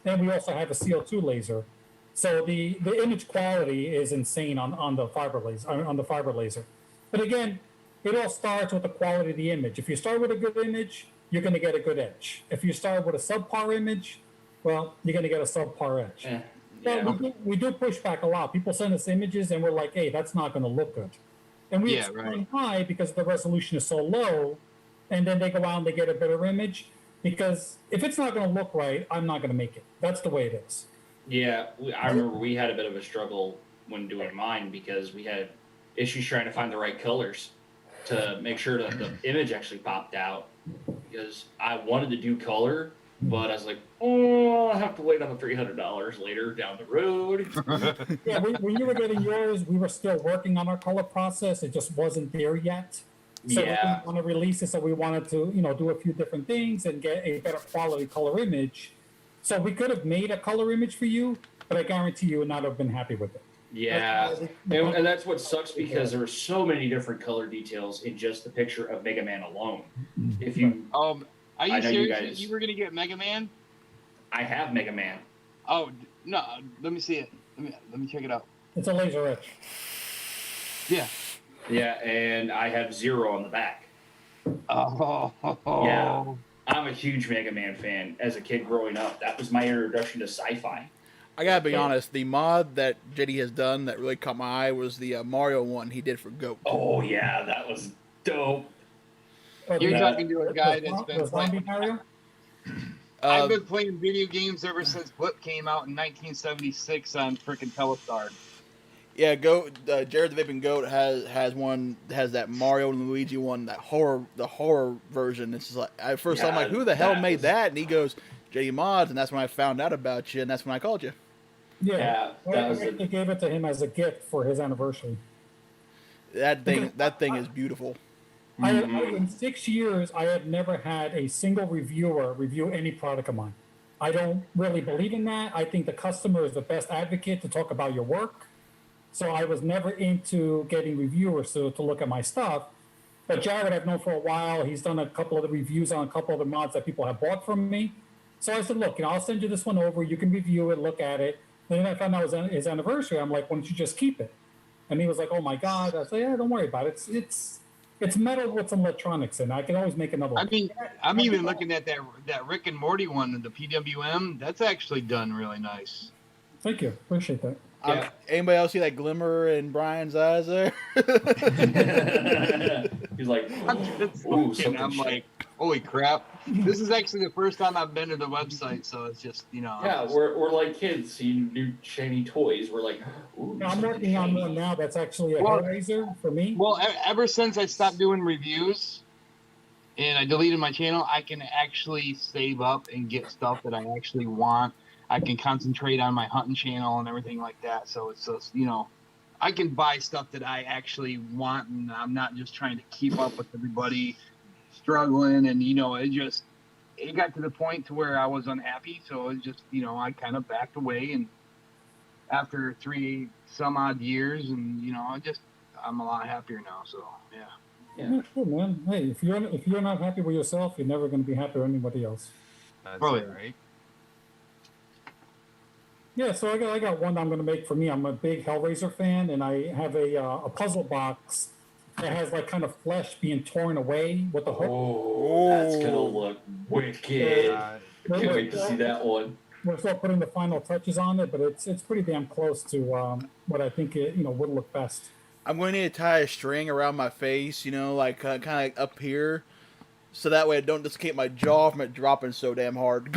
and we also have a CO2 laser. So the image quality is insane on the fiber laser. But again, it all starts with the quality of the image. If you start with a good image, you're going to get a good edge. If you start with a subpar image, well, you're going to get a subpar edge. We do push back a lot. People send us images, and we're like, hey, that's not going to look good. And we explain why, because the resolution is so low, and then they go out and they get a better image. Because if it's not going to look right, I'm not going to make it. That's the way it is. Yeah, I remember we had a bit of a struggle when doing mine because we had issues trying to find the right colors to make sure that the image actually popped out. Because I wanted to do color, but I was like, I'll have to wait on the $300 later down the road. Yeah, when you were getting yours, we were still working on our color process. It just wasn't there yet. So we didn't want to release it, so we wanted to, do a few different things and get a better quality color image. So we could have made a color image for you, but I guarantee you would not have been happy with it. Yeah, and that's what sucks because there are so many different color details in just the picture of Mega Man alone. If you, are you serious? You were gonna get Mega Man? I have Mega Man. Oh no! Let me see it. Let me check it out. It's a laser etch. Yeah. Yeah, and I have Zero on the back. Oh. Yeah, I'm a huge Mega Man fan. As a kid growing up, that was my introduction to sci-fi. I gotta be honest, the mod that JD has done that really caught my eye was the Mario one he did for Goat. Oh yeah, that was dope. You're talking to a guy that's been playing Mario? I've been playing video games ever since Blip came out in 1976 on frickin' Telestar. Yeah, Goat. Jared the Vaping Goat has that Mario and Luigi one, the horror version. It's just like at first I'm like, who the hell made that? And he goes, JDMODS, and that's when I found out about you, and that's when I called you. Yeah, they gave it to him as a gift for his anniversary. That thing is beautiful. In 6 years, I have never had a single reviewer review any product of mine. I don't really believe in that. I think the customer is the best advocate to talk about your work. So I was never into getting reviewers to look at my stuff. But Jared, I've known for a while. He's done a couple of the reviews on a couple of the mods that people have bought from me. So I said, look, I'll send you this one over. You can review it, look at it. And then I found out it was his anniversary. I'm like, why don't you just keep it? And he was like, oh my God. I said, yeah, don't worry about it. It's metal with some electronics in. I can always make another one. I mean, I'm even looking at that Rick and Morty one, the PWM. That's actually done really nice. Thank you. Appreciate that. Yeah. Anybody else see that glimmer in Brian's eyes there? He's like, I'm like, Holy crap! This is actually the first time I've been to the website, so it's just Yeah, we're like kids seeing new shiny toys. We're like, ooh, I'm something working on shiny. one now that's actually a Well- Hellraiser for me. Well, ever since I stopped doing reviews and I deleted my channel, I can actually save up and get stuff that I actually want. I can concentrate on my hunting channel and everything like that. So it's just, I can buy stuff that I actually want, and I'm not just trying to keep up with everybody struggling. And, it got to the point to where I was unhappy. So it just, I kind of backed away. And after 3 some odd years, and, I'm a lot happier now. So, yeah. Yeah, cool, man. Hey, if you're not happy with yourself, you're never going to be happy with anybody else. That's Probably right. Yeah, so I got one I'm going to make for me. I'm a big Hellraiser fan, and I have a puzzle box that has like kind of flesh being torn away with the hook. Oh, that's gonna look wicked. Uh, Can't wait to see that one. We're still putting the final touches on it, but it's pretty damn close to what I think it would look best. I'm going to need to tie a string around my face, like kind of up here, so that way I don't dislocate my jaw from it dropping so damn hard.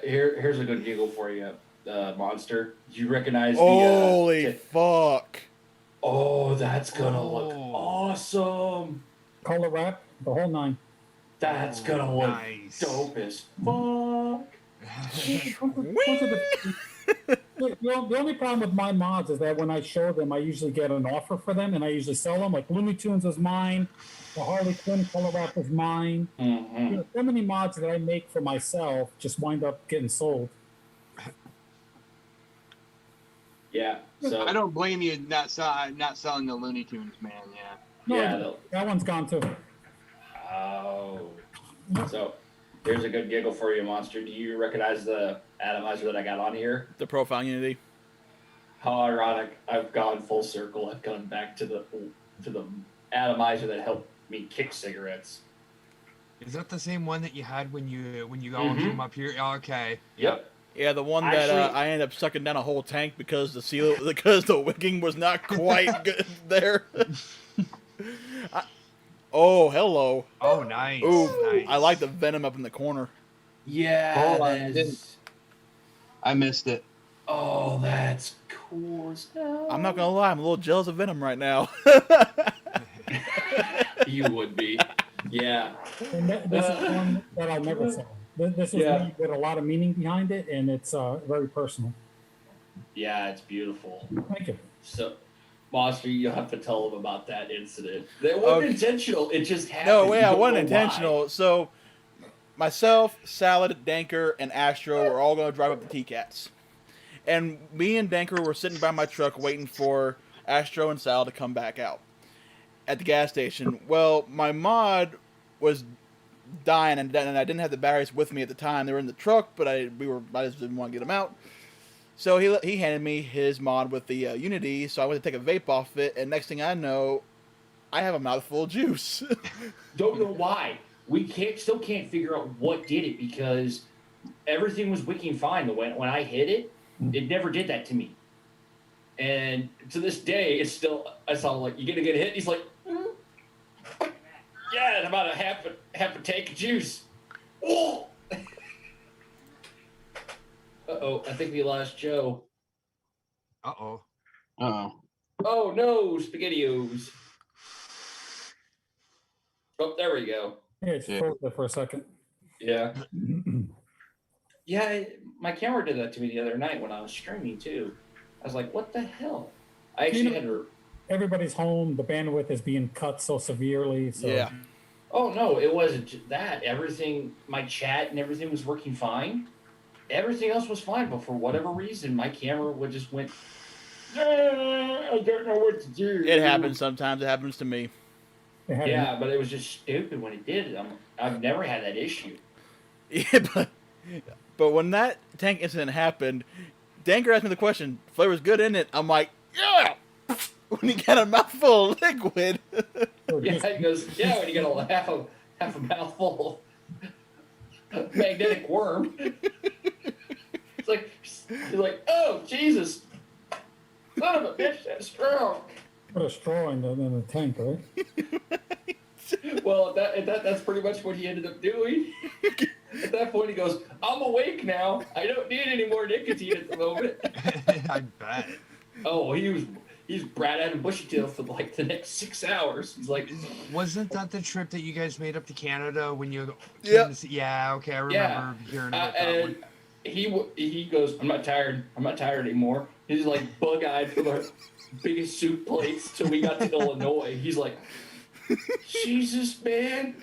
Here's a good giggle for you, Monster. Do you recognize the? Holy fuck! Oh, that's gonna look Oh. awesome. Color wrap, the whole 9. That's gonna look nice. dope as fuck. The only problem with my mods is that when I show them, I usually get an offer for them, and I usually sell them. Like Looney Tunes is mine, the Harley Quinn color wrap is mine. Mm-hmm. So many mods that I make for myself just wind up getting sold. Yeah. So I don't blame you not selling the Looney Tunes, man. Yeah. No, yeah. that one's gone too. Oh. So here's a good giggle for you, Monster. Do you recognize the atomizer that I got on here? The profile unity. How ironic! I've gone full circle. I've gone back to the atomizer that helped me kick cigarettes. Is that the same one that you had when you all Mhm. came up here? Oh, okay. Yep. Yeah, the one that Actually- I ended up sucking down a whole tank because the wicking was not quite good there. Oh, hello. Oh, nice. Ooh, Nice. I like the venom up in the corner. Yeah. Oh, I that's- didn't. I missed it. Oh, that's cool as hell. I'm not gonna lie, I'm a little jealous of venom right now. You would be. Yeah. And this is one that I'll never sell. This is Yeah. one with a lot of meaning behind it, and it's very personal. Yeah, it's beautiful. Thank you. So, Monster, you'll have to tell them about that incident. It wasn't Okay. intentional. It just happened. No, You wait, I don't wasn't know why. intentional. So, myself, Salad, Danker, and Astro were all gonna drive up to T-Cats. And me and Danker were sitting by my truck waiting for Astro and Salad to come back out at the gas station. Well, my mod was dying, and I didn't have the batteries with me at the time. They were in the truck, but I just didn't want to get them out. So he handed me his mod with the Unity, so I went to take a vape off it, and next thing I know, I have a mouthful of juice. Don't know why. We still can't figure out what did it because everything was wicking fine. When I hit it, it never did that to me. And to this day, it's still. I saw like you gonna get hit. He's like, yeah, and about a half a tank of juice. Oh. Uh-oh, I think we lost Joe. Uh-oh. Uh-oh. Oh no, SpaghettiOs. Oh, there we go. Yeah, it's froze there for a second. Yeah. Yeah, my camera did that to me the other night when I was streaming too. I was like, what the hell? I actually had to... Everybody's home. The bandwidth is being cut so severely. So Yeah. Oh no, it wasn't that. Everything, my chat and everything was working fine. Everything else was fine, but for whatever reason, my camera would just went, I don't know what to do. It happens sometimes. It happens to me. they had Yeah, but it was just stupid when it did. I've never had that issue. Yeah, but when that tank incident happened, Danker asked me the question, flavor's good in it? I'm like, yeah! When you got a mouthful of liquid. Yeah, he goes, yeah, when you get a half a mouthful of magnetic worm. It's like, he's like, oh, Jesus. Son of a bitch, that's strong. put a straw in the tank, right? Well, that's pretty much what he ended up doing. At that point, he goes, "I'm awake now. I don't need any more nicotine at the moment." I bet. Oh, he's Brad Adam Bushytail for like the next 6 hours. He's like, Wasn't that the trip that you guys made up to Canada when you? Yep. Yeah. Okay, I remember hearing about that and one. he goes, "I'm not tired. I'm not tired anymore." He's like bug-eyed for the biggest soup plates till we got to Illinois. He's like, "Jesus, man!"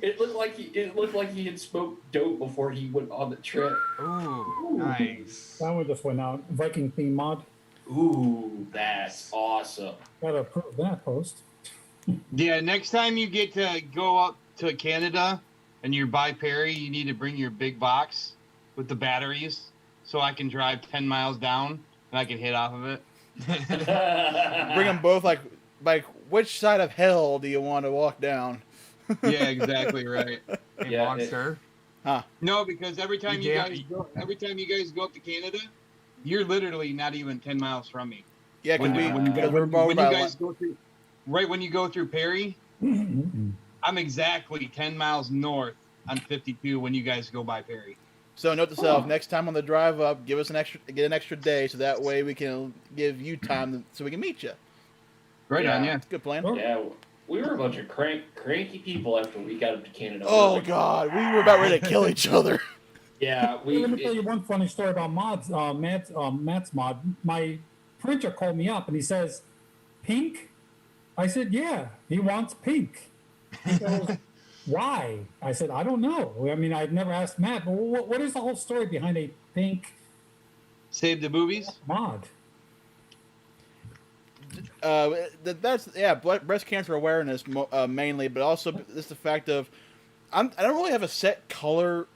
It looked like he had smoked dope before he went on the trip. Ooh, nice. That one just went out. Viking theme mod. Ooh, that's awesome. Gotta approve that post. Yeah, next time you get to go up to Canada and you're by Perry, you need to bring your big box with the batteries so I can drive 10 miles down and I can hit off of it. Bring them both like which side of hell do you want to walk down? Yeah, exactly right. Hey, Yeah, Monster. No, because every time you guys go up to Canada, you're literally not even 10 miles from me. Yeah, When because we're you both guys go through, right when you go through Perry, I'm exactly 10 miles north on 52 when you guys go by Perry. So note to self: next time on the drive up, get an extra day, so that way we can give you time so we can meet you. Right on, yeah. Good plan. Yeah, we were a bunch of cranky people after we got up to Canada. Oh God, we were about ready to kill each other. Yeah, Let me tell you one funny story about mods. Matt's mod. My printer called me up and he says, "Pink." I said, "Yeah." He wants pink. He goes, "Why?" I said, "I don't know. I mean, I've never asked Matt, but what is the whole story behind a pink Save the boobies. mod?" That's breast cancer awareness mainly, but also just the fact of I don't really have a set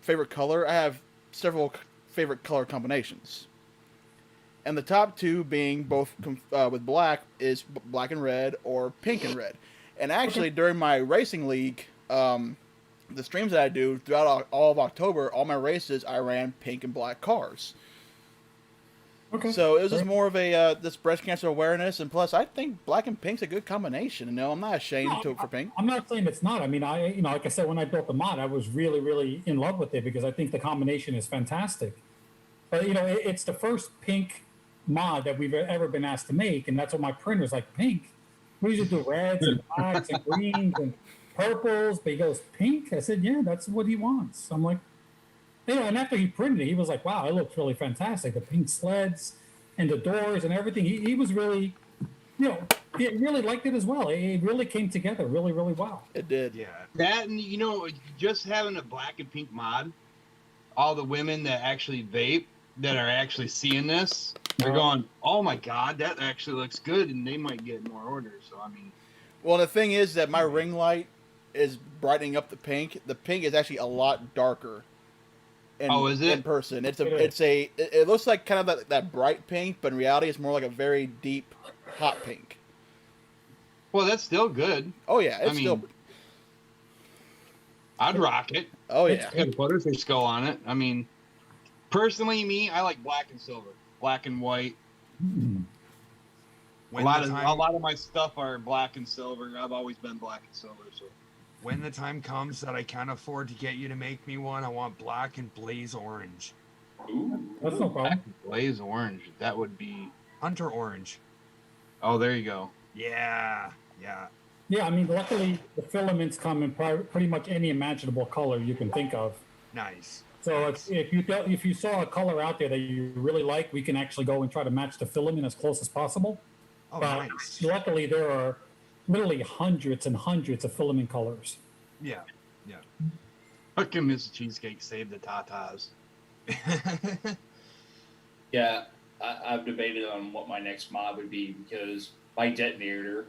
favorite color. I have several favorite color combinations, and the top two being both with black is black and red or pink and red. And actually, during my racing league, the streams that I do throughout all of October, all my races I ran pink and black cars. Okay. So it was just more of a this breast cancer awareness, and plus I think black and pink's a good combination. You know, I'm not ashamed for pink. I'm not saying it's not. I mean, like I said, when I built the mod, I was really, really in love with it because I think the combination is fantastic. But it's the first pink mod that we've ever been asked to make, and that's what my printer's like. Pink. We usually do reds and blacks and greens and purples, but he goes pink. I said, yeah, that's what he wants. I'm like, and after he printed it, he was like, wow, it looks really fantastic. The pink sleds and the doors and everything. He was really, he really liked it as well. It really came together really, really well. It did. Yeah. That and just having a black and pink mod, all the women that actually vape that are actually seeing this, they're going, "Oh my God, that actually looks good," and they might get more orders. So I mean, well, the thing is that my ring light is brightening up the pink. The pink is actually a lot darker. Is it? In person? It looks like kind of that bright pink, but in reality, it's more like a very deep, hot pink. Well, that's still good. Oh yeah, it's still. I'd rock it. Oh yeah, It's got a butterfish skull on it. I mean, personally, I like black and silver, black and white. A lot of my stuff are black and silver. I've always been black and silver. So when the time comes that I can't afford to get you to make me one, I want black and blaze orange. Ooh, That's no problem. blaze orange. That would be Hunter orange. Oh, there you go. Yeah. Yeah, I mean, luckily the filaments come in pretty much any imaginable color you can think of. Nice. So if you saw a color out there that you really like, we can actually go and try to match the filament as close as possible. Oh, But nice. luckily there are literally hundreds and hundreds of filament colors. Yeah. How can Miss Cheesecake save the tatas? yeah. I've debated on what my next mod would be because my detonator,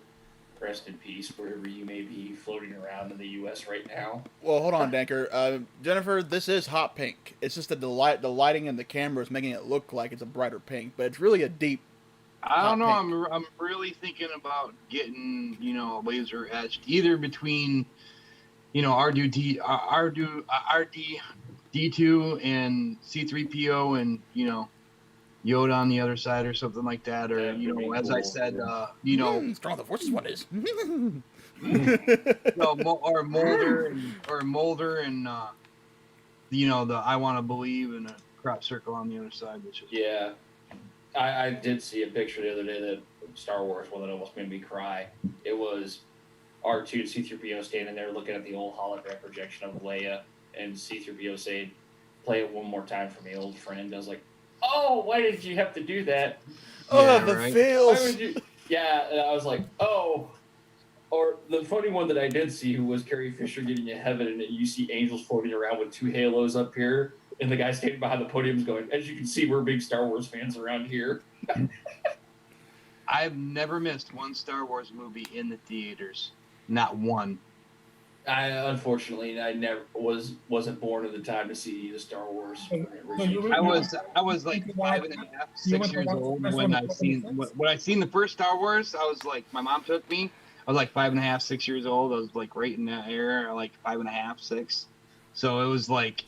rest in peace, wherever you may be floating around in the U.S. right now. Well, hold on, Danker. Jennifer, this is hot pink. It's just that the lighting and the camera is making it look like it's a brighter pink, but it's really a deep. I don't know. Hot I'm really thinking about getting a laser etched either between RD2 and C3PO and Yoda on the other side or something like that, or That would be as cool. I said, Strong the Forces one is. No, Mulder and the I Want to Believe and a crop circle on the other side, which is Yeah, I did see a picture the other day that Star Wars one that almost made me cry. It was R2 and C-3PO standing there looking at the old hologram projection of Leia, and C-3PO saying, "Play it one more time for me, old friend." I was like, "Oh, why did you have to do that? Oh, the right. Why feels. would you?" Yeah, and I was like, "Oh." Or the funny one that I did see, who was Carrie Fisher getting to heaven, and you see angels floating around with 2 halos up here, and the guy standing behind the podium is going, "As you can see, we're big Star Wars fans around here." I've never missed one Star Wars movie in the theaters. Not one. Unfortunately, I never wasn't born at the time to see the Star Wars. So you were- I was like 5.5, You 6 went to years watch the old first when one I in seen 76? when I seen the first Star Wars. I was like, my mom took me. I was like 5.5, 6 years old. I was like right in that era, like 5.5, 6. So it was like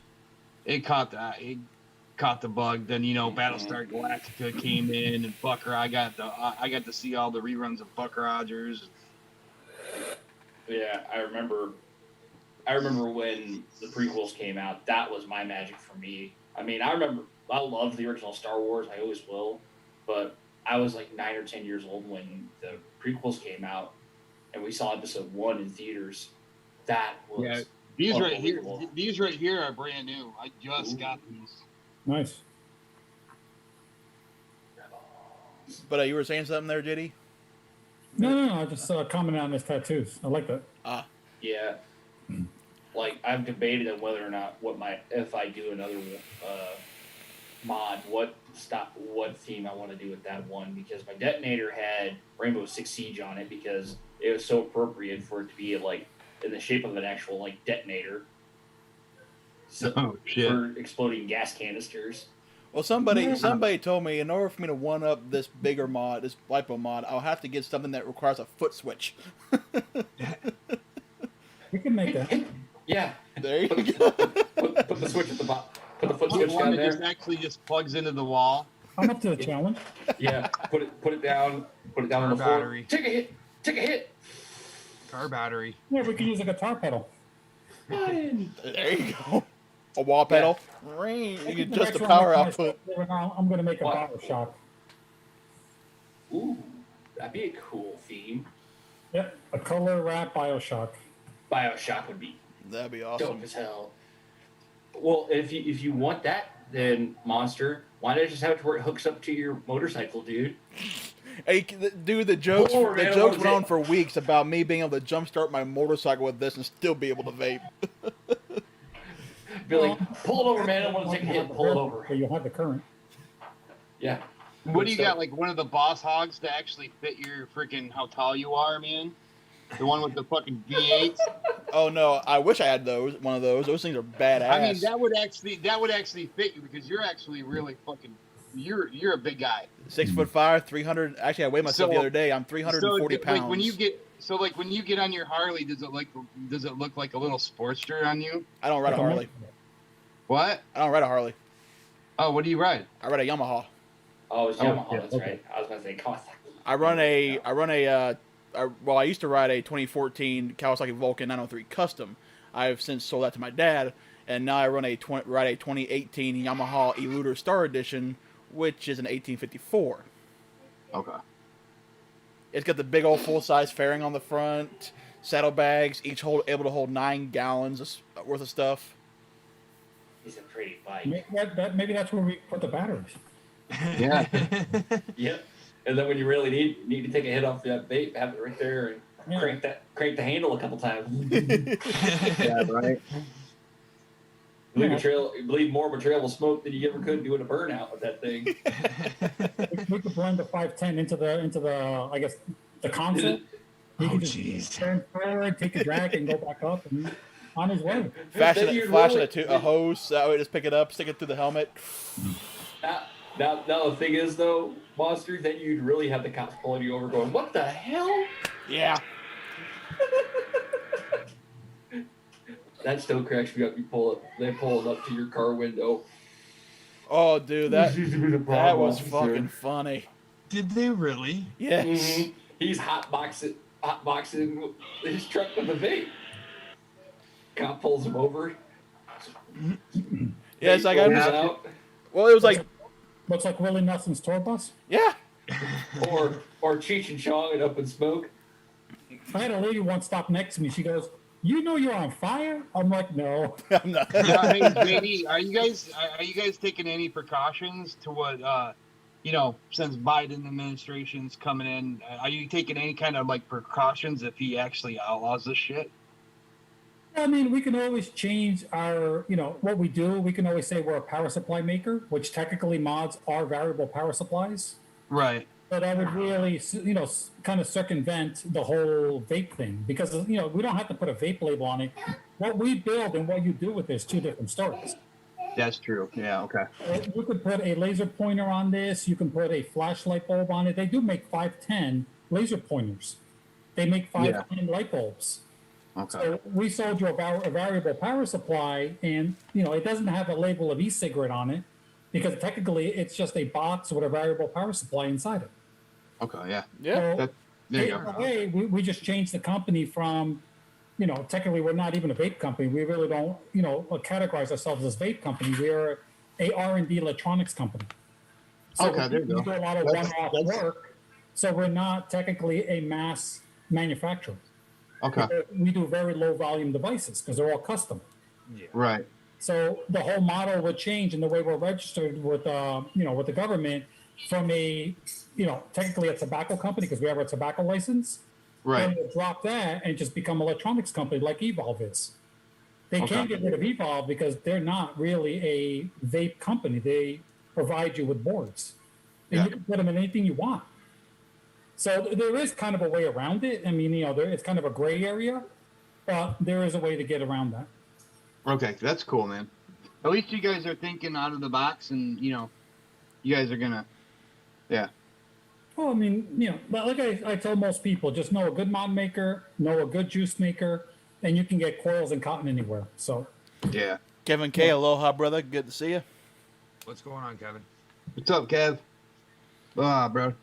it caught the bug. Then Battlestar Galactica came in, and I got to see all the reruns of Buck Rogers. Yeah, I remember when the prequels came out. That was my magic for me. I mean, I loved the original Star Wars. I always will, but I was like 9 or 10 years old when the prequels came out, and we saw Episode 1 in theaters. That was These right unbelievable. here are brand new. I just got these. Nice. But you were saying something there, JD? No. I just commented on his tattoos. I like that. Yeah. Like, I've debated on whether or not if I do another mod, what theme I want to do with that one, because my detonator had Rainbow Six Siege on it because it was so appropriate for it to be like in the shape of an actual like detonator. So, Oh shit! For exploding gas canisters. Well, somebody told me in order for me to one up this bigger mod, this lipo mod, I'll have to get something that requires a foot switch. We can make that. Yeah. There you go. Put the switch at the bottom. Put the foot switch One down that there. just actually just plugs into the wall. I'm up to the challenge. Yeah. Put it down. Put it down on the floor. Battery. Take a hit. Take a hit. Car battery. Yeah, we can use a guitar pedal. There you go. A wall pedal. Ring. You can adjust the Next power one, output. I'm going to make a What? Bioshock. Ooh, that'd be a cool theme. Yep, a color wrap Bioshock. BioShock would be That'd be dope awesome. as hell. Well, if you want that, then Monster, why not just have it where it hooks up to your motorcycle, dude? Hey, dude, the jokes Pull over, man, went what is on it? for weeks about me being able to jumpstart my motorcycle with this and still be able to vape. Be like, pull it over, man. I want to take a hit. Pull it over. So you'll have the current. Yeah. What do you So- got? Like one of the boss hogs to actually fit your freaking how tall you are, man? The one with the fucking V8. Oh no, I wish I had one of those. Those things are badass. I mean, that would actually fit you because you're actually really fucking. You're a big guy. 6'5", 300. Actually, I weighed myself the other day. I'm 340 pounds. Like when you get on your Harley, does it look like a little Sportster on you? I don't ride a Harley. What? I don't ride a Harley. Oh, what do you ride? I ride a Yamaha. Oh, it's Oh, Yamaha. yeah, That's okay. right. I was gonna say, God. I used to ride a 2014 Kawasaki Vulcan 903 Custom. I've since sold that to my dad, and now I ride a 2018 Yamaha Eluder Star Edition, which is an 1854. Okay. It's got the big old full-size fairing on the front, saddlebags, each able to hold 9 gallons worth of stuff. He's a pretty bike. Maybe that's where we put the batteries. Yeah. Yep. And then when you really need to take a hit off that vape, have it right there and crank the handle a couple times. Yeah, right. Bleed more material smoke than you ever could doing a burnout with that thing. We could blend the 510 into the I guess the console. He Oh, can just jeez. turn forward, take a drag, and go back up, and on his way. Flashing Then a hose, that way just pick it up, stick it through the helmet. Now the thing is though, Monster, then you'd really have the cops pulling you over, going, "What the hell?" Yeah. That still cracks me up. They pull it up to your car window. Oh, dude, that was fucking funny. Did they really? Yes. Mhm. He's hotboxing. hotboxing his truck with a vape. Cop pulls him over. Yeah, it's like I'm just. out. Well, it was like, Looks like Willie Nelson's tour bus. yeah. or Cheech and Chong and Up in Smoke. I had a lady once stop next to me. She goes, "You know you're on fire?" I'm like, "No." I'm not. Hey, JD, are you guys taking any precautions to what since Biden administration's coming in, are you taking any kind of like precautions if he actually outlaws this shit? I mean, we can always change our, what we do. We can always say we're a power supply maker, which technically mods are variable power supplies. Right. So that would really, kind of circumvent the whole vape thing because, we don't have to put a vape label on it. What we build and what you do with it is two different stories. That's true. Yeah. Okay. You could put a laser pointer on this. You can put a flashlight bulb on it. They do make 510 laser pointers. They make 510 light bulbs. Okay. So we sold you a variable power supply, and it doesn't have a label of e-cigarette on it because technically it's just a box with a variable power supply inside it. Okay. Yeah. Yeah. So, There you in a go. way, we just changed the company from, technically we're not even a vape company. We really don't, categorize ourselves as vape company. We're a R&D electronics company. So Okay, there you go. we do a lot of one-off work. So we're not technically a mass manufacturer. Okay. We do very low volume devices because they're all custom. Right. So the whole model would change in the way we're registered with, with the government from a, technically a tobacco company because we have a tobacco license. Right. And we'll drop that and just become electronics company like Evolve is. They can't get rid of Evolve because they're not really a vape company. They provide you with boards. And you can put them in anything you want. So there is kind of a way around it. I mean, it's kind of a gray area, but there is a way to get around that. Okay, that's cool, man. At least you guys are thinking out of the box, and you guys are gonna, yeah. Well, I mean, but like I tell most people, just know a good mod maker, know a good juice maker, and you can get coils and cotton anywhere. So Yeah. Kevin K, aloha, brother. Good to see you. What's going on, Kevin? What's up, Kev? Bro.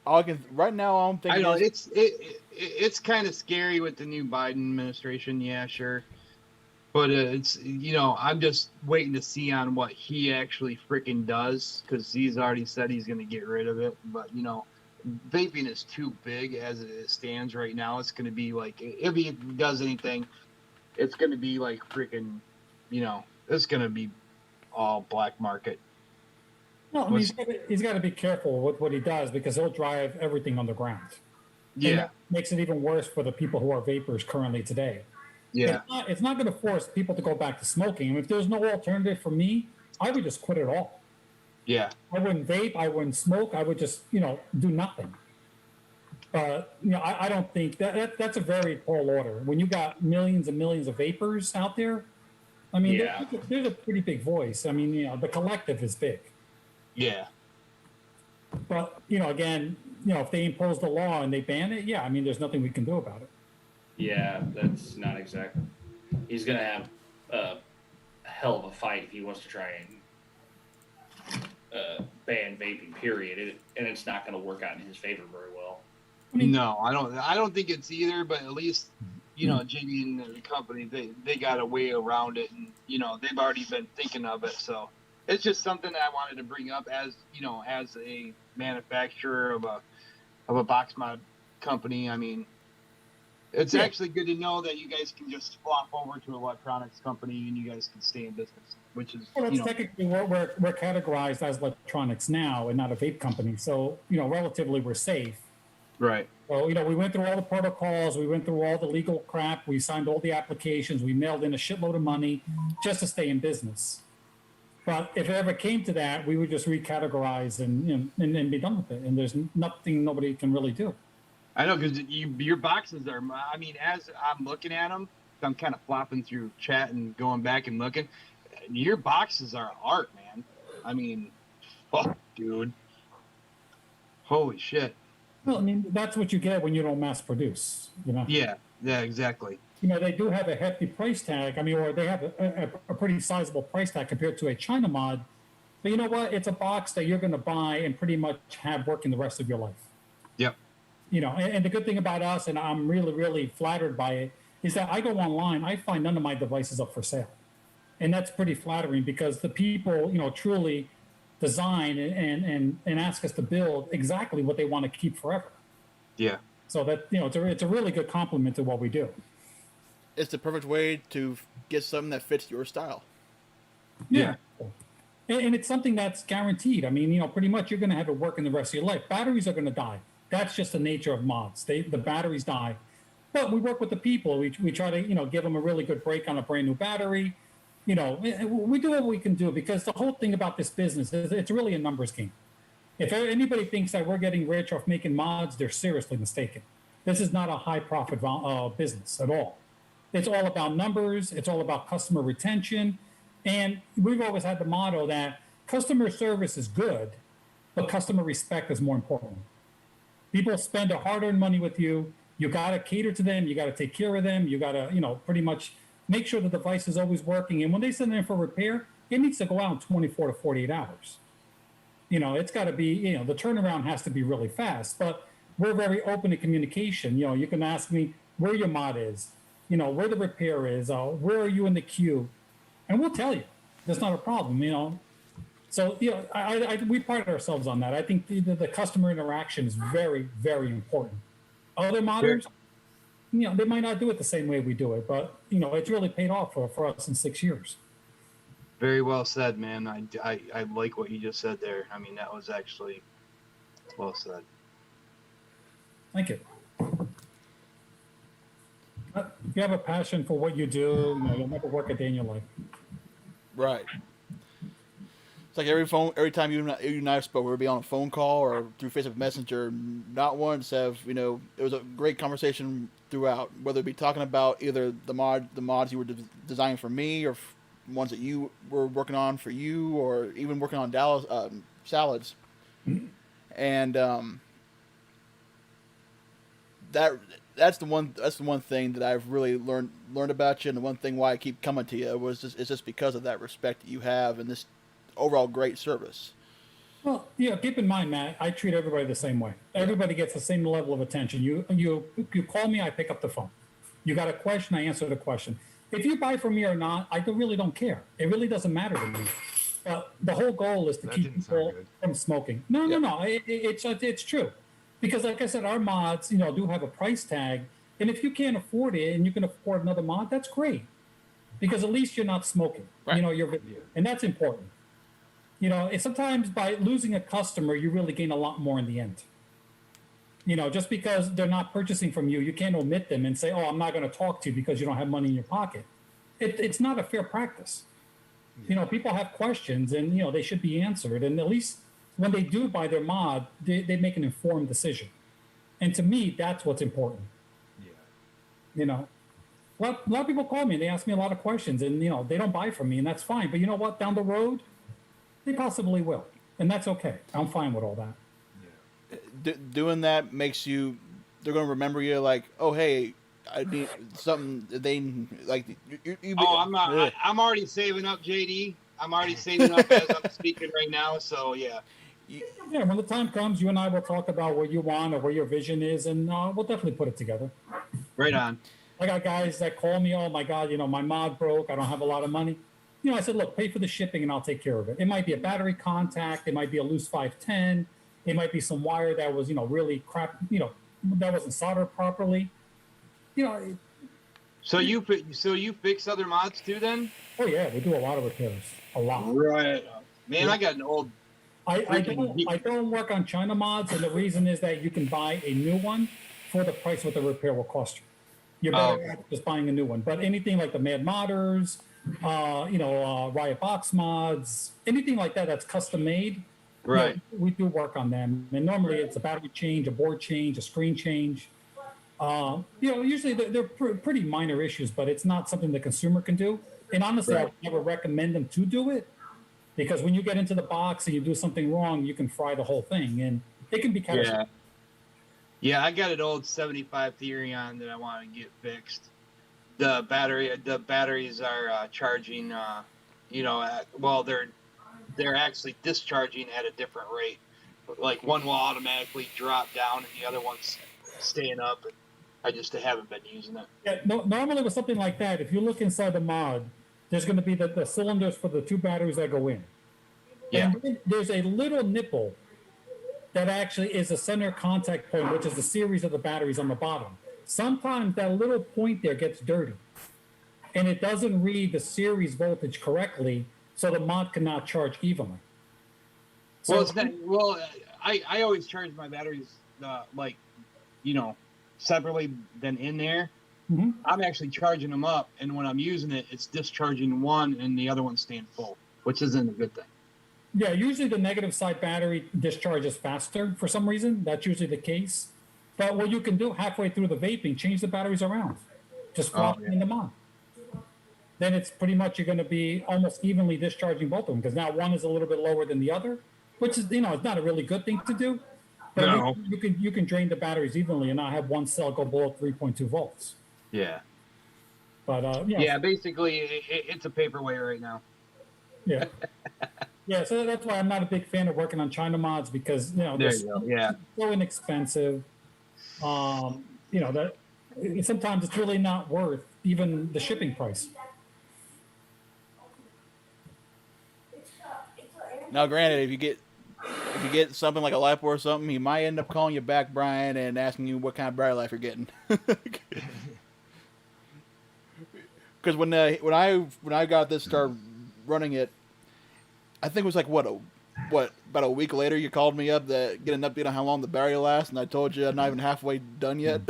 All I can right now. All I'm I thinking know is it's kind of scary with the new Biden administration. Yeah, sure. But it's I'm just waiting to see on what he actually freaking does because he's already said he's going to get rid of it. But vaping is too big as it stands right now. It's going to be like if he does anything, it's going to be like freaking, it's going to be all black market. no, I mean, he's got to be careful with what he does because he'll drive everything underground. And Yeah, that makes it even worse for the people who are vapors currently today. yeah, It's not going to force people to go back to smoking. I mean, if there's no alternative for me, I would just quit it all. yeah. I wouldn't vape. I wouldn't smoke. I would just, do nothing. I don't think that's a very tall order. When you got millions and millions of vapors out there, I mean, Yeah. there's a pretty big voice. I mean, the collective is big. Yeah. But, again, if they impose the law and they ban it, yeah, I mean, there's nothing we can do about it. Yeah, that's not exactly. He's gonna have a hell of a fight if he wants to try and ban vaping. Period, and it's not gonna work out in his favor very well. No, I don't think it's either, but at least, JD and the company, they got a way around it, and, they've already been thinking of it. So it's just something that I wanted to bring up as, as a manufacturer of a box mod company. I mean, it's actually good to know that you guys can just flop over to an electronics company and you guys can stay in business, which is, Well, that's technically we're categorized as electronics now and not a vape company. So, relatively we're safe. right. So, we went through all the protocols, we went through all the legal crap, we signed all the applications, we mailed in a shitload of money just to stay in business. But if it ever came to that, we would just recategorize and be done with it. And there's nothing nobody can really do. I know, because your boxes are, I mean, as I'm looking at them, I'm kind of flopping through chat and going back and looking. Your boxes are art, man. I mean, fuck, dude. Holy shit. Well, I mean, that's what you get when you don't mass produce, Yeah, exactly. They do have a hefty price tag. I mean, or they have a pretty sizable price tag compared to a China mod, But you know what? It's a box that you're going to buy and pretty much have working the rest of your life. Yep. You know, and the good thing about us, and I'm really, really flattered by it, is that I go online, I find none of my devices up for sale. And that's pretty flattering because the people, you know, truly design and ask us to build exactly what they want to keep forever. Yeah. So that, you know, it's a really good compliment to what we do. It's the perfect way to get something that fits your style. Yeah. And it's something that's guaranteed. I mean, you know, pretty much you're going to have it work in the rest of your life. Batteries are going to die. That's just the nature of mods. The batteries die. But we work with the people. We try to, you know, give them a really good break on a brand new battery. You know, we do what we can do because the whole thing about this business is it's really a numbers game. If anybody thinks that we're getting rich off making mods, they're seriously mistaken. This is not a high profit business at all. It's all about numbers. It's all about customer retention. And we've always had the motto that customer service is good, but customer respect is more important. People spend their hard-earned money with you. You got to cater to them. You got to take care of them. You got to, you know, pretty much make sure the device is always working. And when they send it in for repair, it needs to go out in 24 to 48 hours. You know, it's got to be, you know, the turnaround has to be really fast. But we're very open to communication. You know, you can ask me where your mod is, you know, where the repair is, where are you in the queue? And we'll tell you. That's not a problem, you know. So, you know, we pride ourselves on that. I think the customer interaction is very, very important. Other modders, you know, they might not do it the same way we do it, but, you know, it's really paid off for us in 6 years. Very well said, man. I like what you just said there. I mean, that was actually well said. Thank you. If you have a passion for what you do, you know, you'll never work a day in your life. Right. It's like every time you and I spoke, we would be on a phone call or through Facebook Messenger. Not once have, you know, it was a great conversation throughout. Whether it be talking about either the mods you were designing for me, or ones that you were working on for you, or even working on Dallas salads. Mm-hmm. And that's the one thing that I've really learned about you, and the one thing why I keep coming to you is just because of that respect that you have and this overall great service. Well, yeah, keep in mind, Matt, I treat everybody the same way. Everybody gets the same level of attention. You call me, I pick up the phone. You got a question, I answer the question. If you buy from me or not, I really don't care. It really doesn't matter to me. The whole goal is to keep people from smoking. No, it's true. Because like I said, our mods, you know, do have a price tag. And if you can't afford it and you can afford another mod, that's great. Because at least you're not smoking. Right. You know, and that's important. You know, and sometimes by losing a customer, you really gain a lot more in the end. You know, just because they're not purchasing from you, you can't omit them and say, oh, I'm not going to talk to you because you don't have money in your pocket. It's not a fair practice. Yeah. You know, people have questions and, you know, they should be answered. And at least when they do buy their mod, they make an informed decision. And to me, that's what's important. Yeah. You know, a lot of people call me and they ask me a lot of questions and, you know, they don't buy from me and that's fine. But you know what? Down the road, they possibly will. And that's okay. I'm fine with all that. Doing that makes you, they're going to remember you like, oh, hey, I need something they like. I'm already saving up, JD. I'm already saving up as I'm speaking right now. So, yeah. Yeah, when the time comes, you and I will talk about what you want or what your vision is, and we'll definitely put it together. Right on. I got guys that call me, oh, my God, you know, my mod broke. I don't have a lot of money. You know, I said, look, pay for the shipping and I'll take care of it. It might be a battery contact. It might be a loose 510. It might be some wire that was, you know, really crap, you know, that wasn't soldered properly. You know. So you fix other mods too then? Oh, yeah. We do a lot of repairs. A lot. Right. Man, yeah. I got an old... I don't work on China mods, and the reason is that you can buy a new one for the price what the repair will cost you. You're better off just buying a new one. But anything like the Mad Modders, you know, Riot Box mods, anything like that that's custom made, right? You know, we do work on them. And normally it's a battery change, a board change, a screen change. You know, usually they're pretty minor issues, but it's not something the consumer can do. And honestly, I would never recommend them to do it. Because when you get into the box and you do something wrong, you can fry the whole thing, and it can be catastrophic. Yeah, I got an old 75 Therion that I want to get fixed. The batteries are charging, you know, they're actually discharging at a different rate. Like one will automatically drop down and the other one's staying up. And I just haven't been using it. Yeah, normally with something like that, if you look inside the mod, there's going to be the cylinders for the 2 batteries that go in. Yeah. And then there's a little nipple that actually is a center contact point, which is the series of the batteries on the bottom. Sometimes that little point there gets dirty, and it doesn't read the series voltage correctly, so the mod cannot charge evenly. So, Well, it's not, well, I always charge my batteries like, separately than in there. Mm-hmm. I'm actually charging them up, and when I'm using it, it's discharging one and the other one's staying full, which isn't a good thing. Yeah, usually the negative side battery discharges faster for some reason. That's usually the case. But what you can do halfway through the vaping, change the batteries around. Just swap them on. Then it's pretty much you're going to be almost evenly discharging both of them because now one is a little bit lower than the other, which is, it's not a really good thing to do. But No. you can drain the batteries evenly and not have one cell go below 3.2 volts. Yeah. But yeah, basically it's a paperweight right now. Yeah. Yeah, so that's why I'm not a big fan of working on China mods because they're so inexpensive. That sometimes it's really not worth even the shipping price. Now, granted, if you get something like a LiPo or something, he might end up calling you back, Brian, and asking you what kind of battery life you're getting. Because when I got this, started running it, I think it was like about a week later, you called me up to get an update on how long the battery lasts, and I told you I'm not even halfway done yet.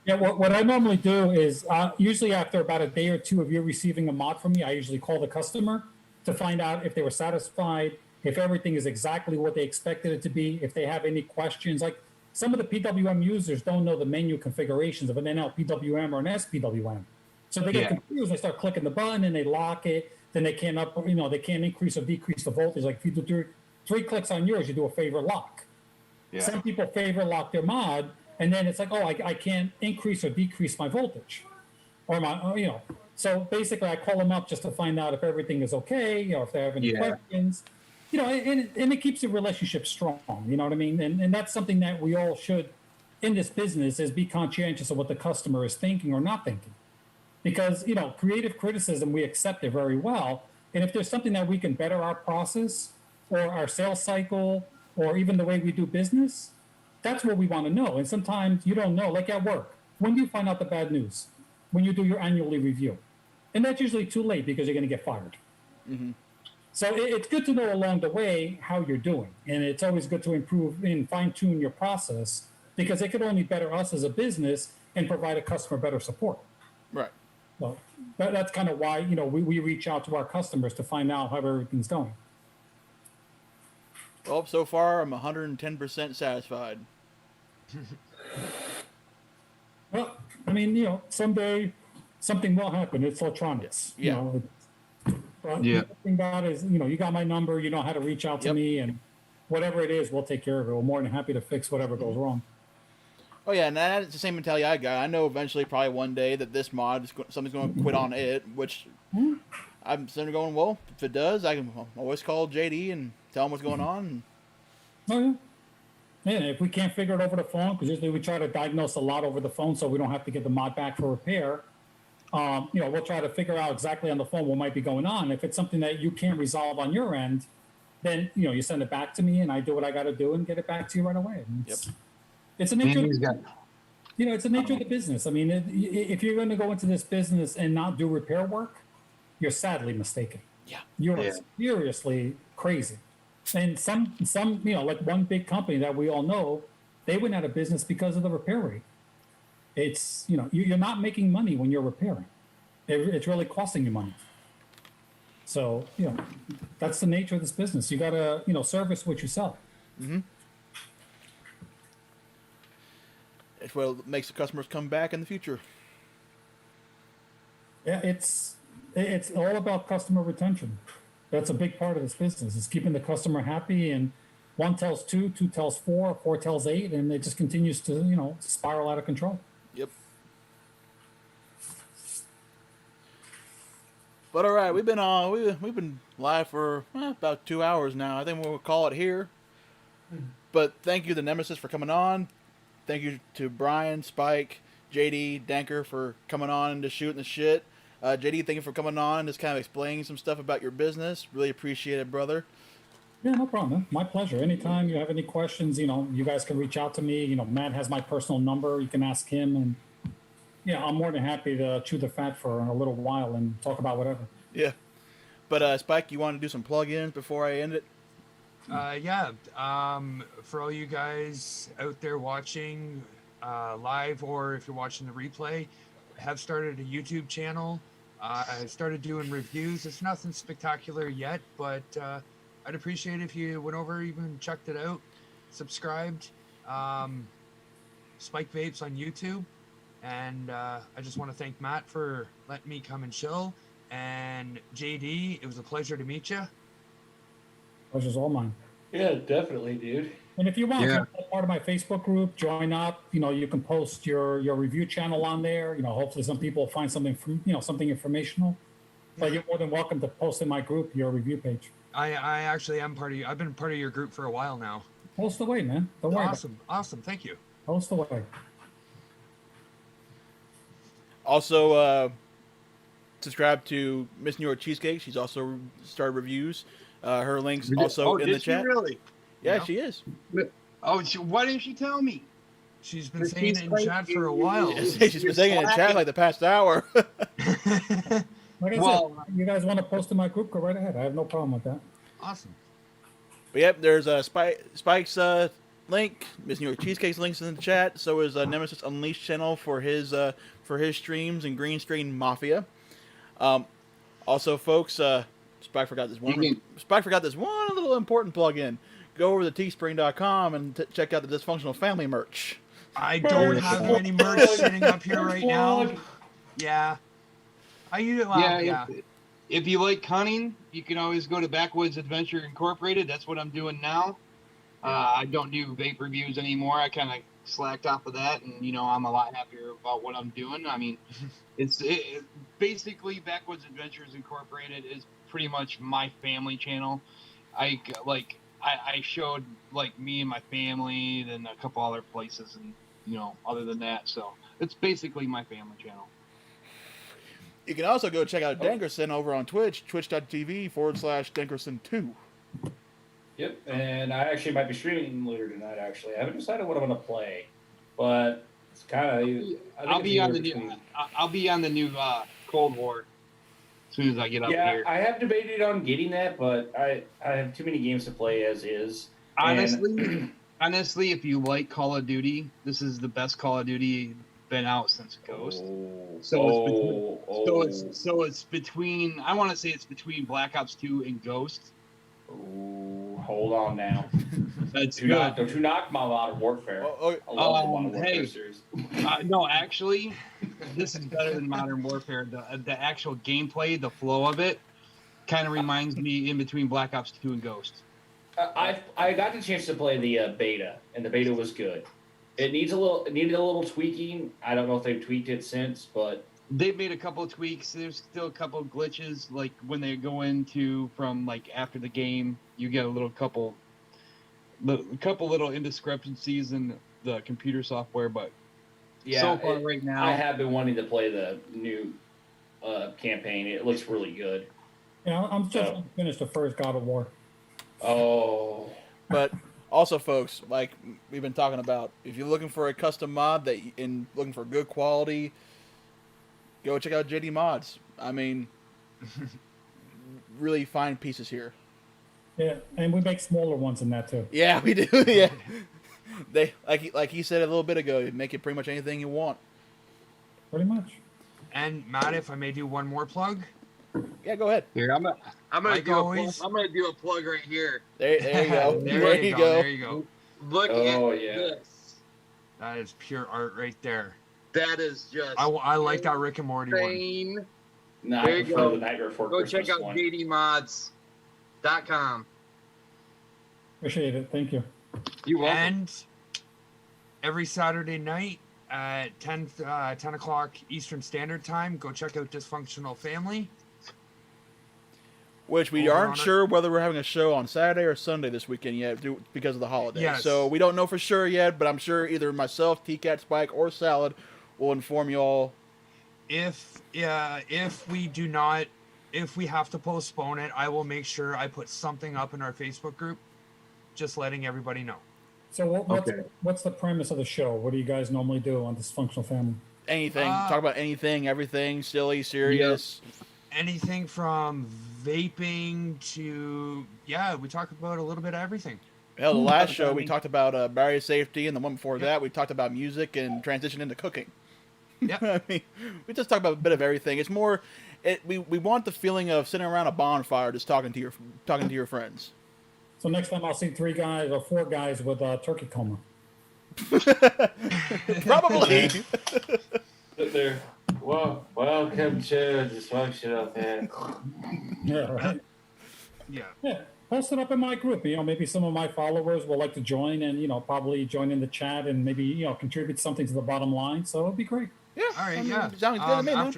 Yeah, what I normally do is usually after about a day or two of you receiving a mod from me, I usually call the customer to find out if they were satisfied, if everything is exactly what they expected it to be, if they have any questions. Like some of the PWM users don't know the menu configurations of an NLPWM or an SPWM. So they get confused, they start clicking the button and they lock it. Then they can't they can't increase or decrease the voltage. Like if you do 3 clicks on yours, you do a favorite lock. Yeah. Some people favorite lock their mod, and then it's like, I can't increase or decrease my voltage, or my So basically, I call them up just to find out if everything is okay, or if they have any questions. And it keeps the relationship strong. You know what I mean? And that's something that we all should in this business is be conscientious of what the customer is thinking or not thinking. Because, creative criticism, we accept it very well. And if there's something that we can better our process or our sales cycle or even the way we do business, that's what we want to know. And sometimes you don't know, like at work, when do you find out the bad news? When you do your annually review. And that's usually too late because you're going to get fired. Mm-hmm. So it's good to know along the way how you're doing. And it's always good to improve and fine-tune your process because it could only better us as a business and provide a customer better support. Right. Well, that's kind of why, we reach out to our customers to find out how everything's going. Well, so far I'm 110% satisfied. Well, I mean, someday something will happen. It's electronics. Yeah. But the thing about it is, you got my number. You know how to reach out to me, and whatever it is, we'll take care of it. We're more than happy to fix whatever goes wrong. Oh yeah, and that's the same mentality I got. I know eventually, probably one day, that this mod something's going to quit on it. Which I'm sitting there going, well, if it does, I can always call JD and tell him what's going on. Oh yeah. Yeah, if we can't figure it over the phone, because usually we try to diagnose a lot over the phone, so we don't have to get the mod back for repair. We'll try to figure out exactly on the phone what might be going on. If it's something that you can't resolve on your end, then you send it back to me, and I do what I got to do and get it back to you right away. It's the nature. It's the nature of the business. I mean, if you're going to go into this business and not do repair work, you're sadly mistaken. Yeah, you're seriously crazy. And some like one big company that we all know, they went out of business because of the repair rate. It's you're not making money when you're repairing. It's really costing you money. So that's the nature of this business. You gotta service what you sell. Mm-hmm. It's what makes the customers come back in the future. Yeah, it's all about customer retention. That's a big part of this business. It's keeping the customer happy, and 1 tells 2, 2 tells 4, 4 tells 8, and it just continues to spiral out of control. Yep. But all right, we've been live for about 2 hours now. I think we'll call it here. But thank you to Nemesis for coming on. Thank you to Brian, Spike, JD, Danker for coming on and just shooting the shit. JD, thank you for coming on and just kind of explaining some stuff about your business. Really appreciate it, brother. Yeah, no problem, man. My pleasure. Anytime you have any questions, you guys can reach out to me. Matt has my personal number. You can ask him. And yeah, I'm more than happy to chew the fat for a little while and talk about whatever. Yeah. But Spike, you want to do some plug-ins before I end it? Yeah. For all you guys out there watching live, or if you're watching the replay, have started a YouTube channel. I started doing reviews. It's nothing spectacular yet, but I'd appreciate if you went over, even checked it out, subscribed. Spike Vapes on YouTube. And I just want to thank Matt for letting me come and chill. And JD, it was a pleasure to meet you. Pleasure's all mine. Yeah, definitely, dude. And if you want to be part of my Facebook group, join up. You can post your review channel on there. Hopefully some people find something from something informational. But you're more than welcome to post in my group your review page. I actually am part of you. I've been part of your group for a while now. Post away, man. Don't worry. Awesome. Thank you. Post away. Also, subscribe to Miss New York Cheesecake. She's also started reviews. Her link's also in the chat. Really? Yeah, she is. Oh, why didn't she tell me? She's been saying it in chat for a while. She's been saying it in chat like the past hour. Like I said, you guys want to post in my group, go right ahead. I have no problem with that. Awesome. But yep, there's Spike's link. Miss New York Cheesecake's links in the chat. So is Nemesis Unleashed channel for his streams and Green Screen Mafia. Also, folks, Spike forgot this one. Spike forgot this one little important plug-in. Go over to teespring.com and check out the Dysfunctional Family merch. I don't have any merch sitting up here right now. Yeah. If you like hunting, you can always go to Backwoods Adventure Incorporated. That's what I'm doing now. I don't do vape reviews anymore. I kind of slacked off of that, and I'm a lot happier about what I'm doing. I mean, it's basically Backwoods Adventures Incorporated is pretty much my family channel. I showed me and my family, then a couple other places, and other than that, so it's basically my family channel. You can also go check out Dankersun over on Twitch, twitch.tv/Dankersun2. Yep, and I actually might be streaming later tonight, actually. I haven't decided what I'm going to play, but it's kind of... I'll be on the new Cold War as soon as I get up here. Yeah, I have debated on getting that, but I have too many games to play as is. Honestly, if you like Call of Duty, this is the best Call of Duty been out since Ghost. So it's between. I want to say it's between Black Ops 2 and Ghost. Ooh, hold on now. That's good. Don't you knock my Modern Warfare. I love the Modern Warfare series. No, actually, this is better than Modern Warfare. The actual gameplay, the flow of it, kind of reminds me in between Black Ops 2 and Ghost. I got the chance to play the beta, and the beta was good. It needed a little tweaking. I don't know if they've tweaked it since, but they've made a couple of tweaks. There's still a couple of glitches, like when they go into from after the game, you get a couple little indiscrepancies in the computer software. But yeah, so far right now, I have been wanting to play the new campaign. It looks really good. Yeah, I'm just going to finish the first God of War. Oh, but. Also, folks, like we've been talking about, if you're looking for a custom mod and looking for good quality, go check out JDMODS. I mean, really fine pieces here. Yeah, and we make smaller ones than that too. Yeah, we do. Yeah, they like he said a little bit ago, make it pretty much anything you want. Pretty much. And Matt, if I may do one more plug. Yeah, go ahead. Here, I'm gonna do a plug right here. There you go. There you go. Look at this. That is pure art right there. That is just. I like that Rick and Morty one. Nah, there you go. The Nightmare Before go Christmas check out one. JDMODS.com. Appreciate it. Thank you. You're welcome. And every Saturday night at 10 o'clock Eastern Standard Time, go check out Dysfunctional Family. Which we Over aren't on it. sure whether we're having a show on Saturday or Sunday this weekend yet because of the holiday. Yes. So we don't know for sure yet, but I'm sure either myself, T-Cat, Spike, or Salad will inform you all. If we do not, if we have to postpone it, I will make sure I put something up in our Facebook group, just letting everybody know. So what's the premise of the show? What do you guys normally do on Dysfunctional Family? Anything. Talk about anything, everything, silly, serious. Anything from vaping to, we talk about a little bit of everything. Hell, the last show we talked about barrier safety, and the one before that we talked about music and transition into cooking. Yeah. I mean, we just talk about a bit of everything. It's more, we want the feeling of sitting around a bonfire just talking to your friends. So next time I'll see 3 guys or 4 guys with turkey coma. Probably. Sit there. Well, welcome to Dysfunctional Family. Yeah, right. Yeah. Post it up in my group. Maybe some of my followers will like to join and, probably join in the chat and maybe, contribute something to the bottom line. So it'd be great. Yeah. All right. Sounds good to me, man.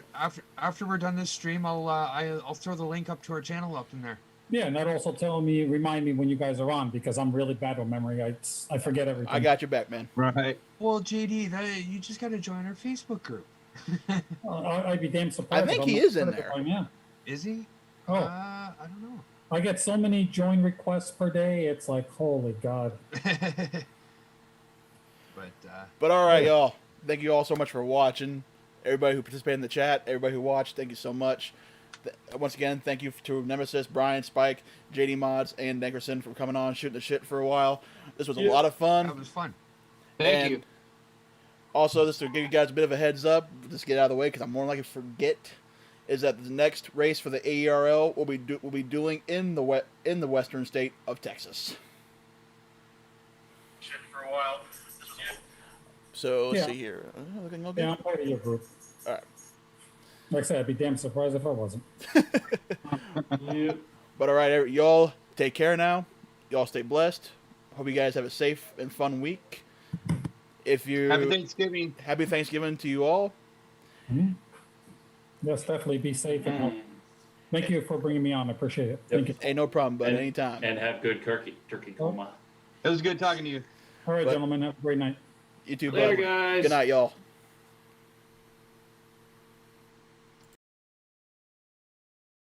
After we're done this stream, I'll throw the link up to our channel up in there. Yeah, and that also remind me when you guys are on, because I'm really bad with memory. I forget everything. I got your back, man. Right. Well, JD, you just got to join our Facebook group. I'd be damn surprised. I think he is in there. Yeah. Is he? Oh. I don't know. I get so many join requests per day. It's like, holy God. But all right, y'all. Thank you all so much for watching. Everybody who participated in the chat, everybody who watched, thank you so much. Once again, thank you to Nemesis, Brian, Spike, JDMODS, and Dankersun for coming on, shooting the shit for a while. This was a lot of fun. That was fun. Thank you. Also, just to give you guys a bit of a heads up, just get out of the way because I'm more likely to forget, is that the next race for the AERL will be doing in the western state of Texas. Shit for a while. So let's see here. Looking all good. Yeah, I'm part of your group. All right. Like I said, I'd be damn surprised if I wasn't. Yep. But all right, y'all take care now. Y'all stay blessed. Hope you guys have a safe and fun week. Happy Thanksgiving. Happy Thanksgiving to you all. Mm-hmm. Yes, definitely be safe and healthy. Thank you for bringing me on. I appreciate it. Thank you. Hey, no problem, but anytime. And have good turkey coma. It was good talking to you. All right, gentlemen. Have a great night. You too, Later, bud. guys. Good night, y'all.